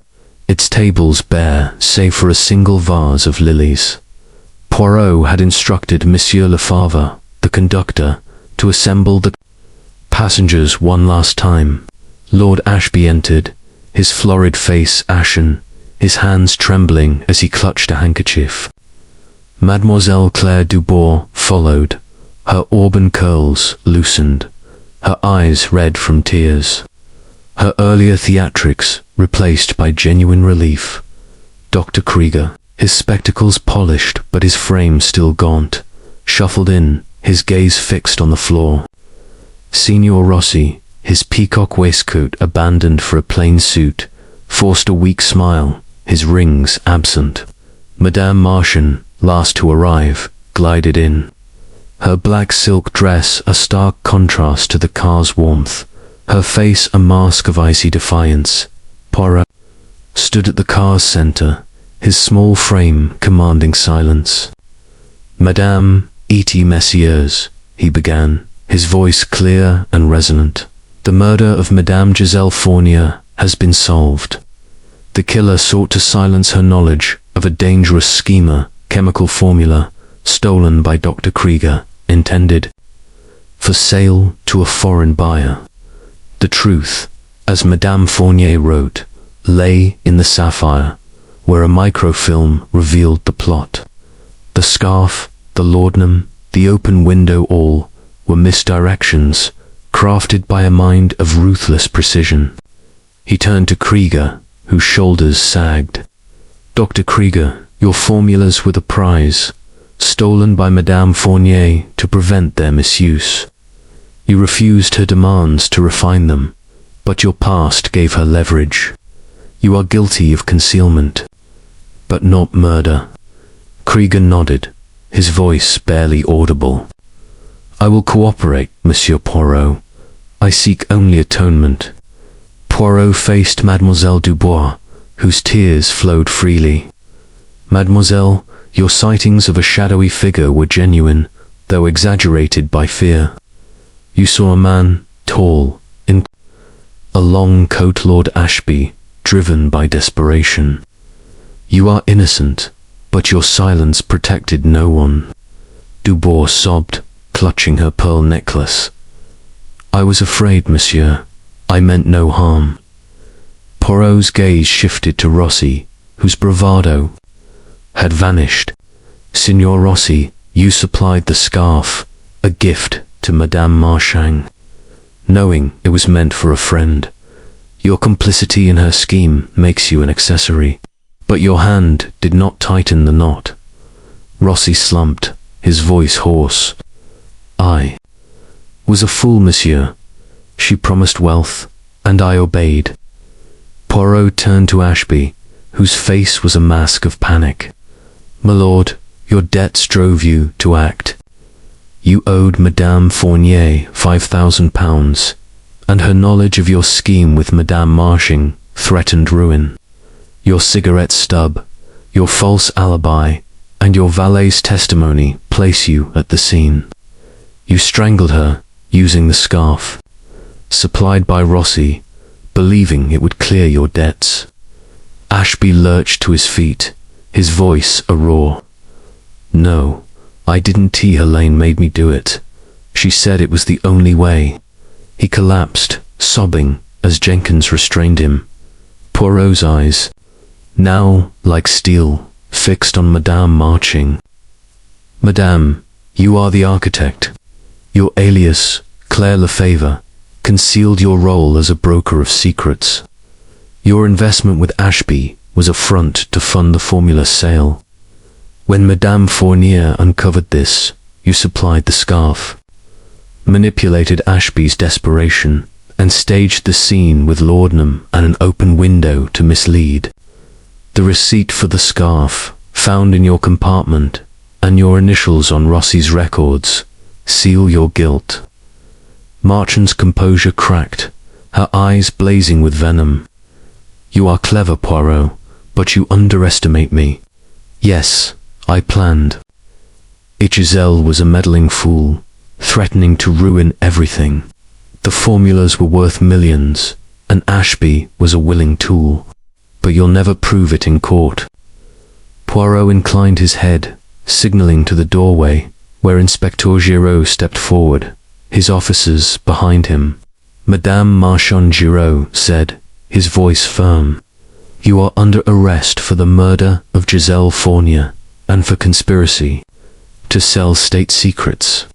its tables bare save for a single vase of lilies. Poirot had instructed Monsieur Lefavre, the conductor, to assemble the passengers one last time. Lord Ashby entered, his florid face ashen, his hands trembling as he clutched a handkerchief. Mademoiselle Claire Dubois followed, her auburn curls loosened, her eyes red from tears. Her earlier theatrics replaced by genuine relief. Dr. Krieger, his spectacles polished but his frame still gaunt, shuffled in, his gaze fixed on the floor. Signor Rossi, his peacock waistcoat abandoned for a plain suit, forced a weak smile, his rings absent. Madame Martian, last to arrive, glided in. Her black silk dress a stark contrast to the car's warmth, her face a mask of icy defiance. Poirot stood at the car's center, his small frame commanding silence. Madame, et messieurs, he began, his voice clear and resonant. The murder of Madame Giselle Fournier has been solved. The killer sought to silence her knowledge of a dangerous schema, chemical formula, stolen by Dr. Krieger, intended for sale to a foreign buyer. The truth, as Madame Fournier wrote, lay in the sapphire, where a microfilm revealed the plot. The scarf, the laudanum, the open window, all were misdirections, crafted by a mind of ruthless precision. He turned to Krieger, whose shoulders sagged. Dr. Krieger, your formulas were the prize, stolen by Madame Fournier to prevent their misuse. You refused her demands to refine them, but your past gave her leverage. You are guilty of concealment, but not murder. Krieger nodded, his voice barely audible. I will cooperate, Monsieur Poirot. I seek only atonement. Poirot faced Mademoiselle Dubois, whose tears flowed freely. Mademoiselle, your sightings of a shadowy figure were genuine, though exaggerated by fear. You saw a man, tall, in a long coat, Lord Ashby, driven by desperation. You are innocent, but your silence protected no one. Dubois sobbed, clutching her pearl necklace. I was afraid, monsieur. I meant no harm. Poirot's gaze shifted to Rossi, whose bravado had vanished. Signor Rossi, you supplied the scarf, a gift to Madame Marchang, knowing it was meant for a friend. Your complicity in her scheme makes you an accessory, but your hand did not tighten the knot. Rossi slumped, his voice hoarse. I was a fool, monsieur. She promised wealth, and I obeyed. Poirot turned to Ashby, whose face was a mask of panic. My lord, your debts drove you to act. You owed Madame Fournier £5,000, and her knowledge of your scheme with Madame Marching threatened ruin. Your cigarette stub, your false alibi, and your valet's testimony place you at the scene. You strangled her using the scarf, supplied by Rossi, believing it would clear your debts. Ashby lurched to his feet, his voice a roar. No, I didn't. Helene made me do it. She said it was the only way. He collapsed, sobbing, as Jenkins restrained him. Poirot's eyes, now like steel, fixed on Madame Marching. Madame, you are the architect. Your alias, Claire Lefavre, concealed your role as a broker of secrets. Your investment with Ashby was a front to fund the formula sale. When Madame Fournier uncovered this, you supplied the scarf, manipulated Ashby's desperation, and staged the scene with laudanum and an open window to mislead. The receipt for the scarf, found in your compartment, and your initials on Rossi's records, seal your guilt. Marchand's composure cracked, her eyes blazing with venom. "You are clever, Poirot, but you underestimate me. Yes, I planned." Giselle was a meddling fool, threatening to ruin everything. The formulas were worth millions, and Ashby was a willing tool. But you'll never prove it in court. Poirot inclined his head, signaling to the doorway, where Inspector Giraud stepped forward, his officers behind him. "Madame Marchand Giraud," said, his voice firm, "you are under arrest for the murder of Giselle Fournier and for conspiracy to sell state secrets.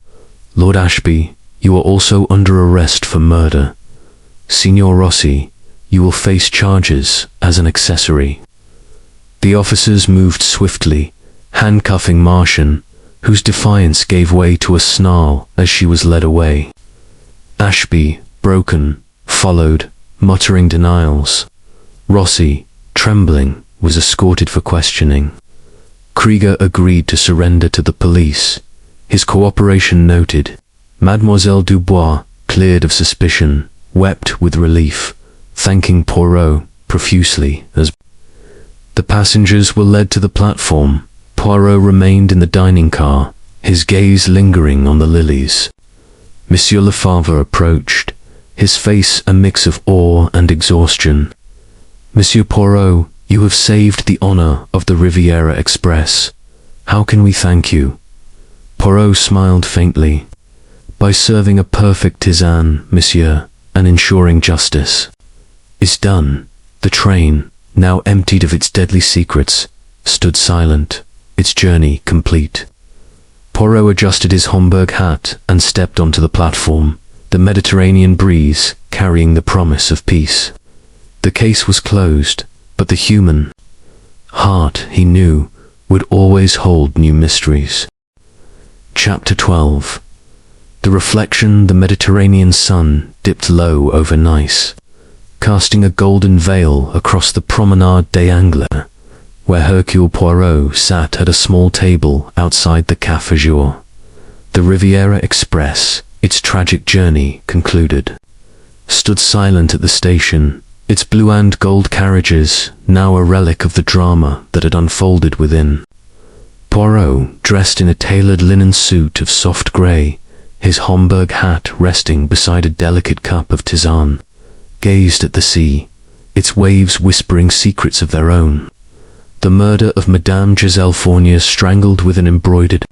Lord Ashby, you are also under arrest for murder. Signor Rossi, you will face charges as an accessory." The officers moved swiftly, handcuffing Marchand, whose defiance gave way to a snarl as she was led away. Ashby, broken, followed, muttering denials. Rossi, trembling, was escorted for questioning. Krieger agreed to surrender to the police, his cooperation noted. Mademoiselle Dubois, cleared of suspicion, wept with relief, thanking Poirot profusely as the passengers were led to the platform. Poirot remained in the dining car, his gaze lingering on the lilies. Monsieur Lefebvre approached, his face a mix of awe and exhaustion. "Monsieur Poirot, you have saved the honor of the Riviera Express. How can we thank you?" Poirot smiled faintly. "By serving a perfect tisane, monsieur, and ensuring justice is done." The train, now emptied of its deadly secrets, stood silent, its journey complete. Poirot adjusted his Homburg hat and stepped onto the platform, the Mediterranean breeze carrying the promise of peace. The case was closed, but the human heart, he knew, would always hold new mysteries. Chapter 12. The reflection, the Mediterranean sun dipped low over Nice, casting a golden veil across the Promenade des Anglais, where Hercule Poirot sat at a small table outside the Café Jour. The Riviera Express, its tragic journey concluded, stood silent at the station, its blue and gold carriages now a relic of the drama that had unfolded within. Poirot, dressed in a tailored linen suit of soft grey, his Homburg hat resting beside a delicate cup of tisane, gazed at the sea, its waves whispering secrets of their own. The murder of Madame Giselle Fournier strangled with an embroidered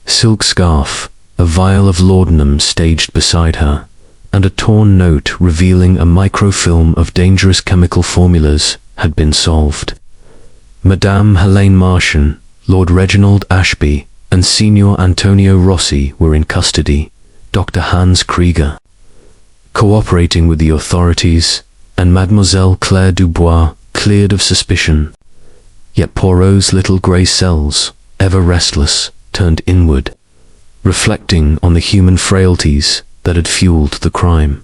silk scarf, a vial of laudanum staged beside her, and a torn note revealing a microfilm of dangerous chemical formulas had been solved. Madame Helene Marchand, Lord Reginald Ashby, and Signor Antonio Rossi were in custody, Dr. Hans Krieger cooperating with the authorities, and Mademoiselle Claire Dubois cleared of suspicion. Yet Poirot's little grey cells, ever restless, turned inward, reflecting on the human frailties that had fueled the crime.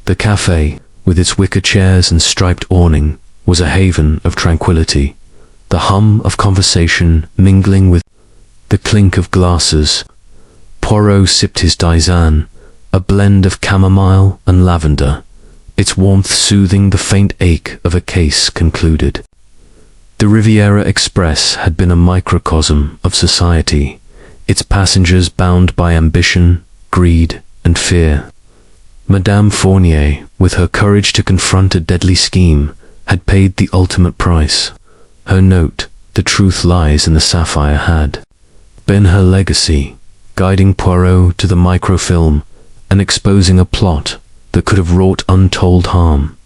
The café, with its wicker chairs and striped awning, was a haven of tranquility, the hum of conversation mingling with the clink of glasses. Poirot sipped his tisane, a blend of chamomile and lavender, its warmth soothing the faint ache of a case concluded. The Riviera Express had been a microcosm of society, its passengers bound by ambition, greed, and fear. Madame Fournier, with her courage to confront a deadly scheme, had paid the ultimate price. Her note, "The truth lies in the sapphire," had been her legacy, guiding Poirot to the microfilm and exposing a plot that could have wrought untold harm.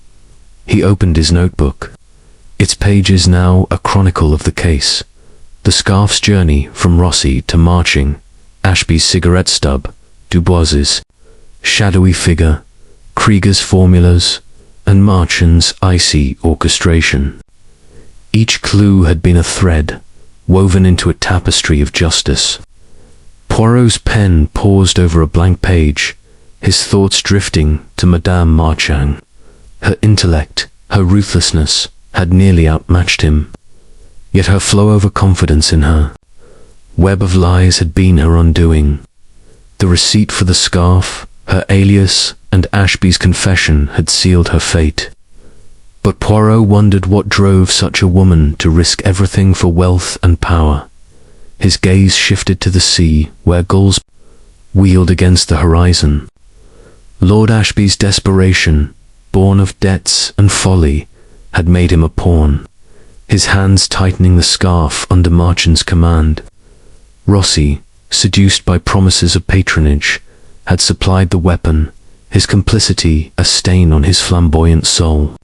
He opened his notebook, its pages now a chronicle of the case, the scarf's journey from Rossi to Marching, Ashby's cigarette stub, Dubois's shadowy figure, Krieger's formulas, and Marchand's icy orchestration. Each clue had been a thread, woven into a tapestry of justice. Poirot's pen paused over a blank page, his thoughts drifting to Madame Marchand. Her intellect, her ruthlessness, had nearly outmatched him. Yet her flow over confidence in her web of lies had been her undoing. The receipt for the scarf, her alias, and Ashby's confession had sealed her fate. But Poirot wondered what drove such a woman to risk everything for wealth and power. His gaze shifted to the sea, where gulls wheeled against the horizon. Lord Ashby's desperation, born of debts and folly, had made him a pawn, his hands tightening the scarf under Marchand's command. Rossi, seduced by promises of patronage, had supplied the weapon, his complicity a stain on his flamboyant soul.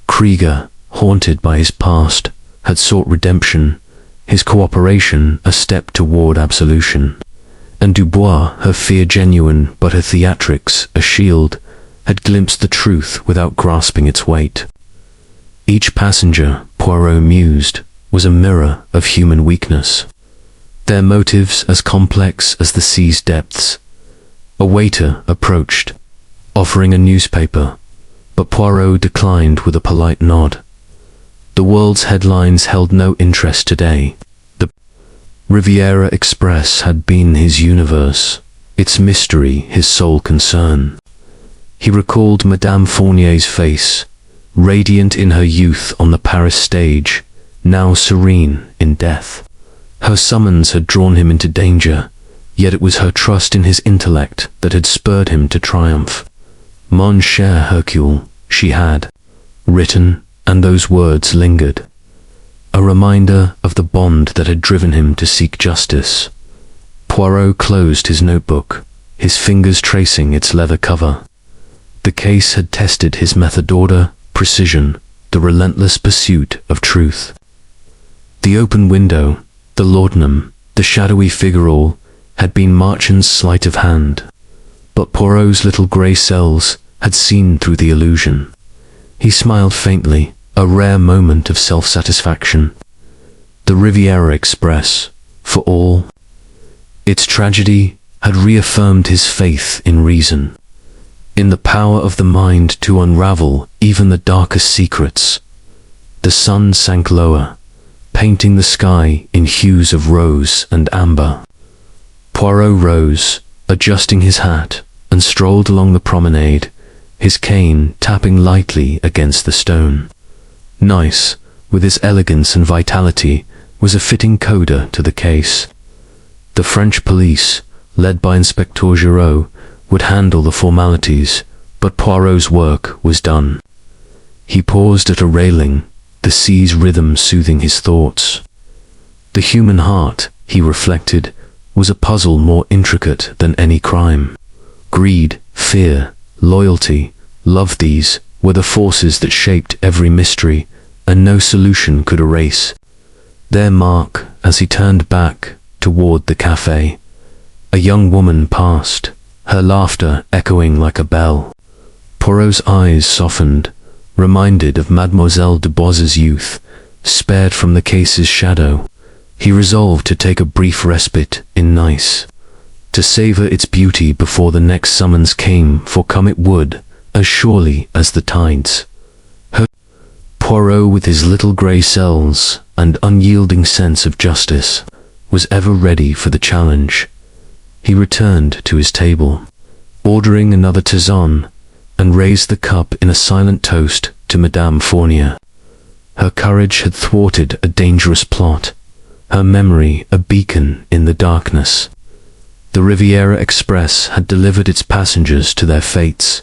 Krieger, haunted by his past, had sought redemption, his cooperation a step toward absolution. And Dubois, her fear genuine but her theatrics a shield, had glimpsed the truth without grasping its weight. Each passenger, Poirot mused, was a mirror of human weakness, their motives as complex as the sea's depths. A waiter approached, offering a newspaper, but Poirot declined with a polite nod. The world's headlines held no interest today. The Riviera Express had been his universe, its mystery his sole concern. He recalled Madame Fournier's face, radiant in her youth on the Paris stage, now serene in death. Her summons had drawn him into danger, yet it was her trust in his intellect that had spurred him to triumph. Mon cher Hercule, she had written, and those words lingered, a reminder of the bond that had driven him to seek justice. Poirot closed his notebook, his fingers tracing its leather cover. The case had tested his method order, precision, the relentless pursuit of truth. The open window, the laudanum, the shadowy figure, all had been Marchand's sleight of hand. But Poirot's little grey cells had seen through the illusion. He smiled faintly, a rare moment of self-satisfaction. The Riviera Express, for all its tragedy, had reaffirmed his faith in reason, in the power of the mind to unravel even the darkest secrets. The sun sank lower, painting the sky in hues of rose and amber. Poirot rose, adjusting his hat, and strolled along the promenade, his cane tapping lightly against the stone. Nice, with his elegance and vitality, was a fitting coda to the case. The French police, led by Inspector Giraud, would handle the formalities, but Poirot's work was done. He paused at a railing, the sea's rhythm soothing his thoughts. The human heart, he reflected, was a puzzle more intricate than any crime. Greed, fear, loyalty, love, these were the forces that shaped every mystery, and no solution could erase their mark. As he turned back toward the cafe, a young woman passed, her laughter echoing like a bell. Poirot's eyes softened, reminded of Mademoiselle Dubois's youth, spared from the case's shadow. He resolved to take a brief respite in Nice, to savor its beauty before the next summons came, for come it would, as surely as the tides. Poirot, with his little grey cells and unyielding sense of justice, was ever ready for the challenge. He returned to his table, ordering another tisane, and raised the cup in a silent toast to Madame Fournier. Her courage had thwarted a dangerous plot, her memory a beacon in the darkness. The Riviera Express had delivered its passengers to their fates,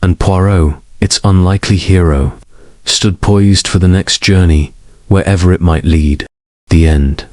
and Poirot, its unlikely hero, stood poised for the next journey, wherever it might lead. The end.